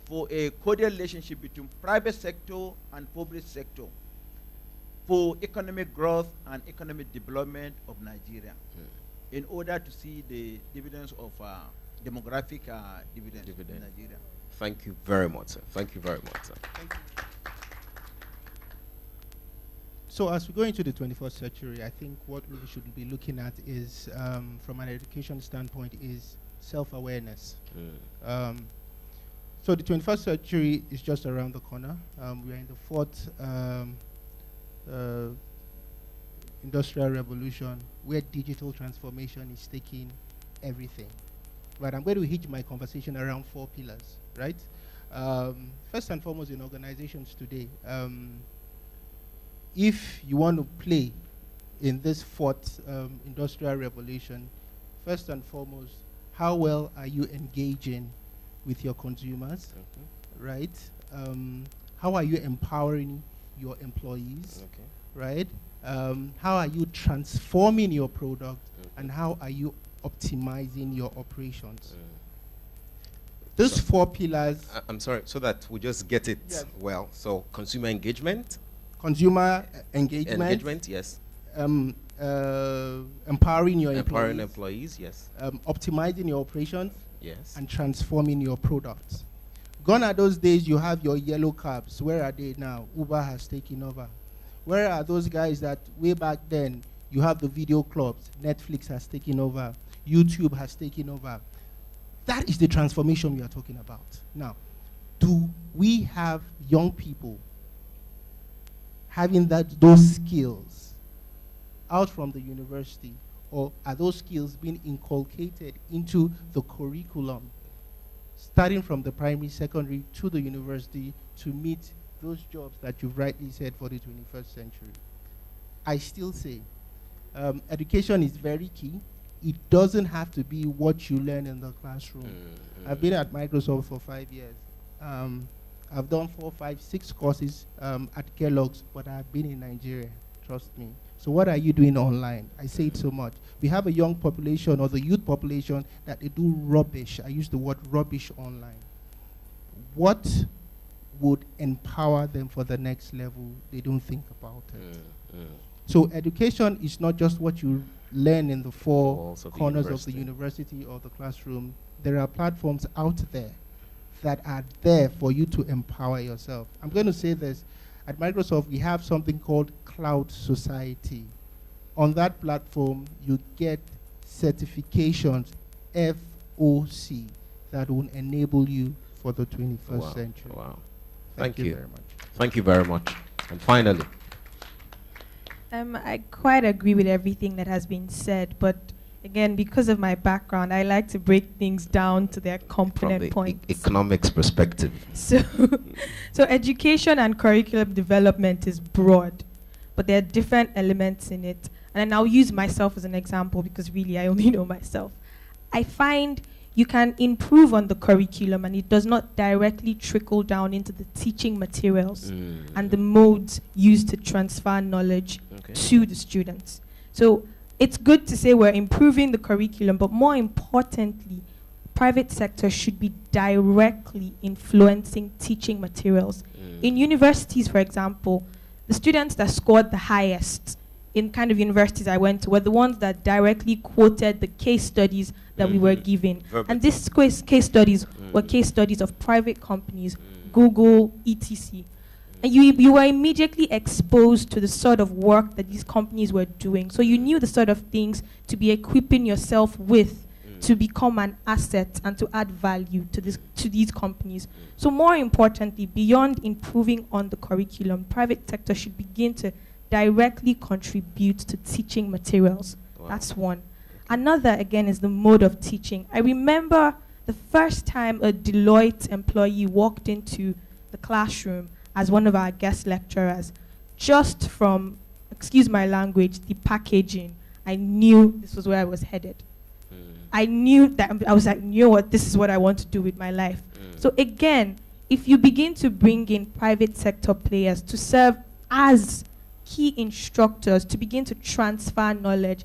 for a cordial relationship between private sector and public sector for economic growth and economic development of Nigeria, in order to see the dividends of demographic dividends in Nigeria. Thank you very much, sir. Thank you very much, sir. Thank you. So as we go into the 21st century, I think what we should be looking at is, from an education standpoint, is self-awareness. So the 21st century is just around the corner. We are in the fourth industrial revolution, where digital transformation is taking everything. But I'm going to hitch my conversation around 4 pillars, right? First and foremost, in organizations today, if you want to play in this fourth industrial revolution, first and foremost, how well are you engaging with your consumers, right? How are you empowering your employees, right? How are you transforming your product, and how are you optimizing your operations? Those 4 pillars. I'm sorry, so that we just get it well. So consumer engagement. Consumer engagement. Engagement, yes. Empowering your employees, yes. Optimizing your operations, yes. And transforming your products. Gone are those days you have your yellow cabs. Where are they now? Uber has taken over. Where are those guys that way back then you have the video clubs? Netflix has taken over. YouTube has taken over. That is the transformation we are talking about. Now, do we have young people having those skills out from the university, or are those skills being inculcated into the curriculum, starting from the primary, secondary, to the university, to meet those jobs that you've rightly said for the 21st century? I still say education is very key. It doesn't have to be what you learn in the classroom. I've been at Microsoft for 5 years. I've done 4, 5, 6 courses at Kellogg's, but I've been in Nigeria, trust me. So what are you doing online? I say it so much. We have a young population, or the youth population, that they do rubbish. I use the word rubbish online. What would empower them for the next level? They don't think about it. So education is not just what you learn in the 4 corners of the university or the classroom. There are platforms out there that are there for you to empower yourself. I'm going to say this. At Microsoft, we have something called Cloud Society. On that platform, you get certifications, FOC, that will enable you for the 21st century. Wow. Thank you very much. Thank you very much. And finally. I quite agree with everything that has been said, but again, because of my background, I like to break things down to their component points. Economics perspective. So education and curriculum development is broad, but there are different elements in it. And I'll use myself as an example because really I only know myself. I find you can improve on the curriculum and it does not directly trickle down into the teaching materials and the modes used to transfer knowledge to the students. So it's good to say we're improving the curriculum, but more importantly, private sector should be directly influencing teaching materials. In universities, for example, the students that scored the highest in kind of universities I went to were the ones that directly quoted the case studies that we were given. And these case studies were case studies of private companies, Google, etc. And you were immediately exposed to the sort of work that these companies were doing. So you knew the sort of things to be equipping yourself with to become an asset and to add value to these companies. So more importantly, beyond improving on the curriculum, private sector should begin to directly contribute to teaching materials. That's one. Another, again, is the mode of teaching. I remember the first time a Deloitte employee walked into the classroom as one of our guest lecturers, just from, excuse my language, the packaging, I knew this was where I was headed. I knew that, I was like, you know what, this is what I want to do with my life. So again, if you begin to bring in private sector players to serve as key instructors, to begin to transfer knowledge,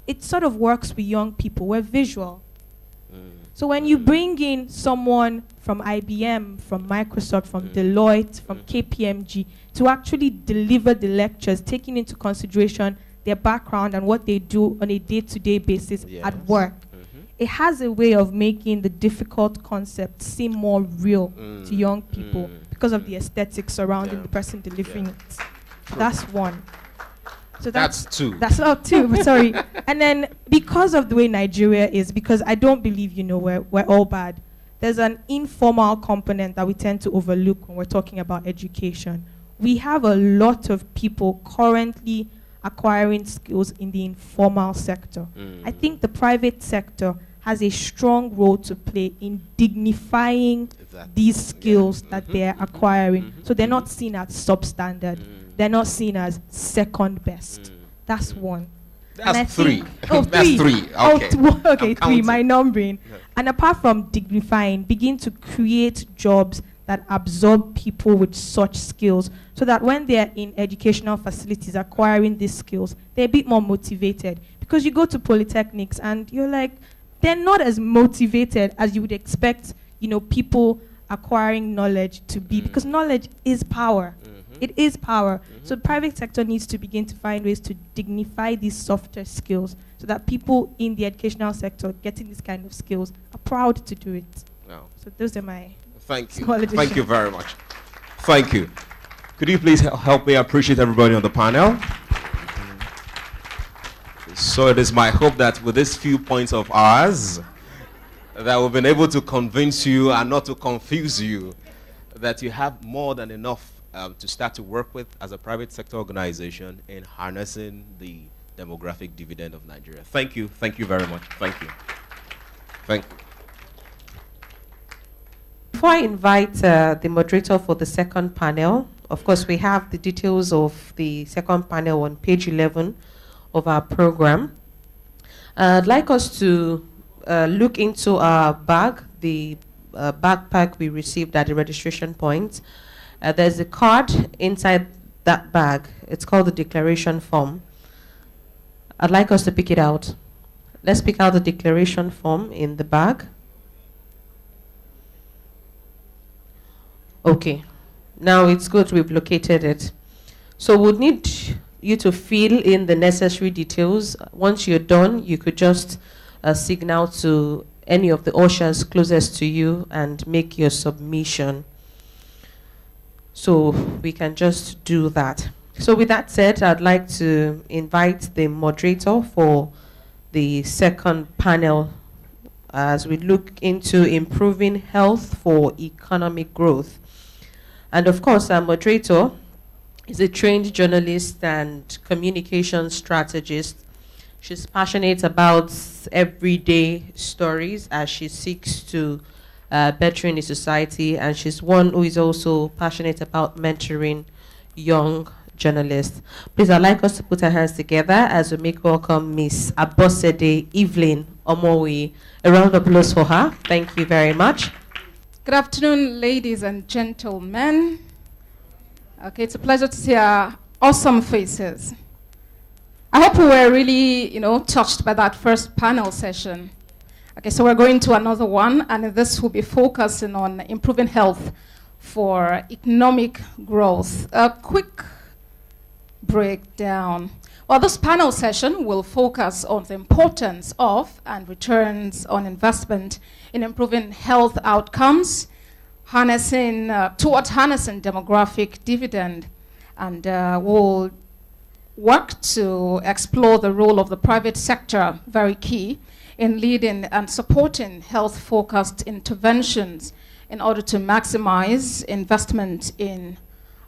it sort of works with young people. We're visual. So when you bring in someone from IBM, from Microsoft, from Deloitte, from KPMG, to actually deliver the lectures, taking into consideration their background and what they do on a day-to-day basis at work, it has a way of making the difficult concepts seem more real to young people because of the aesthetics surrounding the person delivering it. That's one. So That's two. That's not two, but sorry. And then because of the way Nigeria is, because I don't believe, we're all bad, there's an informal component that we tend to overlook when we're talking about education. We have a lot of people currently acquiring skills in the informal sector. I think the private sector has a strong role to play in dignifying these skills that they're acquiring. So they're not seen as substandard. They're not seen as second best. That's one. That's three. That's three. Okay. Okay, three, my numbering. Yeah. And apart from dignifying, begin to create jobs that absorb people with such skills so that when they're in educational facilities acquiring these skills, they're a bit more motivated. Because you go to polytechnics and you're like, they're not as motivated as you would expect, people acquiring knowledge to be, because knowledge is power. It is power. So the private sector needs to begin to find ways to dignify these softer skills so that people in the educational sector getting this kind of skills are proud to do it. Wow. So those are my Thank you. Thank you very much. Thank you. Could you please help me appreciate everybody on the panel? So it is my hope that with these few points of ours, that we've been able to convince you and not to confuse you that you have more than enough to start to work with as a private sector organization in harnessing the demographic dividend of Nigeria. Thank you. Thank you very much. Thank you. Thank you. Before I invite the moderator for the second panel, of course, we have the details of the second panel on page 11 of our program. I'd like us to look into our bag, the backpack we received at the registration point. There's a card inside that bag. It's called the declaration form. I'd like us to pick it out. Let's pick out the declaration form in the bag. Okay, now it's good we've located it. So we'll need you to fill in the necessary details. Once you're done, you could just signal to any of the ushers closest to you and make your submission. So we can just do that. So with that said, I'd like to invite the moderator for the second panel as we look into improving health for economic growth. And of course, our moderator is a trained journalist and communication strategist. She's passionate about everyday stories as she seeks to better in the society, and she's one who is also passionate about mentoring young journalists. Please, I'd like us to put our hands together as we make welcome Miss Abosede Evelyn Omowe. A round of applause for her. Thank you very much. Good afternoon, ladies and gentlemen. Okay, it's a pleasure to see our awesome faces. I hope we were really, touched by that first panel session. Okay, so we're going to another one, and this will be focusing on improving health for economic growth. A quick breakdown. Well, this panel session will focus on the importance of and returns on investment in improving health outcomes, towards harnessing demographic dividend, and we'll work to explore the role of the private sector, very key, in leading and supporting health-focused interventions in order to maximize investment in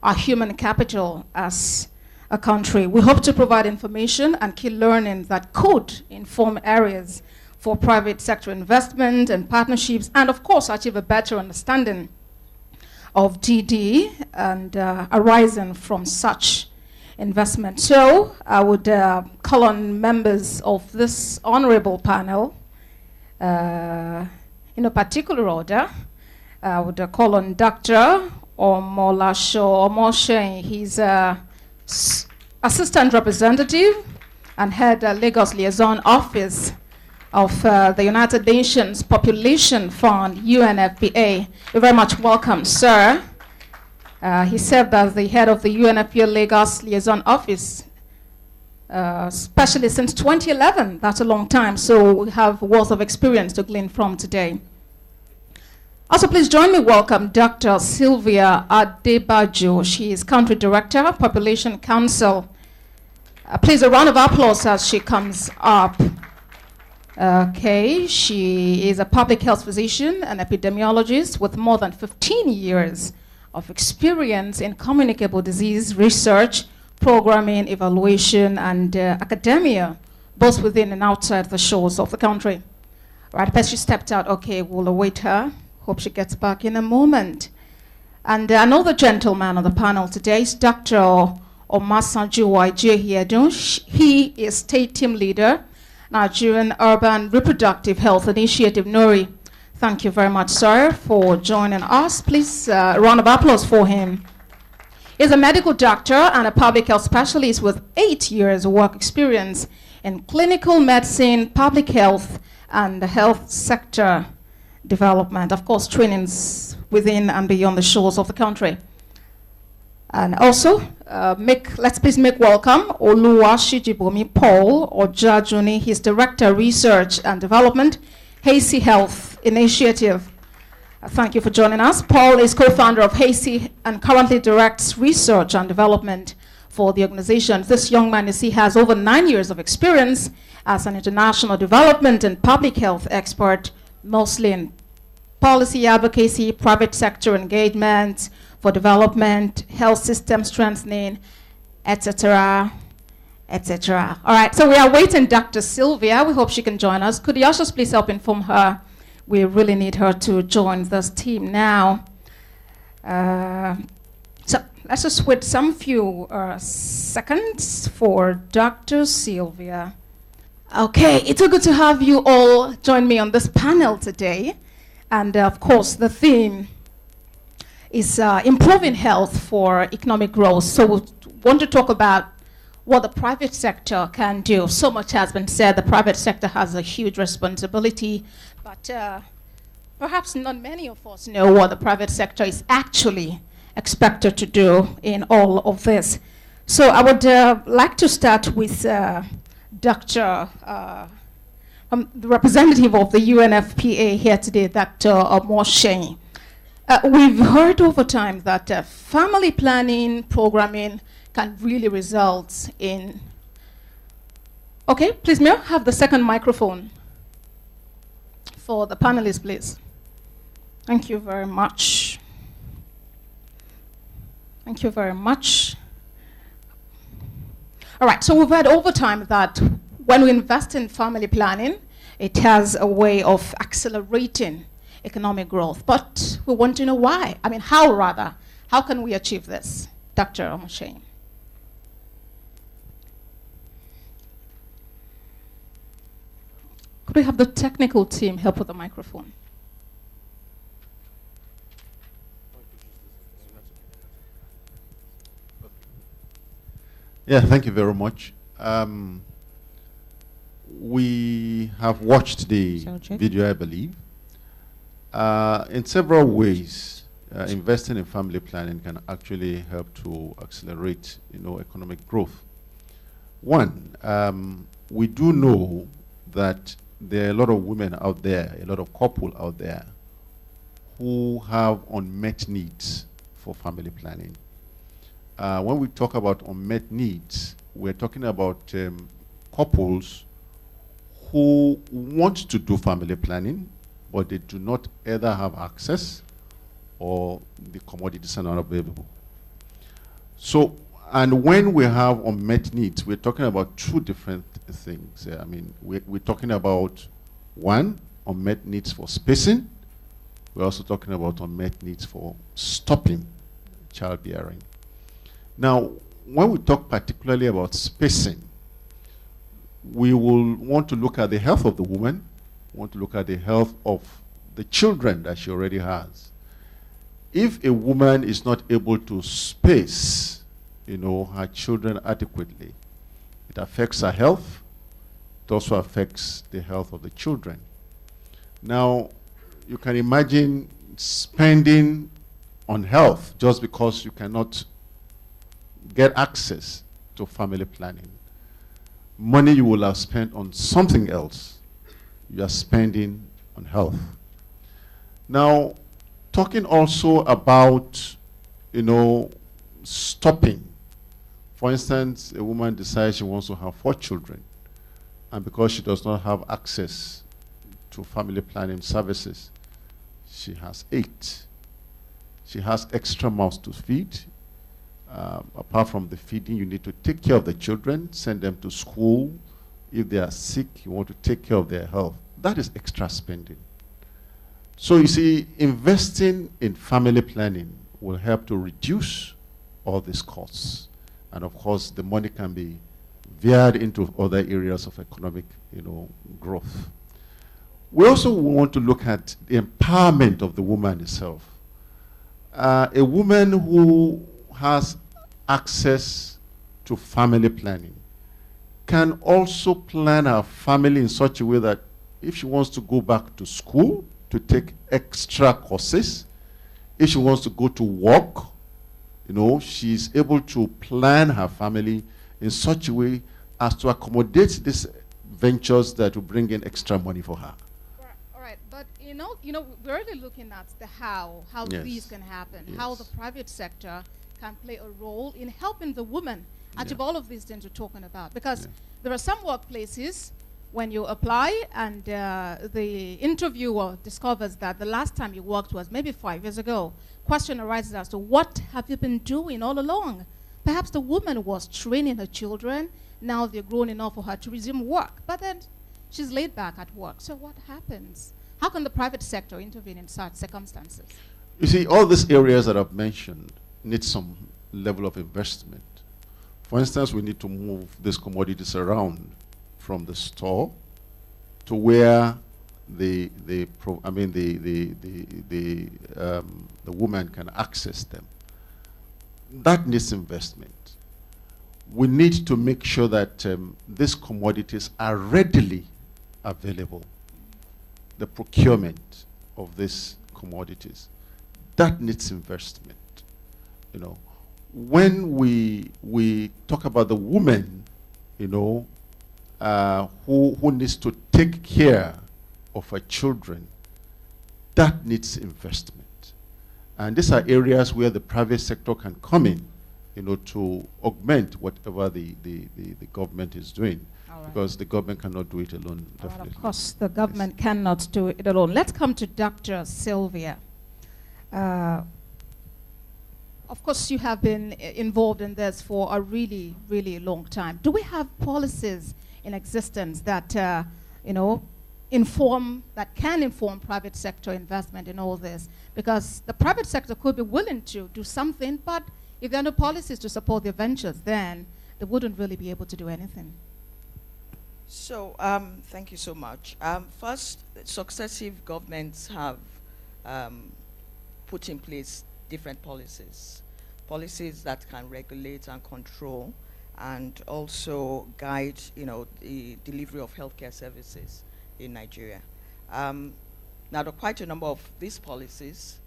our human capital as a country. We hope to provide information and key learning that could inform areas for private sector investment and partnerships, and of course achieve a better understanding of DD and arising from such investment. So I would call on members of this honorable panel in a particular order. I would call on Dr. Omolasho Omoshe. He's Assistant Representative and Head Lagos Liaison Office of the United Nations Population Fund, UNFPA. You're very much welcome, sir. He served as the head of the UNFPA Lagos Liaison Office, especially since 2011. That's a long time, so we have a wealth of experience to glean from today. Also, please join me welcome Dr. Sylvia Adebajo. She is Country Director, Population Council, Please, a round of applause as she comes up. Okay, she is a public health physician and epidemiologist with more than 15 years of experience in communicable disease research, programming, evaluation, and academia, both within and outside the shores of the country. Right, but she stepped out. Okay, we'll await her. Hope she gets back in a moment. And another gentleman on the panel today is Dr. Omasanju Waije. He is state team leader, Nigerian Urban Reproductive Health Initiative, NORI. Thank you very much, sir, for joining us. Please, a round of applause for him. He's a medical doctor and a public health specialist with 8 years work experience in clinical medicine, public health, and the health sector development. Of course, trainings within and beyond the shores of the country. And also, let's please make welcome Oluwashijibomi Paul Ojajuni. He's Director Research and Development, Hazy Health Initiative. Thank you for joining us. Paul is co-founder of Hazy and currently directs research and development for the organization. This young man, you see, has over 9 years of experience as an international development and public health expert, mostly in policy advocacy, private sector engagement for development, health system strengthening, etc., etc. All right, so we are waiting Dr. Sylvia. We hope she can join us. Could the ushers please help inform her? We really need her to join this team now. So let's just wait some few seconds for Dr. Sylvia. Okay, it's so good to have you all join me on this panel today. And of course, the theme is improving health for economic growth. So we want to talk about what the private sector can do. So much has been said. The private sector has a huge responsibility, but perhaps not many of us know what the private sector is actually expected to do in all of this. So I would like to start with Dr. The representative of the UNFPA here today, Dr. Moshe. We've heard over time that family planning programming can really result in... Okay, please, may I have the second microphone for the panelists, please? Thank you very much. Thank you very much. All right, so we've heard over time that when we invest in family planning, it has a way of accelerating economic growth. But we want to know why. I mean, how rather? How can we achieve this? Dr. Omoshe. Could we have the technical team help with the microphone? Yeah, thank you very much. We have watched the video, I believe. In several ways, investing in family planning can actually help to accelerate, economic growth. One, we do know that there are a lot of women out there, a lot of couples out there who have unmet needs for family planning. When we talk about unmet needs, we're talking about couples who want to do family planning, but they do not either have access or the commodities are not available. So, and when we have unmet needs, we're talking about two different things. I mean, we're talking about, one, unmet needs for spacing. We're also talking about unmet needs for stopping childbearing. Now, when we talk particularly about spacing, we will want to look at the health of the woman, want to look at the health of the children that she already has. If a woman is not able to space, her children adequately, it affects her health. It also affects the health of the children. Now, you can imagine spending on health just because you cannot get access to family planning. Money you will have spent on something else, you are spending on health. Now, talking also about, stopping For instance, a woman decides she wants to have 4 children, and because she does not have access to family planning services, she has 8. She has extra mouths to feed. Apart from the feeding, you need to take care of the children, send them to school. If they are sick, you want to take care of their health. That is extra spending. So you see, investing in family planning will help to reduce all these costs. And of course, the money can be veered into other areas of economic, growth. We also want to look at the empowerment of the woman herself. A woman who has access to family planning can also plan her family in such a way that if she wants to go back to school to take extra courses, if she wants to go to work, she's able to plan her family in such a way as to accommodate these ventures that will bring in extra money for her. All right, but we're really looking at the how Yes. these can happen, Yes. how the private sector can play a role in helping the woman achieve all of these things we're talking about. Because there are some workplaces when you apply and the interviewer discovers that the last time you worked was maybe 5 years ago, question arises as to what have you been doing all along? Perhaps the woman was training her children, now they're grown enough for her to resume work, but then she's laid back at work. So what happens? How can the private sector intervene in such circumstances? You see, all these areas that I've mentioned need some level of investment. For instance, we need to move these commodities around from the store to where the woman can access them. That needs investment. We need to make sure that these commodities are readily available. The procurement of these commodities, that needs investment. When we talk about the woman, who needs to take care of her children, that needs investment. And these are areas where the private sector can come in, to augment whatever the government is doing. Because the government cannot do it alone, definitely. Of course, the government cannot do it alone. Let's come to Dr. Sylvia. Of course, you have been involved in this for a really, really long time. Do we have policies in existence that, that can inform private sector investment in all this? Because the private sector could be willing to do something, but if there are no policies to support their ventures, then they wouldn't really be able to do anything. So, thank you so much. First, successive governments have put in place different policies that can regulate and control and also guide, the delivery of healthcare services in Nigeria. Now, there are quite a number of these policies,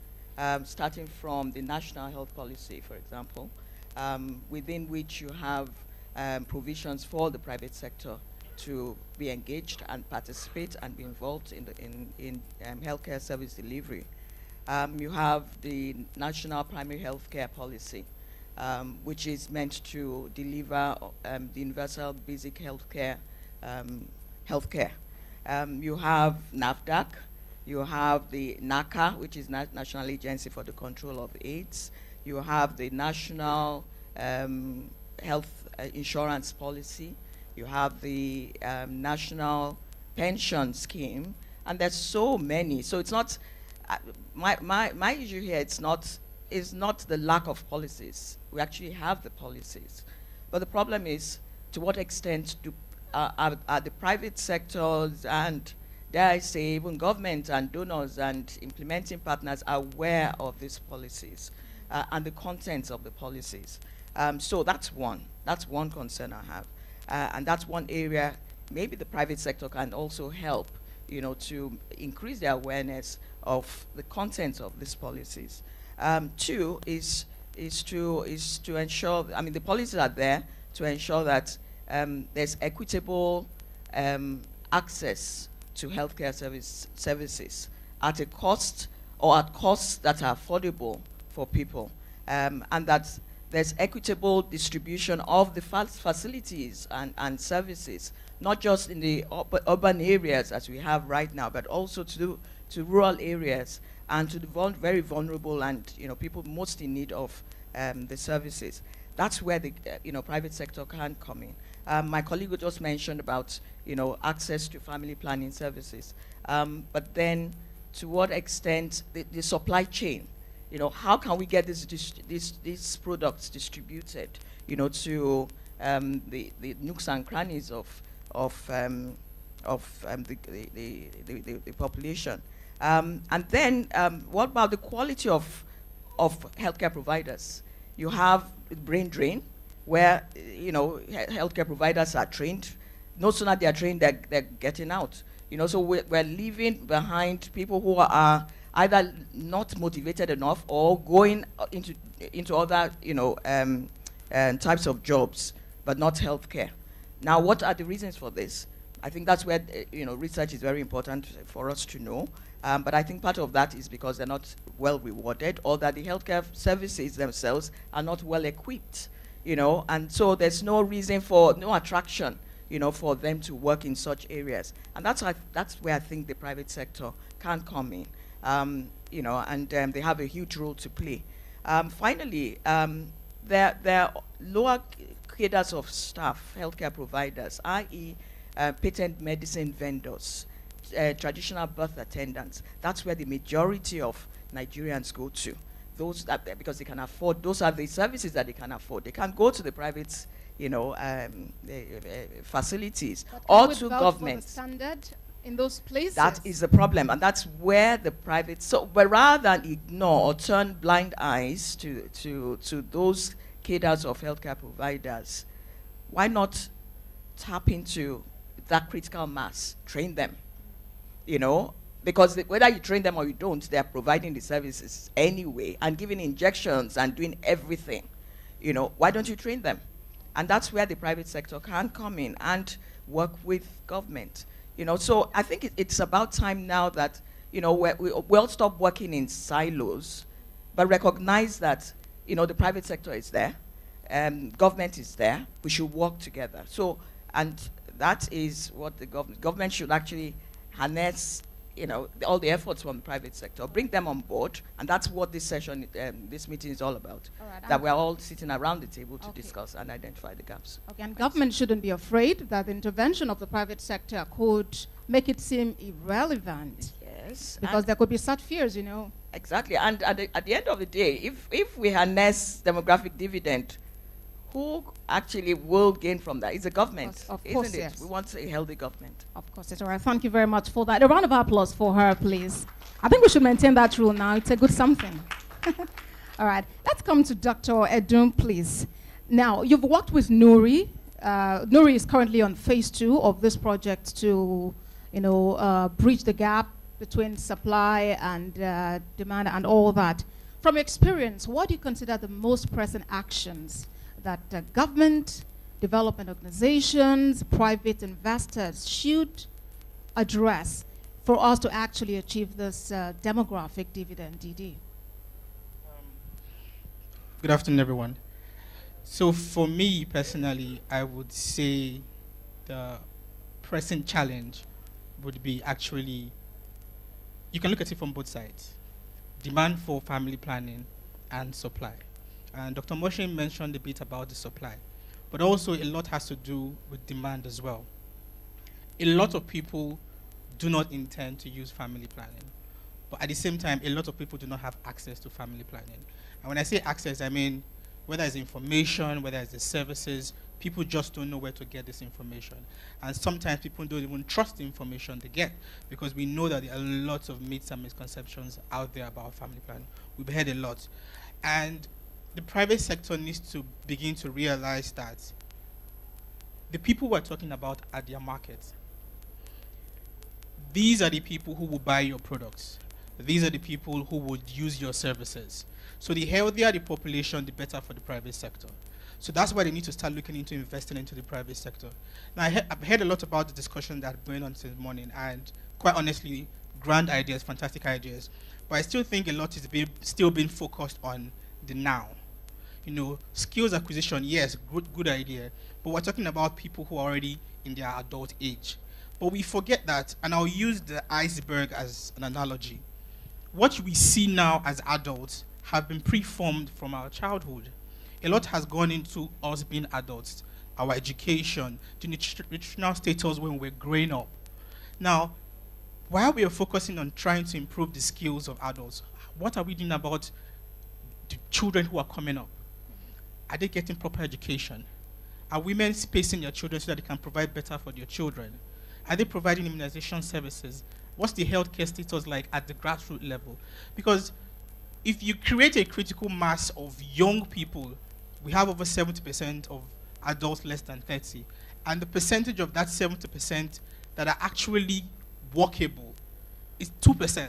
starting from the National Health Policy, for example, within which you have provisions for the private sector to be engaged and participate and be involved in healthcare service delivery. You have the National Primary Healthcare Policy, which is meant to deliver the universal basic healthcare. You have NAFDAC, you have the NACA, which is National Agency for the Control of AIDS. You have the National Health Insurance Policy. You have the National Pension Scheme, and there's so many. So it's not, my issue here, is not the lack of policies. We actually have the policies. But the problem is, to what extent are the private sectors and, dare I say, even government and donors and implementing partners aware of these policies and the contents of the policies? So that's one concern I have. And that's one area maybe the private sector can also help, to increase their awareness of the contents of these policies. Two is to ensure, the policies are there to ensure that there's equitable access to healthcare services at a cost or at costs that are affordable for people, and that there's equitable distribution of the facilities and services, not just in the urban areas as we have right now, but also to rural areas and to the very vulnerable and people most in need of the services. That's where the private sector can come in. My colleague just mentioned about access to family planning services, but then to what extent the supply chain, how can we get these products distributed, to the nooks and crannies of the population, and then what about the quality of healthcare providers? You have brain drain, where healthcare providers are trained. No sooner they are trained, they're getting out. So we're leaving behind people who are either not motivated enough or going into other types of jobs, but not healthcare. Now, what are the reasons for this? I think that's where research is very important for us to know. But I think part of that is because they're not well rewarded, or that the healthcare services themselves are not well equipped, and so there's no reason for no attraction, for them to work in such areas. And that's where I think the private sector can come in, and they have a huge role to play. Finally, there are lower cadres of staff, healthcare providers, i.e. patent medicine vendors, traditional birth attendants. That's where the majority of Nigerians go to. Because they can afford, those are the services that they can afford. They can't go to the private, facilities or to government. Standard in those places. That is the problem, and that's where the private. But rather than ignore or turn blind eyes to those cadres of healthcare providers, why not tap into that critical mass, train them? Because whether you train them or you don't, they are providing the services anyway and giving injections and doing everything. Why don't you train them? And that's where the private sector can come in and work with government. So I think it's about time now that we all stop working in silos, but recognize that the private sector is there, government is there. We should work together. So, and that is what the government should actually harness, all the efforts from the private sector, bring them on board, and that's what this session, this meeting is all about. That we're all sitting around the table to discuss and identify the gaps. Okay, and government shouldn't be afraid that the intervention of the private sector could make it seem irrelevant. Yes. Because there could be such fears, Exactly, and at the end of the day, if we harness demographic dividend, who actually will gain from that? It's the government, of course, isn't it? yes. We want a healthy government. Of course, it's all right. Thank you very much for that. A round of applause for her, please. I think we should maintain that rule now. It's a good something. All right. Let's come to Dr. Edun, please. Now, you've worked with Nuri. Nuri is currently on phase 2 of this project to, bridge the gap between supply and demand and all that. From experience, what do you consider the most pressing actions that government, development organizations, private investors should address for us to actually achieve this demographic dividend, DD? Good afternoon, everyone. So for me personally, I would say the present challenge would be actually, you can look at it from both sides, demand for family planning and supply. And Dr. Moshe mentioned a bit about the supply, but also a lot has to do with demand as well. A lot of people do not intend to use family planning, but at the same time, a lot of people do not have access to family planning. And when I say access, I mean whether it's information, whether it's the services, people just don't know where to get this information. And sometimes people don't even trust the information they get, because we know that there are lots of myths and misconceptions out there about family planning. We've heard a lot. And the private sector needs to begin to realize that the people we're talking about are their markets. These are the people who will buy your products. These are the people who would use your services. So the healthier the population, the better for the private sector. So that's why they need to start looking into investing into the private sector. Now, I've heard a lot about the discussion that's going on since morning, and quite honestly, grand ideas, fantastic ideas. But I still think a lot is still being focused on the now. skills acquisition, yes, good idea, but we're talking about people who are already in their adult age. But we forget that, and I'll use the iceberg as an analogy. What we see now as adults have been preformed from our childhood. A lot has gone into us being adults, our education, the nutritional status when we're growing up. Now, while we are focusing on trying to improve the skills of adults, what are we doing about the children who are coming up? Are they getting proper education? Are women spacing their children so that they can provide better for their children? Are they providing immunization services? What's the healthcare status like at the grassroots level? Because if you create a critical mass of young people, we have over 70% of adults less than 30, and the percentage of that 70% that are actually workable is 2%.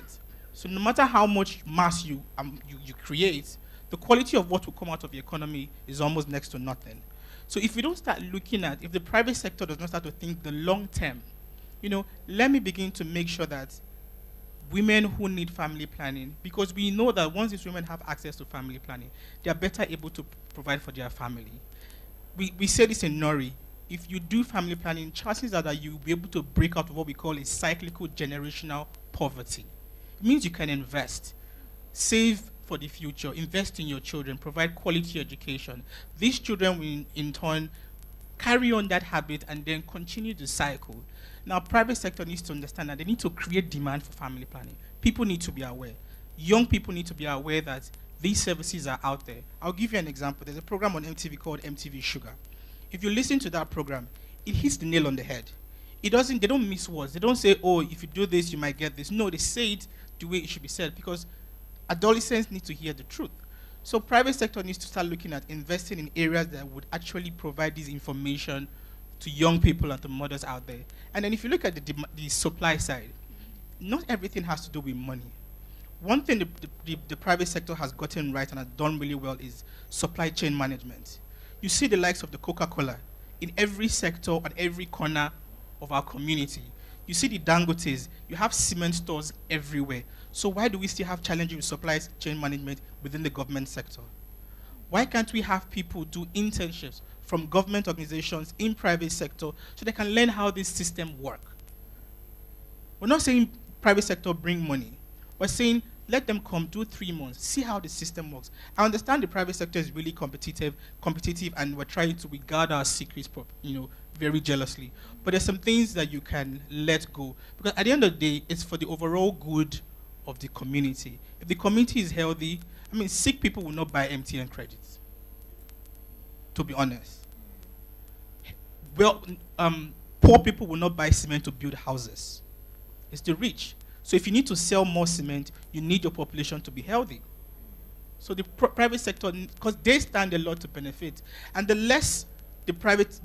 So no matter how much mass you create, the quality of what will come out of the economy is almost next to nothing. So if we don't start looking at, if the private sector does not start to think the long term, let me begin to make sure that women who need family planning, because we know that once these women have access to family planning, they are better able to provide for their family. We say this in Nori. If you do family planning, chances are that you'll be able to break out of what we call a cyclical generational poverty. It means you can invest, save for the future, invest in your children, provide quality education. These children will in turn carry on that habit and then continue the cycle. Now, private sector needs to understand that they need to create demand for family planning. People need to be aware. Young people need to be aware that these services are out there. I'll give you an example. There's a program on MTV called MTV Sugar. If you listen to that program, it hits the nail on the head. They don't miss words. They don't say, oh, if you do this, you might get this. No, they say it the way it should be said, because adolescents need to hear the truth. So private sector needs to start looking at investing in areas that would actually provide this information to young people and to mothers out there. And then if you look at the supply side, not everything has to do with money. One thing the private sector has gotten right and has done really well is supply chain management. You see the likes of the Coca-Cola in every sector and every corner of our community. You see the Dangotes, you have cement stores everywhere. So why do we still have challenges with supply chain management within the government sector? Why can't we have people do internships from government organizations in private sector so they can learn how this system works? We're not saying private sector bring money. We're saying let them come, do 3 months, see how the system works. I understand the private sector is really competitive, and we're trying to guard our secrets, very jealously. But there's some things that you can let go, because at the end of the day, it's for the overall good of the community. If the community is healthy, sick people will not buy MTN credits, to be honest. Well, poor people will not buy cement to build houses. It's the rich. So if you need to sell more cement, you need your population to be healthy. So the private sector, because they stand a lot to benefit, and the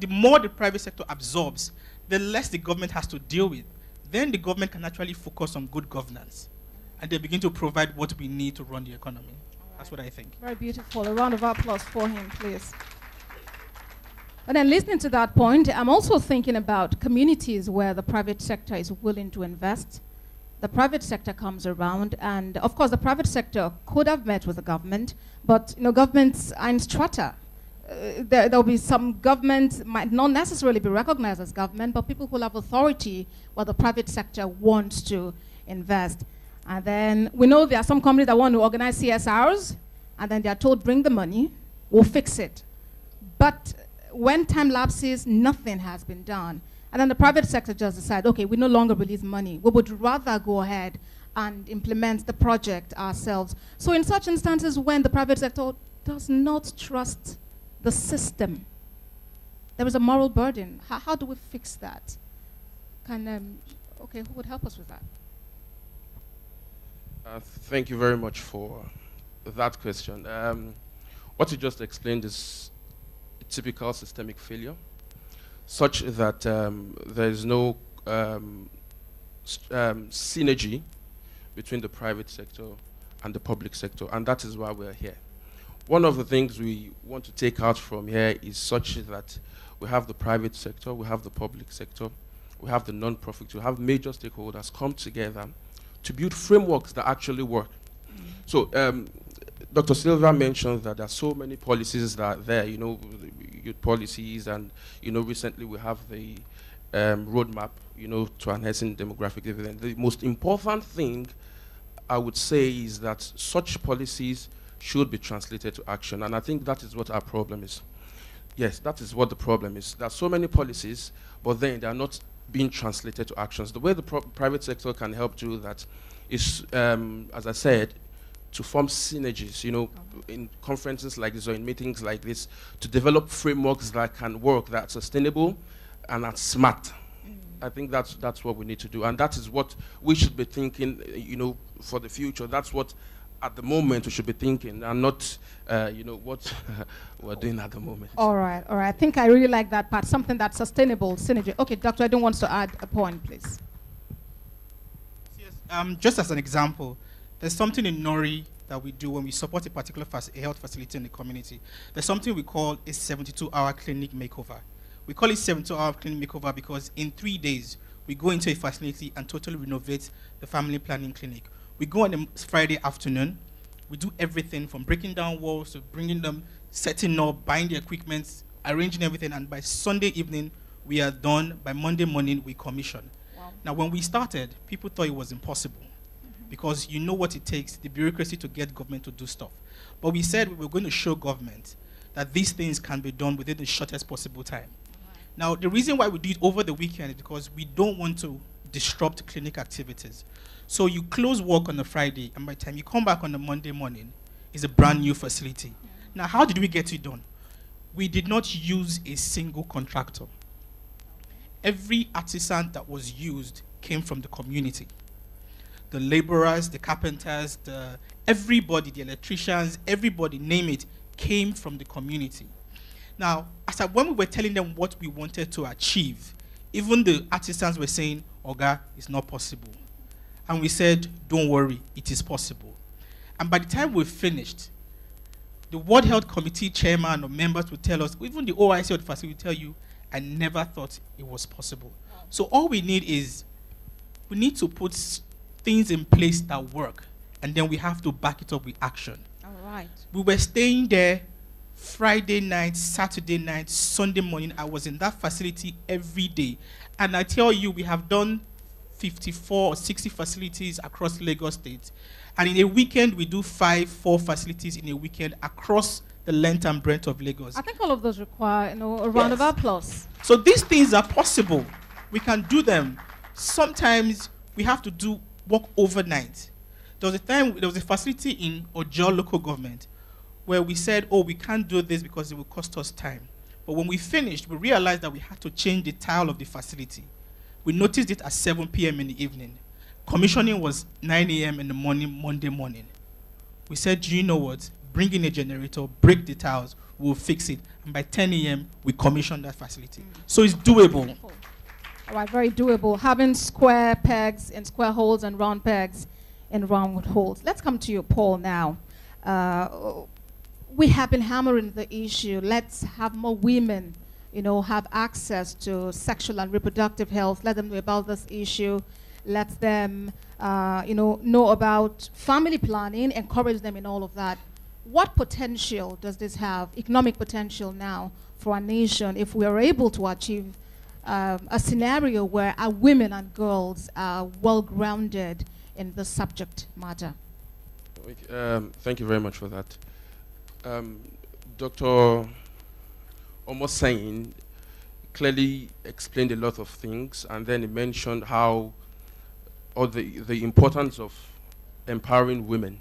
more the private sector absorbs, the less the government has to deal with. Then the government can actually focus on good governance, and they begin to provide what we need to run the economy. That's what I think. Very beautiful. A round of applause for him, please. And then listening to that point, I'm also thinking about communities where the private sector is willing to invest. The private sector comes around, and of course the private sector could have met with the government, but governments are in strata. There'll be some governments might not necessarily be recognized as government, but people who have authority where the private sector wants to invest. And then we know there are some companies that want to organize CSRs, and then they are told, bring the money, we'll fix it. But when time lapses, nothing has been done. And then the private sector just decide, okay, we no longer release money. We would rather go ahead and implement the project ourselves. So in such instances, when the private sector does not trust the system, there is a moral burden. How do we fix that? Okay, who would help us with that? Thank you very much for that question. What you just explained is a typical systemic failure, such that there is no synergy between the private sector and the public sector, and that is why we're here. One of the things we want to take out from here is such that we have the private sector, we have the public sector, we have the non-profit, we have major stakeholders come together to build frameworks that actually work. So Dr. Silva mentioned that there are so many policies that are there, you know, youth policies, and, you know, recently we have the roadmap, you know, to enhancing demographic dividend. The most important thing I would say is that such policies should be translated to action, and I think that is what our problem is. Yes, that is what the problem is. There are so many policies, but then they are not being translated to actions. The way the private sector can help do that is, as I said, to form synergies, you know, in conferences like this or in meetings like this, to develop frameworks that can work, that are sustainable and are smart. I think that's what we need to do, and that is what we should be thinking, you know, for the future. That's what, at the moment, we should be thinking, and not, you know, what we're doing at the moment. All right. I think I really like that part, something that's sustainable, synergy. Okay, Dr. Edun wants to add a point, please. Yes, just as an example, there's something in Nori that we do when we support a particular health facility in the community. There's something we call a 72-hour clinic makeover. We call it 72-hour clinic makeover because in 3 days, we go into a facility and totally renovate the family planning clinic. We go on a Friday afternoon. We do everything from breaking down walls to bringing them, setting up, buying the equipment, arranging everything, and by Sunday evening, we are done. By Monday morning, we commission. Wow. Now, when we started, people thought it was impossible because you know what it takes, the bureaucracy, to get government to do stuff. But we said we were going to show government that these things can be done within the shortest possible time. Now, the reason why we do it over the weekend is because we don't want to disrupt clinic activities. So you close work on a Friday, and by the time you come back on a Monday morning, it's a brand new facility. Now, how did we get it done? We did not use a single contractor. Every artisan that was used came from the community. The laborers, the carpenters, everybody, the electricians, everybody, name it, came from the community. Now, when we were telling them what we wanted to achieve, even the artisans were saying, Oga, it's not possible. And we said, don't worry, it is possible. And by the time we finished, the World Health Committee chairman or members would tell us, even the OIC or the facility would tell you, I never thought it was possible. So all we need is, we need to put things in place that work, and then we have to back it up with action. All right. We were staying there Friday night, Saturday night, Sunday morning. I was in that facility every day. And I tell you, we have done 54 or 60 facilities across Lagos State. And in a weekend, we do 4 facilities in a weekend across the length and breadth of Lagos. I think all of those require, a round of applause. So these things are possible. We can do them. Sometimes we have to do work overnight. There was a facility in Ojo local government where we said, we can't do this because it will cost us time. But when we finished, we realized that we had to change the tile of the facility. We noticed it at 7 p.m. in the evening. Commissioning was 9 a.m. in the morning, Monday morning. We said, do you know what? Bring in a generator, break the tiles, we'll fix it. And by 10 a.m., we commissioned that facility. So it's doable. All right, very doable. Having square pegs in square holes and round pegs in round holes. Let's come to you, Paul, now. We have been hammering the issue. Let's have more women, have access to sexual and reproductive health. Let them know about this issue. Let them, know about family planning, encourage them in all of that. What potential does this have, economic potential now, for our nation if we are able to achieve a scenario where our women and girls are well-grounded in the subject matter? Thank you very much for that. Dr. Almost saying clearly explained a lot of things, and then he mentioned how, or the importance of empowering women.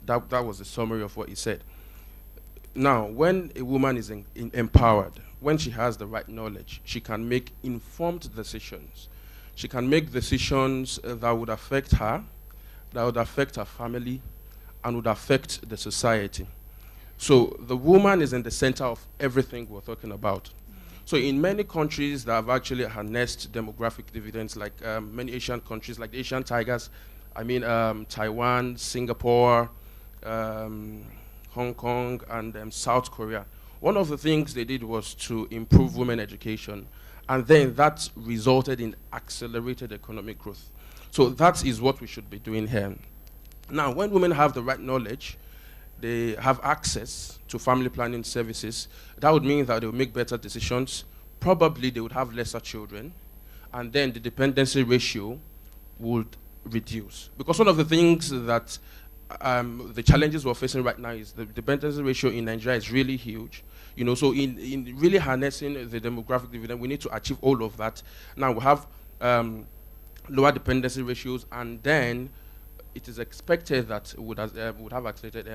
That was the summary of what he said. Now, when a woman is empowered, when she has the right knowledge, she can make informed decisions. She can make decisions that would affect her, that would affect her family, and would affect the society. So the woman is in the center of everything we're talking about. So in many countries that have actually harnessed demographic dividends, like many Asian countries, like the Asian tigers, Taiwan, Singapore, Hong Kong, and South Korea. One of the things they did was to improve women education, and then that resulted in accelerated economic growth. So that is what we should be doing here. Now, when women have the right knowledge, they have access to family planning services, that would mean that they will make better decisions. Probably they would have lesser children, and then the dependency ratio would reduce. Because one of the things that the challenges we're facing right now is the dependency ratio in Nigeria is really huge. You know, so in really harnessing the demographic dividend, we need to achieve all of that. Now we have lower dependency ratios, and then it is expected that would have accelerated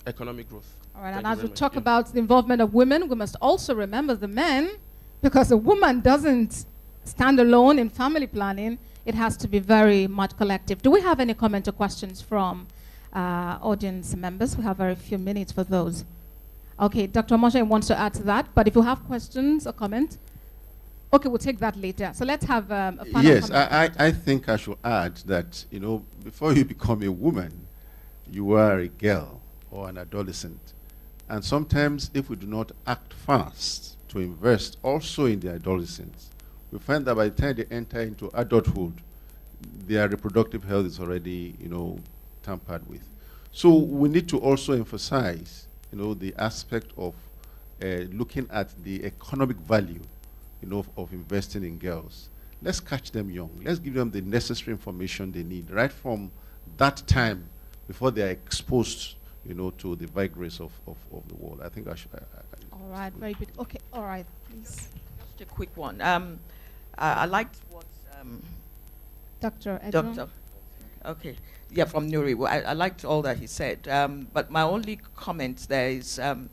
economic growth. All right, and as we talk about the involvement of women, we must also remember the men, because a woman doesn't stand alone in family planning. It has to be very much collective. Do we have any comment or questions from audience members? We have very few minutes for those. Okay, Dr. Moshe wants to add to that, but if you have questions or comments, okay, we'll take that later. So let's have a final Yes, comment. I think I should add that, you know, before you become a woman, you are a girl or an adolescent. And sometimes if we do not act fast to invest also in the adolescents, we find that by the time they enter into adulthood, their reproductive health is already, you know, tampered with. So we need to also emphasize, you know, the aspect of looking at the economic value, you know, of investing in girls. Let's catch them young. Let's give them the necessary information they need right from that time before they are exposed, you know, to the vagaries of the world. I think I should. All right, very good. Okay, all right, please. Just a quick one. I liked what Dr. Doctor. Okay, yeah, from Nuri. Well, I liked all that he said. But my only comment there is, and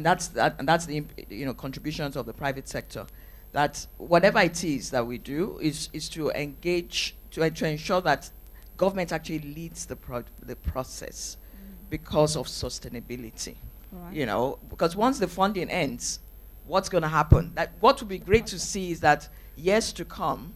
that's the contributions of the private sector. That whatever it is that we do is to engage to ensure that government actually leads the process because of sustainability. Right. You know, because once the funding ends, what's going to happen? What would be great to see is that years to come,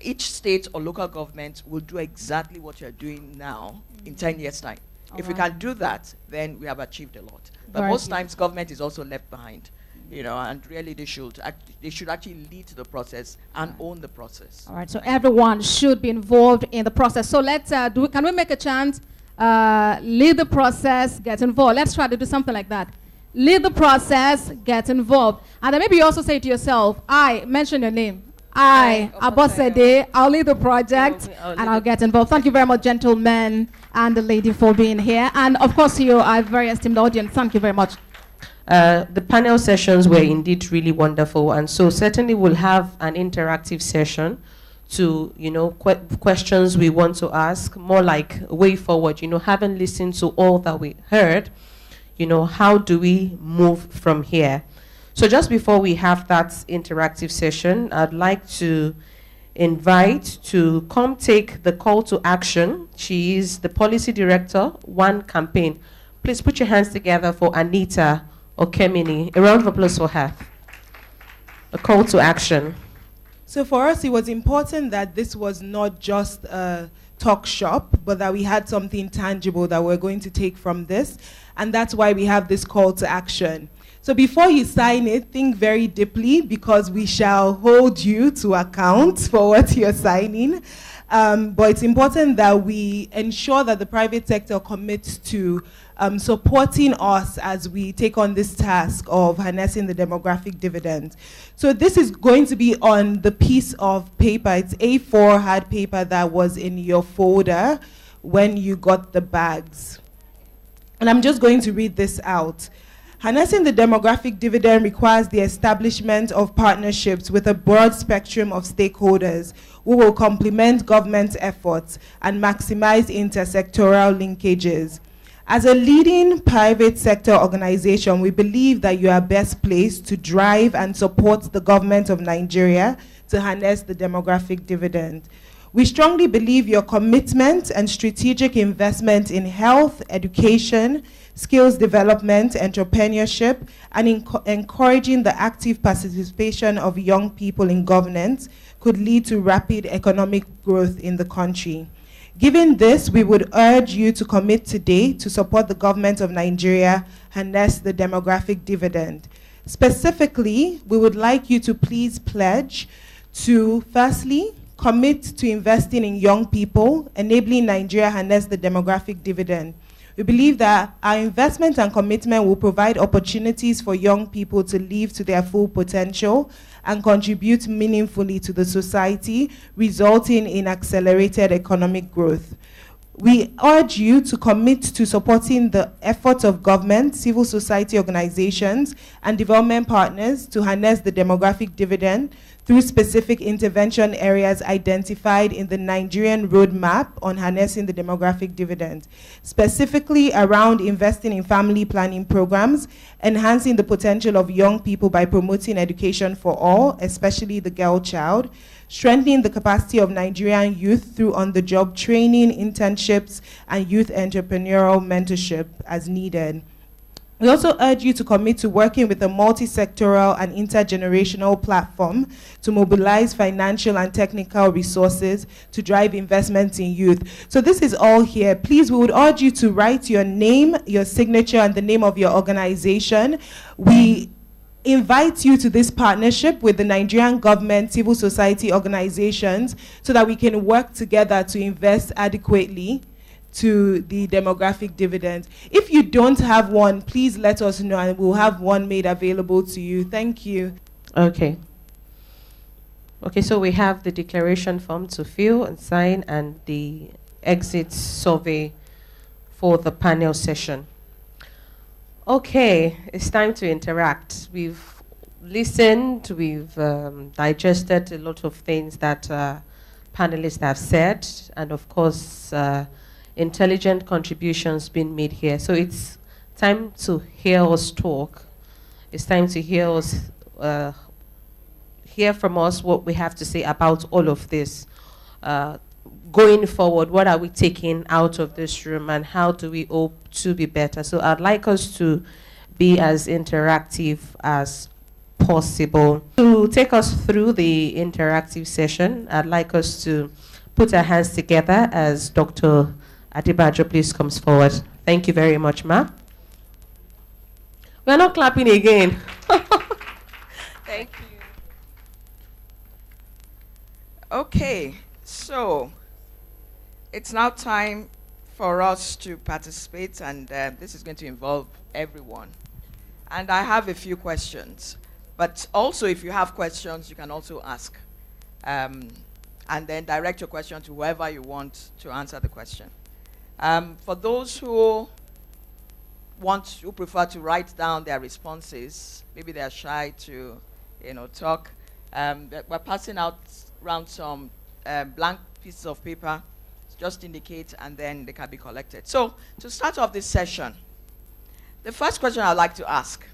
each state or local government will do exactly what you're doing now in 10 years' time. If we can do that, then we have achieved a lot. But Very most good. times, government is also left behind. You know, and really they should actually lead the process and own the process. All right, so everyone should be involved in the process. So let's can we make a chant? Lead the process, get involved. Let's try to do something like that. Lead the process, get involved. And then maybe you also say to yourself, I mention your name. I, Abosede, I'll lead the project and I'll get involved. Thank you very much, gentlemen and the lady, for being here. And of course, you are a very esteemed audience. Thank you very much. The panel sessions were indeed really wonderful, and so certainly we'll have an interactive session to, you know, questions we want to ask, more like a way forward, you know, having listened to all that we heard, you know, how do we move from here? So just before we have that interactive session, I'd like to invite to come take the call to action. She is the policy director, One Campaign. Please put your hands together for Anita Okemini. A round of applause for her. A call to action. So for us, it was important that this was not just a talk shop, but that we had something tangible that we're going to take from this. And that's why we have this call to action. So before you sign it, think very deeply, because we shall hold you to account for what you're signing. But it's important that we ensure that the private sector commits to supporting us as we take on this task of harnessing the demographic dividend. So this is going to be on the piece of paper. It's A4 hard paper that was in your folder when you got the bags. And I'm just going to read this out. Harnessing the demographic dividend requires the establishment of partnerships with a broad spectrum of stakeholders who will complement government efforts and maximize intersectoral linkages. As a leading private sector organization, we believe that you are best placed to drive and support the government of Nigeria to harness the demographic dividend. We strongly believe your commitment and strategic investment in health, education, skills development, entrepreneurship, and encouraging the active participation of young people in governance could lead to rapid economic growth in the country. Given this, we would urge you to commit today to support the government of Nigeria harness the demographic dividend. Specifically, we would like you to please pledge to, firstly, commit to investing in young people, enabling Nigeria harness the demographic dividend. We believe that our investment and commitment will provide opportunities for young people to live to their full potential and contribute meaningfully to the society, resulting in accelerated economic growth. We urge you to commit to supporting the efforts of government, civil society organizations, and development partners to harness the demographic dividend through specific intervention areas identified in the Nigerian roadmap on harnessing the demographic dividend, specifically around investing in family planning programs, enhancing the potential of young people by promoting education for all, especially the girl child, strengthening the capacity of Nigerian youth through on-the-job training, internships, and youth entrepreneurial mentorship as needed. We also urge you to commit to working with a multi-sectoral and intergenerational platform to mobilize financial and technical resources to drive investments in youth. So this is all here. Please, we would urge you to write your name, your signature, and the name of your organization. We invite you to this partnership with the Nigerian government, civil society organizations, so that we can work together to invest adequately to the demographic dividend. If you don't have one, please let us know and we'll have one made available to you. Thank you. Okay. Okay, so we have the declaration form to fill and sign and the exit survey for the panel session. Okay, it's time to interact. We've listened, we've digested a lot of things that panelists have said, and of course, intelligent contributions being made here. So it's time to hear us talk. It's time to hear us, hear from us what we have to say about all of this. Going forward, what are we taking out of this room and how do we hope to be better? So I'd like us to be as interactive as possible. To take us through the interactive session, I'd like us to put our hands together as Dr. Adebajo please comes forward. Thank you very much, Ma. We're not clapping again. Thank you. Okay, so it's now time for us to participate, and this is going to involve everyone. And I have a few questions, but also if you have questions, you can also ask. And then direct your question to whoever you want to answer the question. For those who prefer to write down their responses, maybe they're shy to, talk, we're passing out around some blank pieces of paper. Just indicate, and then they can be collected. So, to start off this session, the first question I'd like to ask,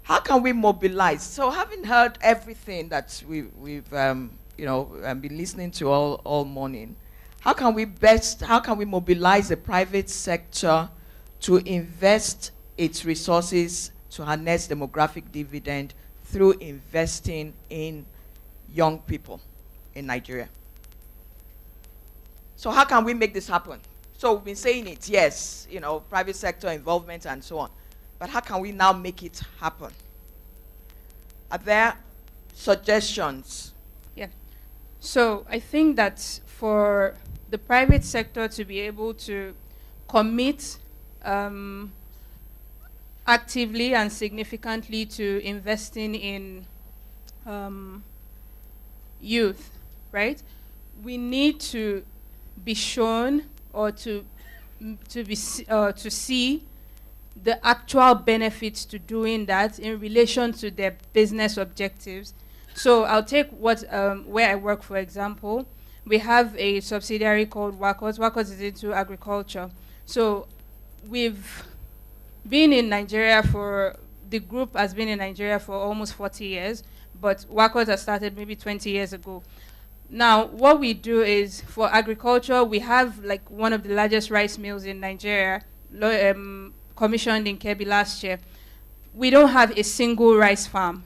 how can we mobilize? So, having heard everything that we've been listening to all morning, how can we mobilize the private sector to invest its resources to harness demographic dividend through investing in young people in Nigeria? So how can we make this happen? So we've been saying it, yes, private sector involvement and so on. But how can we now make it happen? Are there suggestions? Yeah. So I think that for the private sector to be able to commit actively and significantly to investing in youth, right? We need to be shown or to see the actual benefits to doing that in relation to their business objectives. So I'll take where I work, for example. We have a subsidiary called WACOS. WACOS is into agriculture. So we've been in Nigeria the group has been in Nigeria for almost 40 years, but WACOS has started maybe 20 years ago. Now, what we do is, for agriculture, we have like one of the largest rice mills in Nigeria, commissioned in Kebbi last year. We don't have a single rice farm,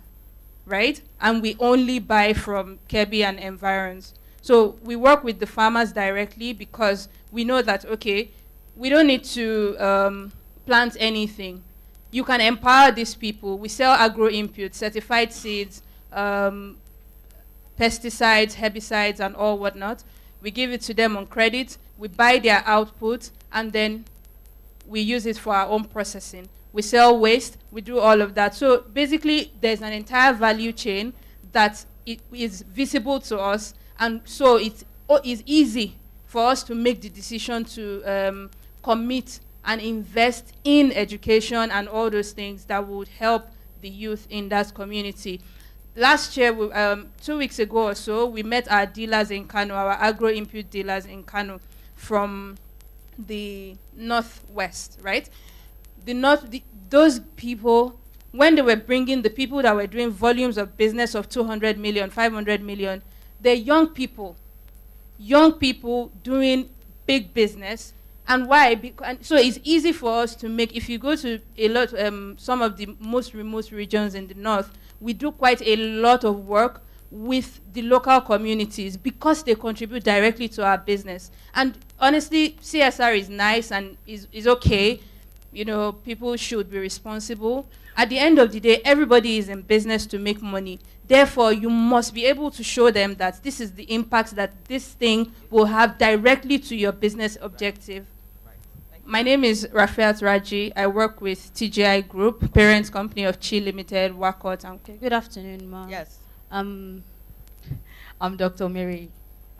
right? And we only buy from Kebbi and environs. So we work with the farmers directly because we know that, okay, we don't need to plant anything. You can empower these people. We sell agro inputs, certified seeds, pesticides, herbicides, and all whatnot. We give it to them on credit. We buy their output, and then we use it for our own processing. We sell waste, we do all of that. So basically, there's an entire value chain that it is visible to us, and so it is easy for us to make the decision to commit and invest in education and all those things that would help the youth in that community. Last year, 2 weeks ago or so, we met our dealers in Kano, our agro-input dealers in Kano from the northwest, right? Those people, when they were bringing the people that were doing volumes of business of 200 million, 500 million, they're young people doing big business. And why? So it's easy for us to make, if you go to some of the most remote regions in the north, we do quite a lot of work with the local communities because they contribute directly to our business. And honestly, CSR is nice and is okay. You know, people should be responsible. At the end of the day, everybody is in business to make money. Therefore, you must be able to show them that this is the impact that this thing will have directly to your business objective. My name is Rafiat Raji. I work with TGI Group, parent company of Chi Limited, Wakot. Okay, good afternoon, Ma. Yes. I'm Dr. Mary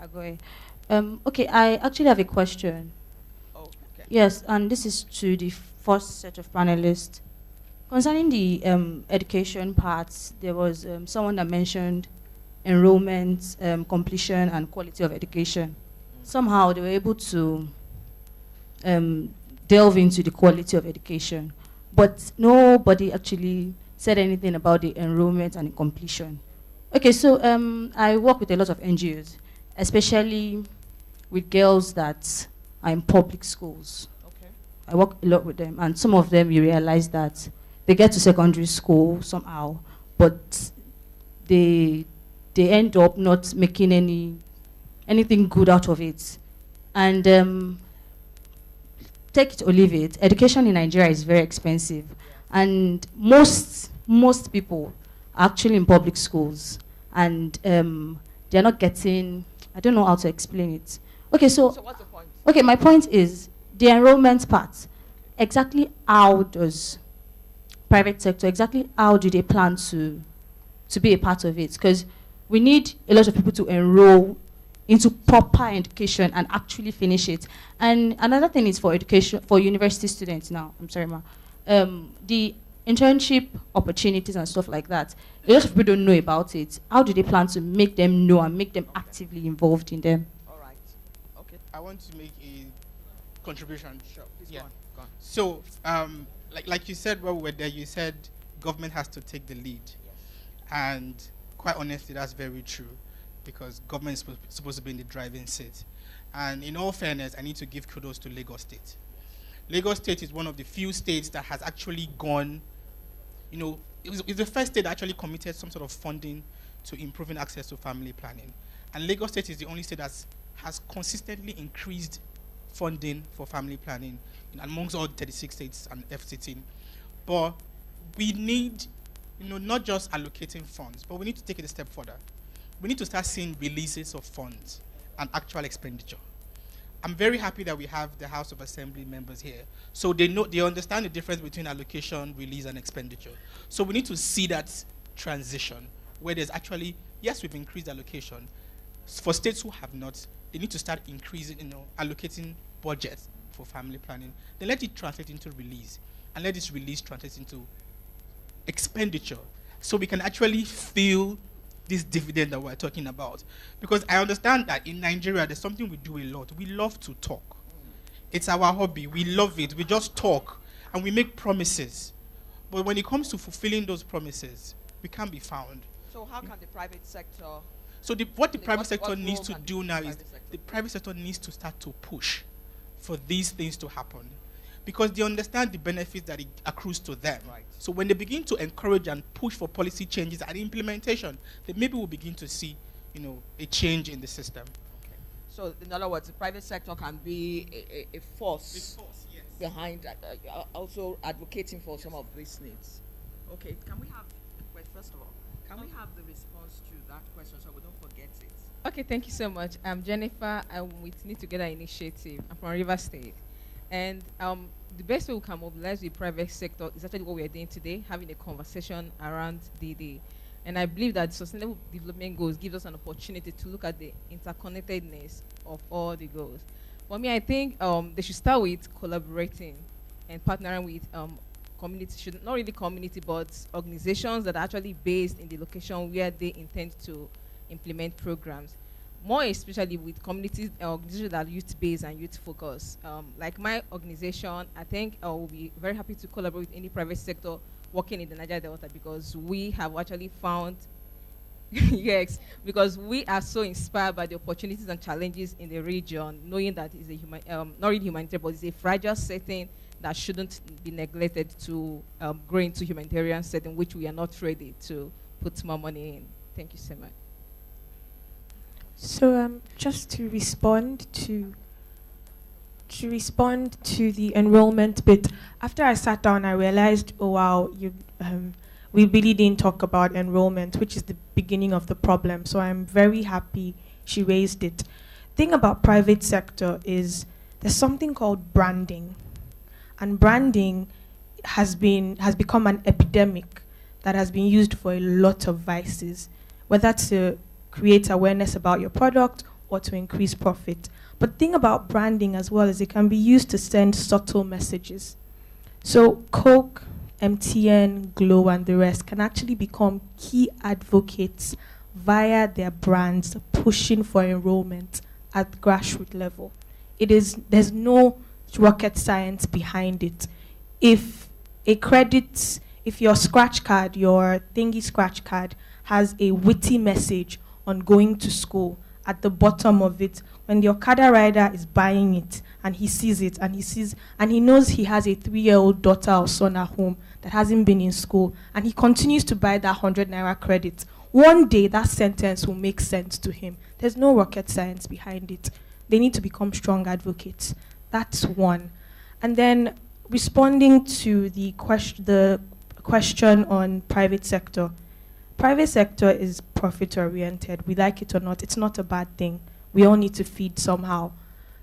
Agoy. Okay, I actually have a question. Oh, okay. Yes, and this is to the first set of panelists. Concerning the education parts, there was someone that mentioned enrollment, completion, and quality of education. Somehow they were able to delve into the quality of education, but nobody actually said anything about the enrollment and the completion. Okay, so I work with a lot of NGOs, especially with girls that are in public schools. Okay. I work a lot with them, and some of them you realize that they get to secondary school somehow, but they end up not making anything good out of it. And take it or leave it, education in Nigeria is very expensive. And most people are actually in public schools. And they're not getting, I don't know how to explain it. Okay, so what's the point? Okay, my point is the enrollment part. Exactly how does private sector, exactly how do they plan to be a part of it? Because we need a lot of people to enroll into proper education and actually finish it. And another thing is for education, for university students now, I'm sorry, Ma, the internship opportunities and stuff like that, a lot of people don't know about it. How do they plan to make them know and make them actively involved in them? All right. Okay. I want to make a contribution. Sure. Please Yeah. go on. So, like you said while we were there, you said government has to take the lead. Yes. And quite honestly, that's very true, because government is supposed to be in the driving seat. And in all fairness, I need to give kudos to Lagos State. Lagos State is one of the few states that has actually gone, you know, it's the first state that actually committed some sort of funding to improving access to family planning. And Lagos State is the only state that has consistently increased funding for family planning amongst all 36 states and FCT. But we need, you know, not just allocating funds, but we need to take it a step further. We need to start seeing releases of funds and actual expenditure. I'm very happy that we have the House of Assembly members here. So they understand the difference between allocation, release, and expenditure. So we need to see that transition where there's actually, yes, we've increased allocation. For states who have not, they need to start increasing, you know, allocating budgets for family planning. Then let it translate into release, and let this release translate into expenditure, so we can actually feel this dividend that we're talking about. Because I understand that in Nigeria, there's something we do a lot. We love to talk. It's our hobby. We love it. We just talk, and we make promises. But when it comes to fulfilling those promises, we can't be found. So how can the private sector... So what the private sector needs to do now is the private sector needs to start to push for these things to happen, because they understand the benefits that it accrues to them. Right. So when they begin to encourage and push for policy changes and implementation, then maybe we'll begin to see, you know, a change in the system. Okay. So in other words, the private sector can be a force, yes, behind also advocating for some of these needs. Okay. Can we have, wait, first of all, can we have the response to that question so we don't forget it? Okay, thank you so much. I'm Jennifer. I'm with Need Together Initiative. I'm from River State. And the best way we can mobilize the private sector is actually what we are doing today, having a conversation around the. And I believe that sustainable development goals gives us an opportunity to look at the interconnectedness of all the goals. For me, I think they should start with collaborating and partnering with community, not really community, but organizations that are actually based in the location where they intend to implement programs. More especially with communities, organizations that are youth-based and youth-focused. Like my organization, I think we'll be very happy to collaborate with any private sector working in the Niger Delta, because we have actually found, yes, because we are so inspired by the opportunities and challenges in the region, knowing that it's a not really humanitarian, but it's a fragile setting that shouldn't be neglected to grow into humanitarian setting, which we are not ready to put more money in. Thank you so much. So just to respond to the enrollment bit, after I sat down, I realized, oh wow, we really didn't talk about enrollment, which is the beginning of the problem. So I'm very happy she raised it. Thing about private sector is there's something called branding, and branding has become an epidemic that has been used for a lot of vices, whether to create awareness about your product or to increase profit. But the thing about branding as well is it can be used to send subtle messages. So Coke, MTN, Glow, and the rest can actually become key advocates via their brands pushing for enrollment at grassroots level. There's no rocket science behind it. If your scratch card, your thingy scratch card, has a witty message on going to school at the bottom of it, when the Okada rider is buying it and he sees it and he knows he has a 3-year-old daughter or son at home that hasn't been in school, and he continues to buy that 100 naira credit, one day that sentence will make sense to him. There's no rocket science behind it. They need to become strong advocates. That's one. And then responding to the question on private sector. Private sector is profit-oriented. We like it or not, it's not a bad thing. We all need to feed somehow.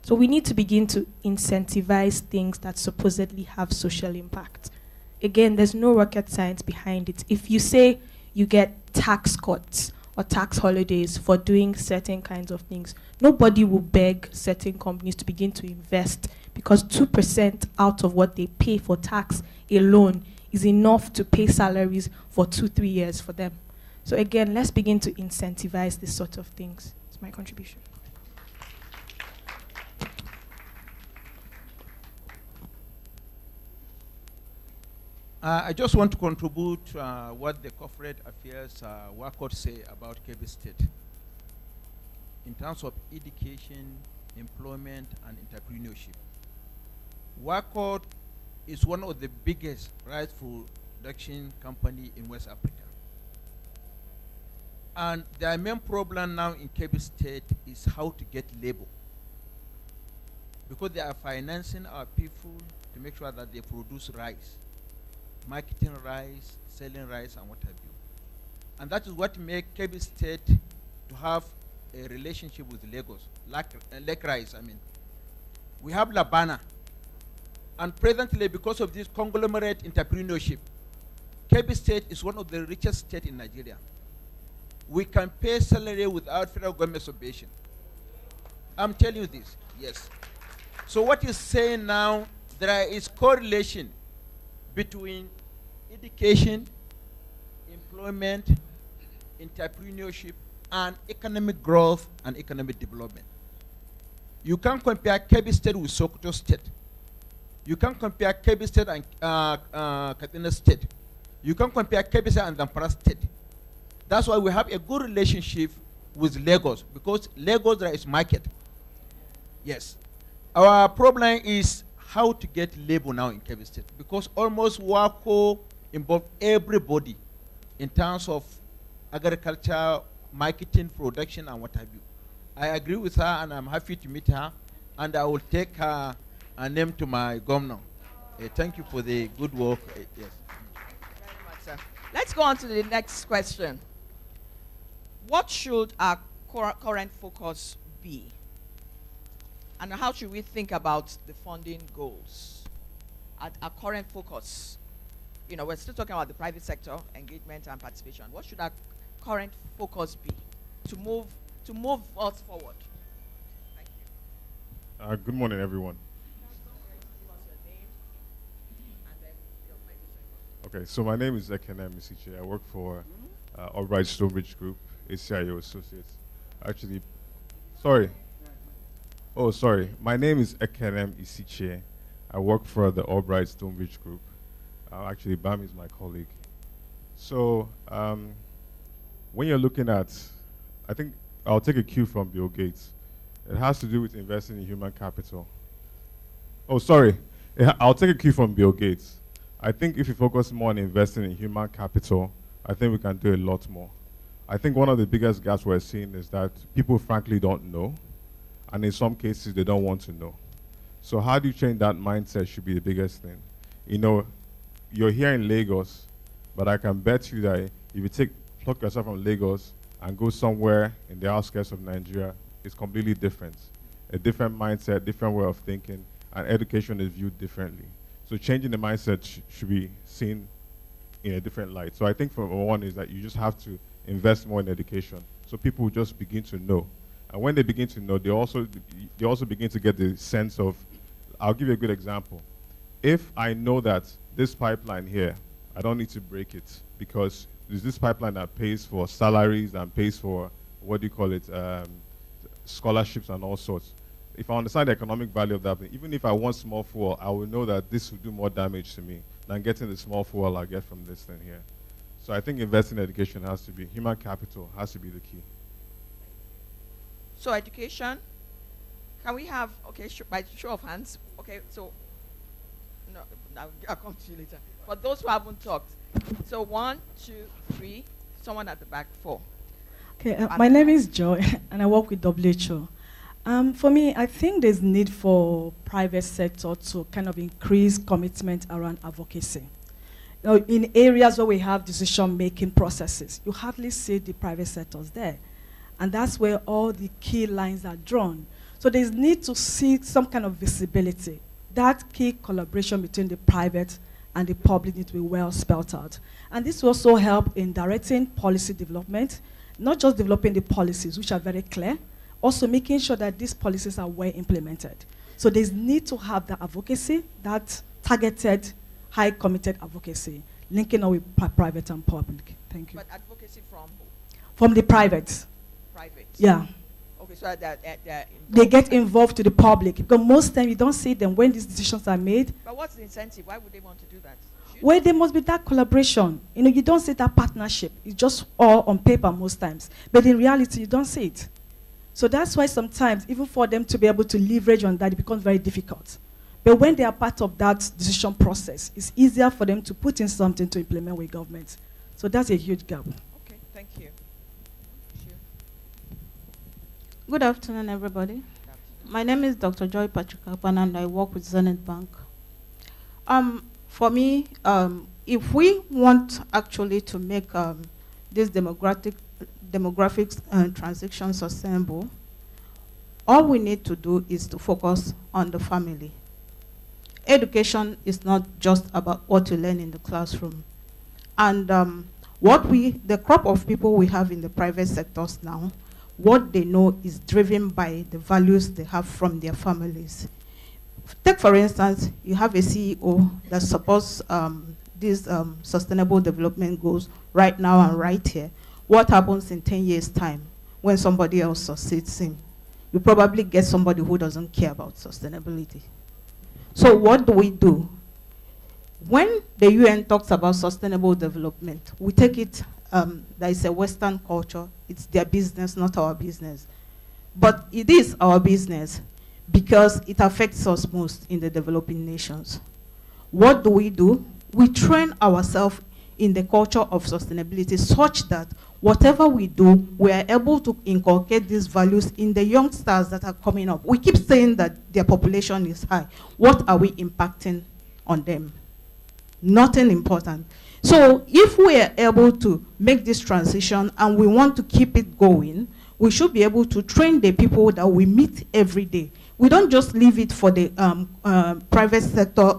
So we need to begin to incentivize things that supposedly have social impact. Again, there's no rocket science behind it. If you say you get tax cuts or tax holidays for doing certain kinds of things, nobody will beg certain companies to begin to invest, because 2% out of what they pay for tax alone is enough to pay salaries for 2-3 years for them. So again, let's begin to incentivize this sort of things. It's my contribution. I just want to contribute what the corporate affairs workers say about Kebbi State in terms of education, employment, and entrepreneurship. WACOT is one of the biggest rice production company in West Africa. And their main problem now in Kebbi State is how to get labor, because they are financing our people to make sure that they produce rice, marketing rice, selling rice, and what have you. And that is what makes Kebbi State to have a relationship with Lagos, like rice, I mean. We have Labana, and presently, because of this conglomerate entrepreneurship, Kebbi State is one of the richest states in Nigeria. We can pay salary without federal government subvention. I'm telling you this, yes. So what you're saying now, there is correlation between education, employment, entrepreneurship, and economic growth and economic development. You can't compare Kebbi State with Sokoto State. You can't compare Kebbi State and Katsina State. You can't compare Kebbi State and Zamfara State. That's why we have a good relationship with Lagos, because Lagos there is market. Yes. Our problem is how to get labor now in Kebbi State, because almost WACO involves everybody in terms of agriculture, marketing, production, and what have you. I agree with her, and I'm happy to meet her, and I will take her name to my governor. Thank you for the good work. Yes. Thank you very much, sir. Let's go on to the next question. What should our current focus be? And how should we think about the funding goals? our current focus? You know, we're still talking about the private sector, engagement and participation. What should our current focus be to move us forward? Thank you. Good morning, everyone. Okay, so my name is Ekenem Isiche. I work for Albright Stonebridge Group, ACIO Associates. Actually, sorry. Oh, sorry. My name is Ekenem Isiche. I work for the Albright Stonebridge Group. Actually, Bam is my colleague. So, when you're looking at, I think I'll take a cue from Bill Gates. It has to do with investing in human capital. Oh, sorry. I'll take a cue from Bill Gates. I think if you focus more on investing in human capital, I think we can do a lot more. I think one of the biggest gaps we're seeing is that people frankly don't know, and in some cases they don't want to know. So how do you change that mindset should be the biggest thing. You know, you're here in Lagos, but I can bet you that if you pluck yourself from Lagos and go somewhere in the outskirts of Nigeria, it's completely different. A different mindset, different way of thinking, and education is viewed differently. So changing the mindset should be seen in a different light. So I think for one is that you just have to invest more in education, so people will just begin to know. And when they begin to know, they also begin to get the sense of, I'll give you a good example. If I know that this pipeline here, I don't need to break it because there's this pipeline that pays for salaries and pays for, what do you call it, scholarships and all sorts. If I understand the economic value of that, even if I want small fuel, I will know that this will do more damage to me than getting the small fuel I get from this thing here. So I think investing in education has to be, human capital has to be the key. So education, can we have, okay, by show of hands, okay, so, no, I'll come to you later. For those who haven't talked, so 1, 2, 3, someone at the back, 4. Okay, my name is Joy, and I work with WHO. For me, I think there's need for private sector to kind of increase commitment around advocacy. Now, in areas where we have decision-making processes, you hardly see the private sectors there. And that's where all the key lines are drawn. So there's need to see some kind of visibility. That key collaboration between the private and the public need to be well spelled out. And this will also help in directing policy development, not just developing the policies, which are very clear, also making sure that these policies are well implemented. So there's need to have the advocacy, that targeted, high committed advocacy, linking up with private and public. Thank you. But advocacy from who? From the private. Private? Yeah. Okay, so they get involved to the public, because most times you don't see them when these decisions are made. But what's the incentive? Why would they want to do that? Well, there must be that collaboration. You know, you don't see that partnership. It's just all on paper most times. But in reality, you don't see it. So that's why sometimes, even for them to be able to leverage on that, it becomes very difficult. But when they are part of that decision process, it's easier for them to put in something to implement with government. So that's a huge gap. Okay, thank you. Good afternoon, everybody. My name is Dr. Joy Pachukapan, and I work with Zenith Bank. For me, if we want actually to make this demographic transition sustainable, all we need to do is to focus on the family. Education is not just about what you learn in the classroom. And the crop of people we have in the private sectors now, what they know is driven by the values they have from their families. Take, for instance, you have a CEO that supports these sustainable development goals right now and right here. What happens in 10 years' time when somebody else succeeds him? You probably get somebody who doesn't care about sustainability. So what do? When the UN talks about sustainable development, we take it that is a Western culture. It's their business, not our business. But it is our business because it affects us most in the developing nations. What do? We train ourselves in the culture of sustainability such that whatever we do, we are able to inculcate these values in the youngsters that are coming up. We keep saying that their population is high. What are we impacting on them? Nothing important. So if we are able to make this transition and we want to keep it going, we should be able to train the people that we meet every day. we don't just leave it for the private sector,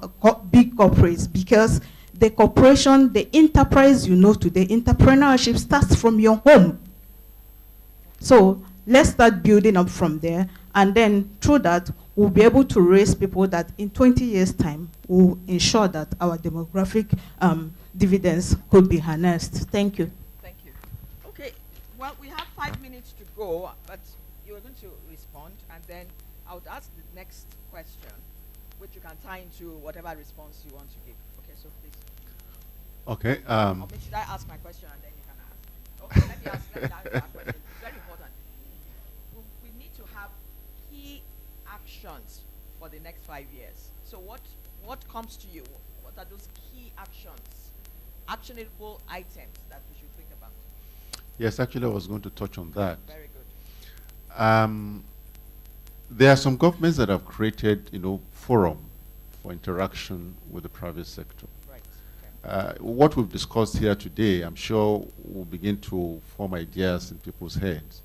big corporates, because the corporation, the enterprise, today, entrepreneurship starts from your home. So let's start building up from there, and then through that, we'll be able to raise people that in 20 years' time will ensure that our demographic dividends could be harnessed. Thank you. Thank you. Okay, well, we have 5 minutes to go, but you're going to respond, and then I would ask the next question, which you can tie into whatever response you want to give. Okay, so please. Okay. Or should I ask my question and then you can ask? Okay, let me ask that question. It's very important. We need to have key actions for the next 5 years. So what comes to you? What are those key actions, actionable items that we should think about? Yes, actually, I was going to touch on that. Very good. There are some governments that have created, forum for interaction with the private sector. Right. Okay. What we've discussed here today, I'm sure will begin to form ideas in people's heads.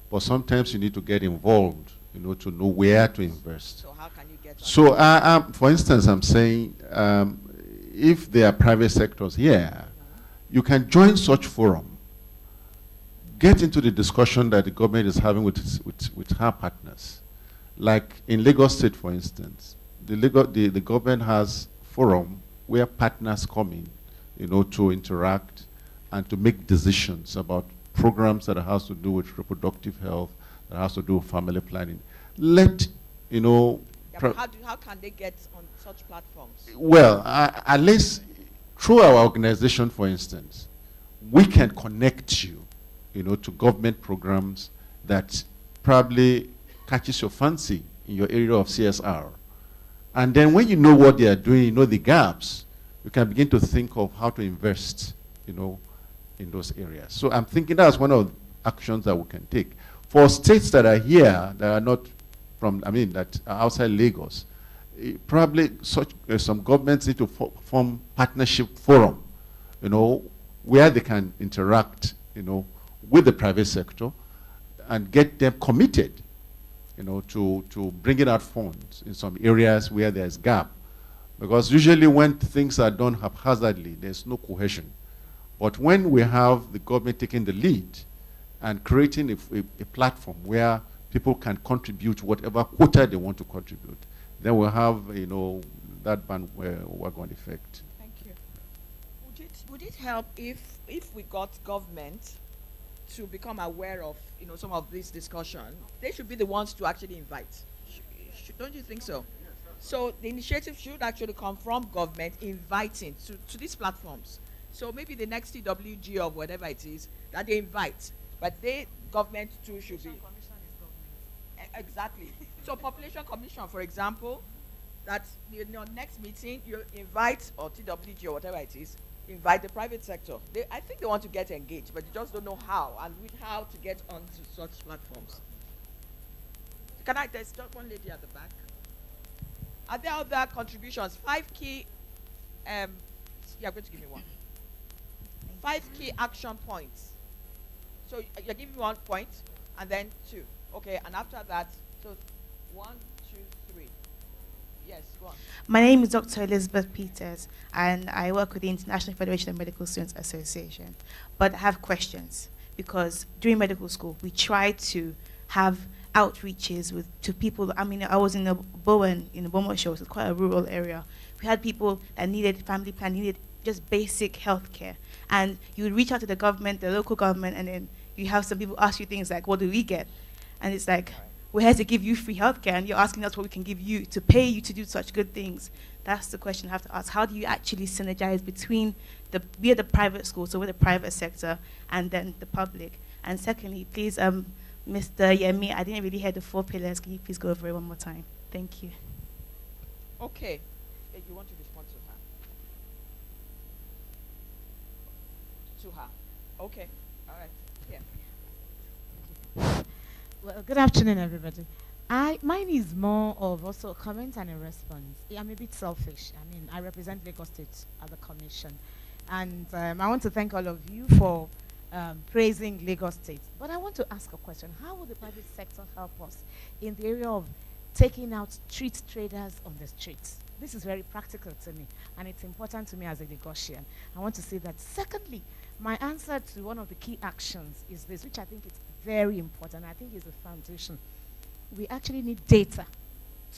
But sometimes you need to get involved, to know where to invest. So how can you get? So, for instance, I'm saying, if there are private sectors here, you can join such forum. Get into the discussion that the government is having with her partners. Like in Lagos State, for instance, the government has forum where partners come in, to interact and to make decisions about programs that has to do with reproductive health, that has to do with family planning. Let, yeah, how can they get on such platforms? Well, at least through our organization, for instance, we can connect you, to government programs that probably catches your fancy in your area of CSR. And then when you know what they are doing, you know the gaps, you can begin to think of how to invest, in those areas. So I'm thinking that's one of the actions that we can take. For states that are here, that are not that are outside Lagos, probably some governments need to form partnership forum, where they can interact, with the private sector and get them committed, to bringing out funds in some areas where there's gap. Because usually when things are done haphazardly, there's no cohesion. But when we have the government taking the lead and creating a platform where people can contribute whatever quota they want to contribute, then we'll have, that bandwagon effect. Thank you. Would it help if we got government to become aware of, some of this discussion? They should be the ones to actually invite. Don't you think so? So the initiative should actually come from government inviting to these platforms. So maybe the next TWG or whatever it is that they invite, but government too should be. Exactly. So population commission, for example, that in your next meeting you invite, or TWG or whatever it is, invite the private sector. I think they want to get engaged, but they just don't know how and how to get onto such platforms. There's just one lady at the back. Are there other contributions? 5 key, you're going to give me one. 5 key action points. So you're giving me 1 point, and then 2. Okay, and after that, so 1, 2, 3. Yes, go on. My name is Dr. Elizabeth Peters, and I work with the International Federation of Medical Students Association. But I have questions, because during medical school, we try to have outreaches to people. I was in Bowen, in the Bowen Show, so it's quite a rural area. We had people that needed family plan, needed just basic health care. And you would reach out to the government, the local government, and then you have some people ask you things like, what do we get? And it's like, we're here to give you free healthcare, and you're asking us what we can give you to pay you to do such good things. That's the question I have to ask. How do you actually synergize between we are the private school, so we're the private sector, and then the public? And secondly, please, Mr. Yemi, I didn't really hear the 4 pillars. Can you please go over it one more time? Thank you. Okay. You want to respond to her? To her. Okay. All right. Yeah. Well, good afternoon, everybody. Mine is more of also a comment and a response. I'm a bit selfish. I represent Lagos State at the commission. And I want to thank all of you for praising Lagos State. But I want to ask a question. How will the private sector help us in the area of taking out street traders on the streets. This is very practical to me, and it's important to me as a Lagosian. I want to say that. Secondly, my answer to one of the key actions is this, which I think is very important. I think is a foundation. We actually need data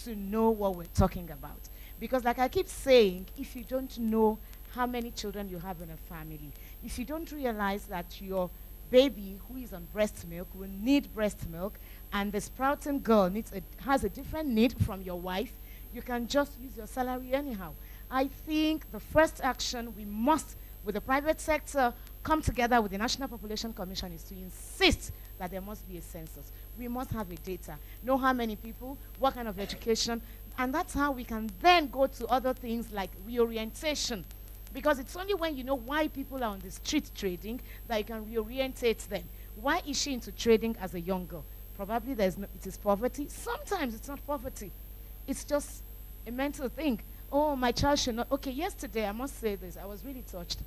to know what we're talking about. Because like I keep saying, if you don't know how many children you have in a family, if you don't realize that your baby who is on breast milk will need breast milk, and the sprouting girl has a different need from your wife, you can just use your salary anyhow. I think the first action we must, with the private sector, come together with the National Population Commission is to insist that there must be a census. We must have a data, know how many people, what kind of education, and that's how we can then go to other things like reorientation. Because it's only when you know why people are on the street trading that you can reorientate them. Why is she into trading as a young girl? Probably it is poverty. Sometimes it's not poverty. It's just a mental thing. Oh, my child should not. Okay, yesterday, I must say this, I was really touched.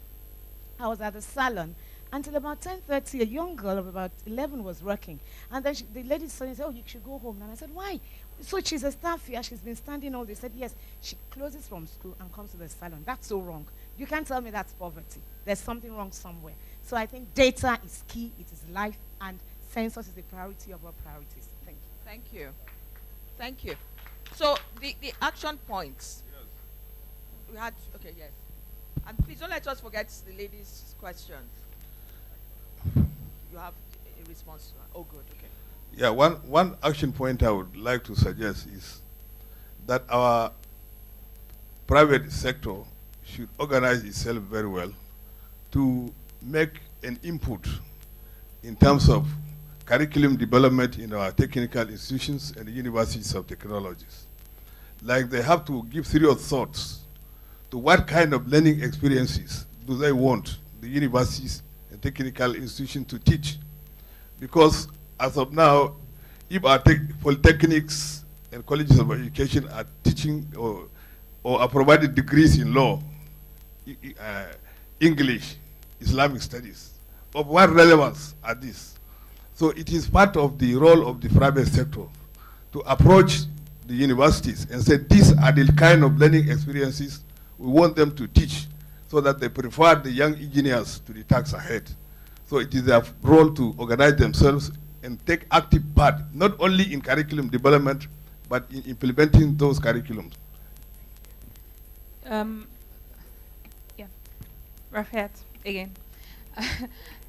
I was at the salon until about 10:30. A young girl of about 11 was working. And then the lady said, oh, you should go home. And I said, why? So she's a staff here. She's been standing all day. Said, yes, she closes from school and comes to the salon. That's so wrong. You can't tell me that's poverty. There's something wrong somewhere. So I think data is key. It is life. And census is the priority of our priorities. Thank you. Thank you. Thank you. So the action points. Yes. We had, okay, yes. And please don't let us forget the ladies' questions. You have a response to that. Oh, good, okay. Yeah, one action point I would like to suggest is that our private sector should organize itself very well to make an input in terms of curriculum development in our technical institutions and universities of technologies. Like they have to give serious thoughts to what kind of learning experiences do they want the universities and technical institutions to teach. Because as of now, if our polytechnics and colleges of education are teaching or are providing degrees in law, English, Islamic studies, of what relevance are these? So it is part of the role of the private sector to approach the universities and say these are the kind of learning experiences we want them to teach so that they prefer the young engineers to the task ahead. So it is their role to organize themselves and take active part, not only in curriculum development, but in implementing those curriculums. Yeah, Rafet again.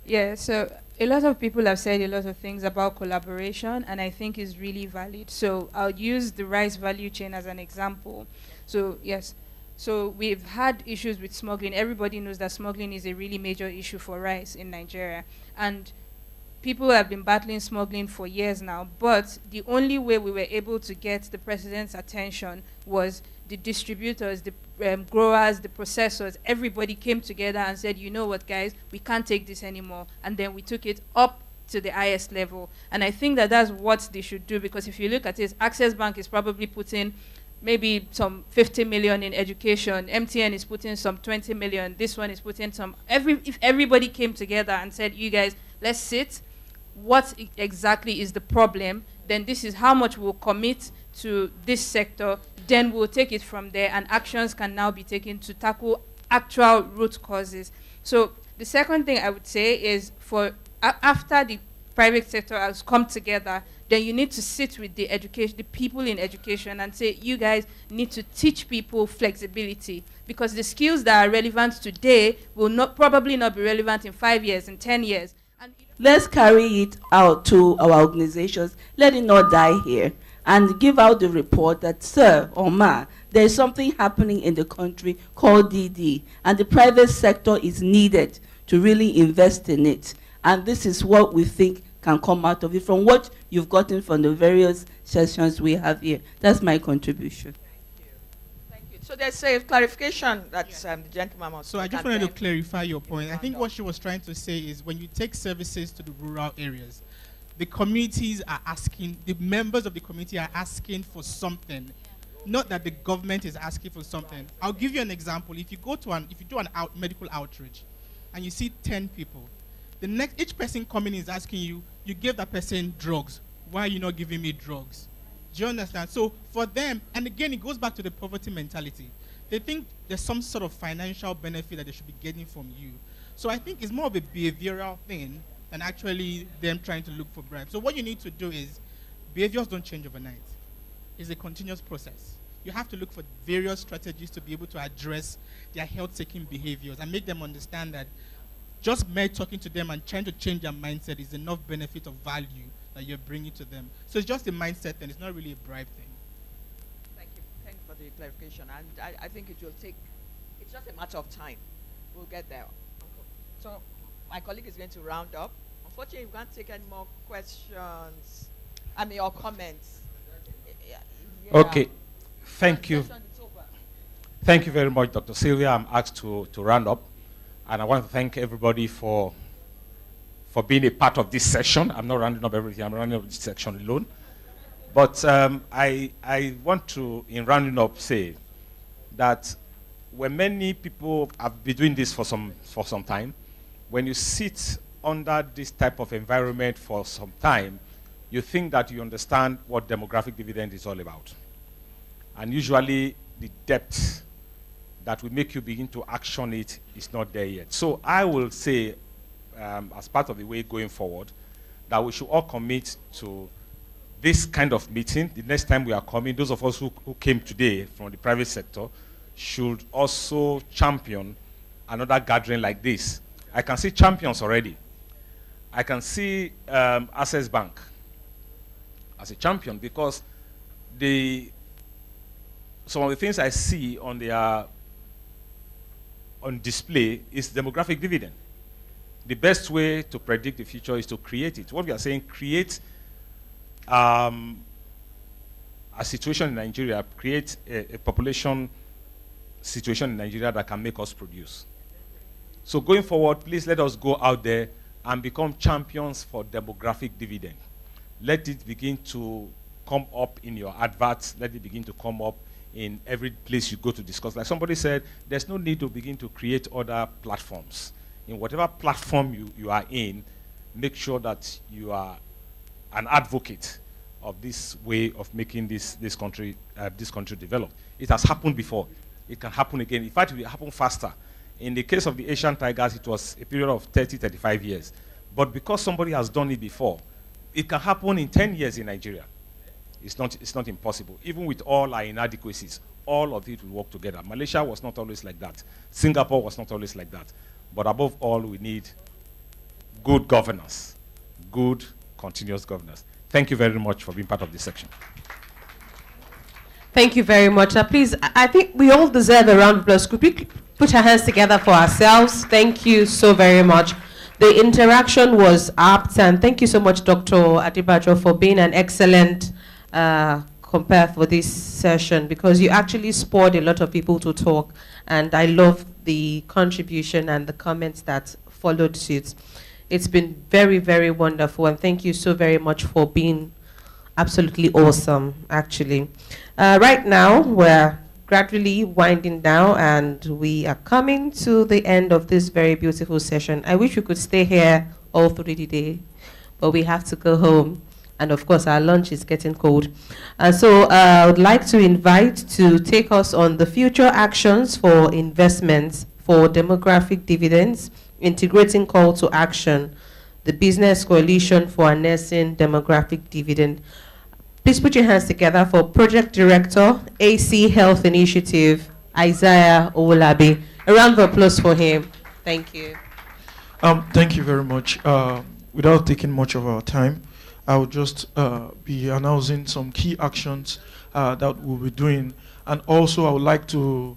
Yeah, so a lot of people have said a lot of things about collaboration, and I think is really valid. So I'll use the rice value chain as an example. So yes, so we've had issues with smuggling. Everybody knows that smuggling is a really major issue for rice in Nigeria, and people have been battling smuggling for years now, but the only way we were able to get the president's attention was the distributors, the growers, the processors, everybody came together and said, you know what, guys, we can't take this anymore. And then we took it up to the highest level. And I think that that's what they should do, because if you look at it, Access Bank is probably putting maybe some 50 million in education. MTN is putting some 20 million. This one is putting some. If everybody came together and said, you guys, let's sit, what exactly is the problem, then this is how much we'll commit to this sector, then we'll take it from there, and actions can now be taken to tackle actual root causes. So the second thing I would say is after the private sector has come together, then you need to sit with the people in education and say, you guys need to teach people flexibility, because the skills that are relevant today will probably not be relevant in 5 years, in 10 years. Let's carry it out to our organizations. Let it not die here. And give out the report that, sir or ma, there is something happening in the country called DD. And the private sector is needed to really invest in it. And this is what we think can come out of it from what you've gotten from the various sessions we have here. That's my contribution. So there's a clarification that the gentleman wants. So I just wanted to clarify your point. I think what she was trying to say is when you take services to the rural areas, the communities are asking, the members of the community are asking for something, not that the government is asking for something. I'll give you an example. If you go to if you do an medical outreach, and you see 10 people, each person coming is asking you, you gave that person drugs. Why are you not giving me drugs? Do you understand? So for them, and again, it goes back to the poverty mentality. They think there's some sort of financial benefit that they should be getting from you. So I think it's more of a behavioral thing than actually them trying to look for bribes. So what you need to do is, behaviors don't change overnight. It's a continuous process. You have to look for various strategies to be able to address their health-seeking behaviors and make them understand that just mere talking to them and trying to change their mindset is enough benefit of value that you're bringing to them. So it's just a mindset and it's not really a bribe thing. Thank you. Thanks for the clarification. And I think it will take, it's just a matter of time. We'll get there. So my colleague is going to round up. Unfortunately, we can't take any more questions. Or comments. Yeah. Okay. Thank you. Thank you very much, Dr. Sylvia. I'm asked to round up. And I want to thank everybody for being a part of this session. I'm not rounding up everything. I'm rounding up this section alone. But I want to, in rounding up, say that when many people have been doing this for some time, when you sit under this type of environment for some time, you think that you understand what demographic dividend is all about. And usually the depth that will make you begin to action it is not there yet. So I will say, as part of the way going forward, that we should all commit to this kind of meeting. The next time we are coming, those of us who came today from the private sector should also champion another gathering like this. I can see champions already. I can see Access Bank as a champion because some of the things I see on their on display is demographic dividend. The best way to predict the future is to create it. What we are saying, create a situation in Nigeria, create a population situation in Nigeria that can make us produce. So going forward, please let us go out there and become champions for demographic dividend. Let it begin to come up in your adverts. Let it begin to come up in every place you go to discuss. Like somebody said, there's no need to begin to create other platforms. In whatever platform you are in, make sure that you are an advocate of this way of making this country develop. It has happened before. It can happen again. In fact, it will happen faster. In the case of the Asian tigers, it was a period of 30, 35 years. But because somebody has done it before, it can happen in 10 years in Nigeria. It's not impossible. Even with all our inadequacies, all of it will work together. Malaysia was not always like that. Singapore was not always like that. But above all, we need good governance, good continuous governance. Thank you very much for being part of this section. Thank you very much. Please, I think we all deserve a round of applause. Could we put our hands together for ourselves? Thank you so very much. The interaction was apt, and thank you so much, Dr. Adibajo, for being an excellent compare for this session, because you actually spurred a lot of people to talk, and I love the contribution and the comments that followed suit. It's been very, very wonderful, and thank you so very much for being absolutely awesome, actually. Right now, we're gradually winding down, and we are coming to the end of this very beautiful session. I wish we could stay here all through the day, but we have to go home. And of course, our lunch is getting cold. So I would like to invite to take us on the future actions for investments for demographic dividends, integrating call to action, the Business Coalition for Harnessing Demographic Dividend. Please put your hands together for Project Director, AC Health Initiative, Isaiah Owolabi. A round of applause for him. Thank you. Thank you very much. Without taking much of our time, I will just be announcing some key actions that we'll be doing. And also I would like to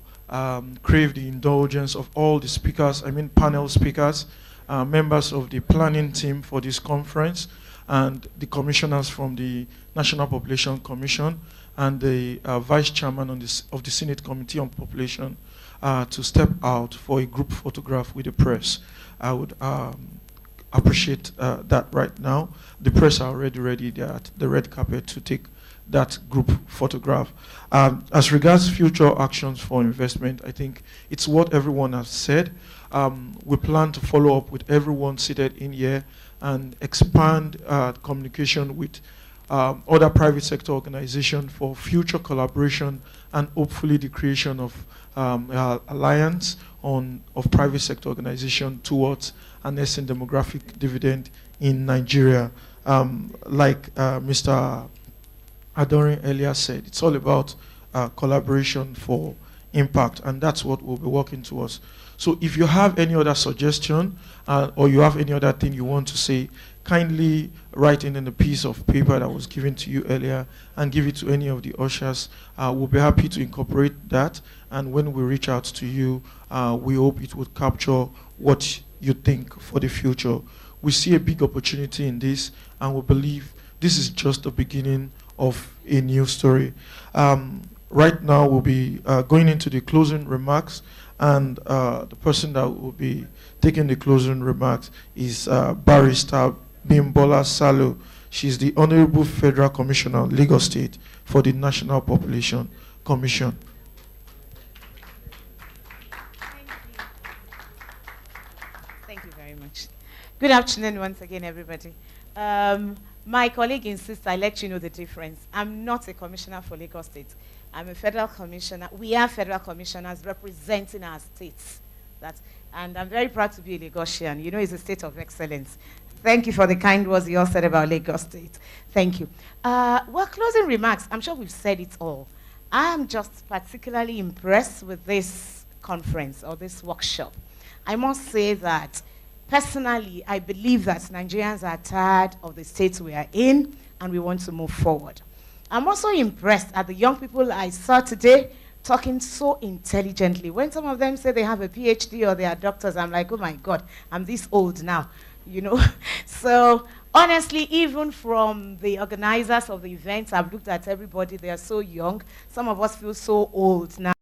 crave the indulgence of all the speakers, panel speakers, members of the planning team for this conference, and the commissioners from the National Population Commission, and the vice chairman of the Senate Committee on Population to step out for a group photograph with the press. I would appreciate that right now. The press are already ready. They're at the red carpet to take that group photograph. As regards future actions for investment, I think it's what everyone has said. We plan to follow up with everyone seated in here and expand communication with other private sector organizations for future collaboration and hopefully the creation of alliance of private sector organization towards harnessing demographic dividend in Nigeria. Like Mr. Adorin earlier said, it's all about collaboration for impact, and that's what we'll be working towards. So if you have any other suggestion or you have any other thing you want to say, kindly write in a piece of paper that was given to you earlier and give it to any of the ushers. We'll be happy to incorporate that, and when we reach out to you, we hope it would capture what you think for the future. We see a big opportunity in this, and we believe this is just the beginning of a new story. Right now, we'll be going into the closing remarks, and the person that will be taking the closing remarks is Barrister Bimbola Salo. She's the Honorable Federal Commissioner, Lagos State, for the National Population Commission. Thank you very much. Good afternoon once again, everybody. My colleague insists I let you know the difference. I'm not a commissioner for Lagos State. I'm a federal commissioner. We are federal commissioners representing our states. And I'm very proud to be a Lagosian. You know, it's a state of excellence. Thank you for the kind words you all said about Lagos State. Thank you. Well, closing remarks, I'm sure we've said it all. I am just particularly impressed with this conference or this workshop. I must say that personally, I believe that Nigerians are tired of the state we are in and we want to move forward. I'm also impressed at the young people I saw today talking so intelligently. When some of them say they have a PhD or they are doctors, I'm like, oh my God, I'm this old now, you know. So honestly, even from the organizers of the events, I've looked at everybody, they are so young. Some of us feel so old now.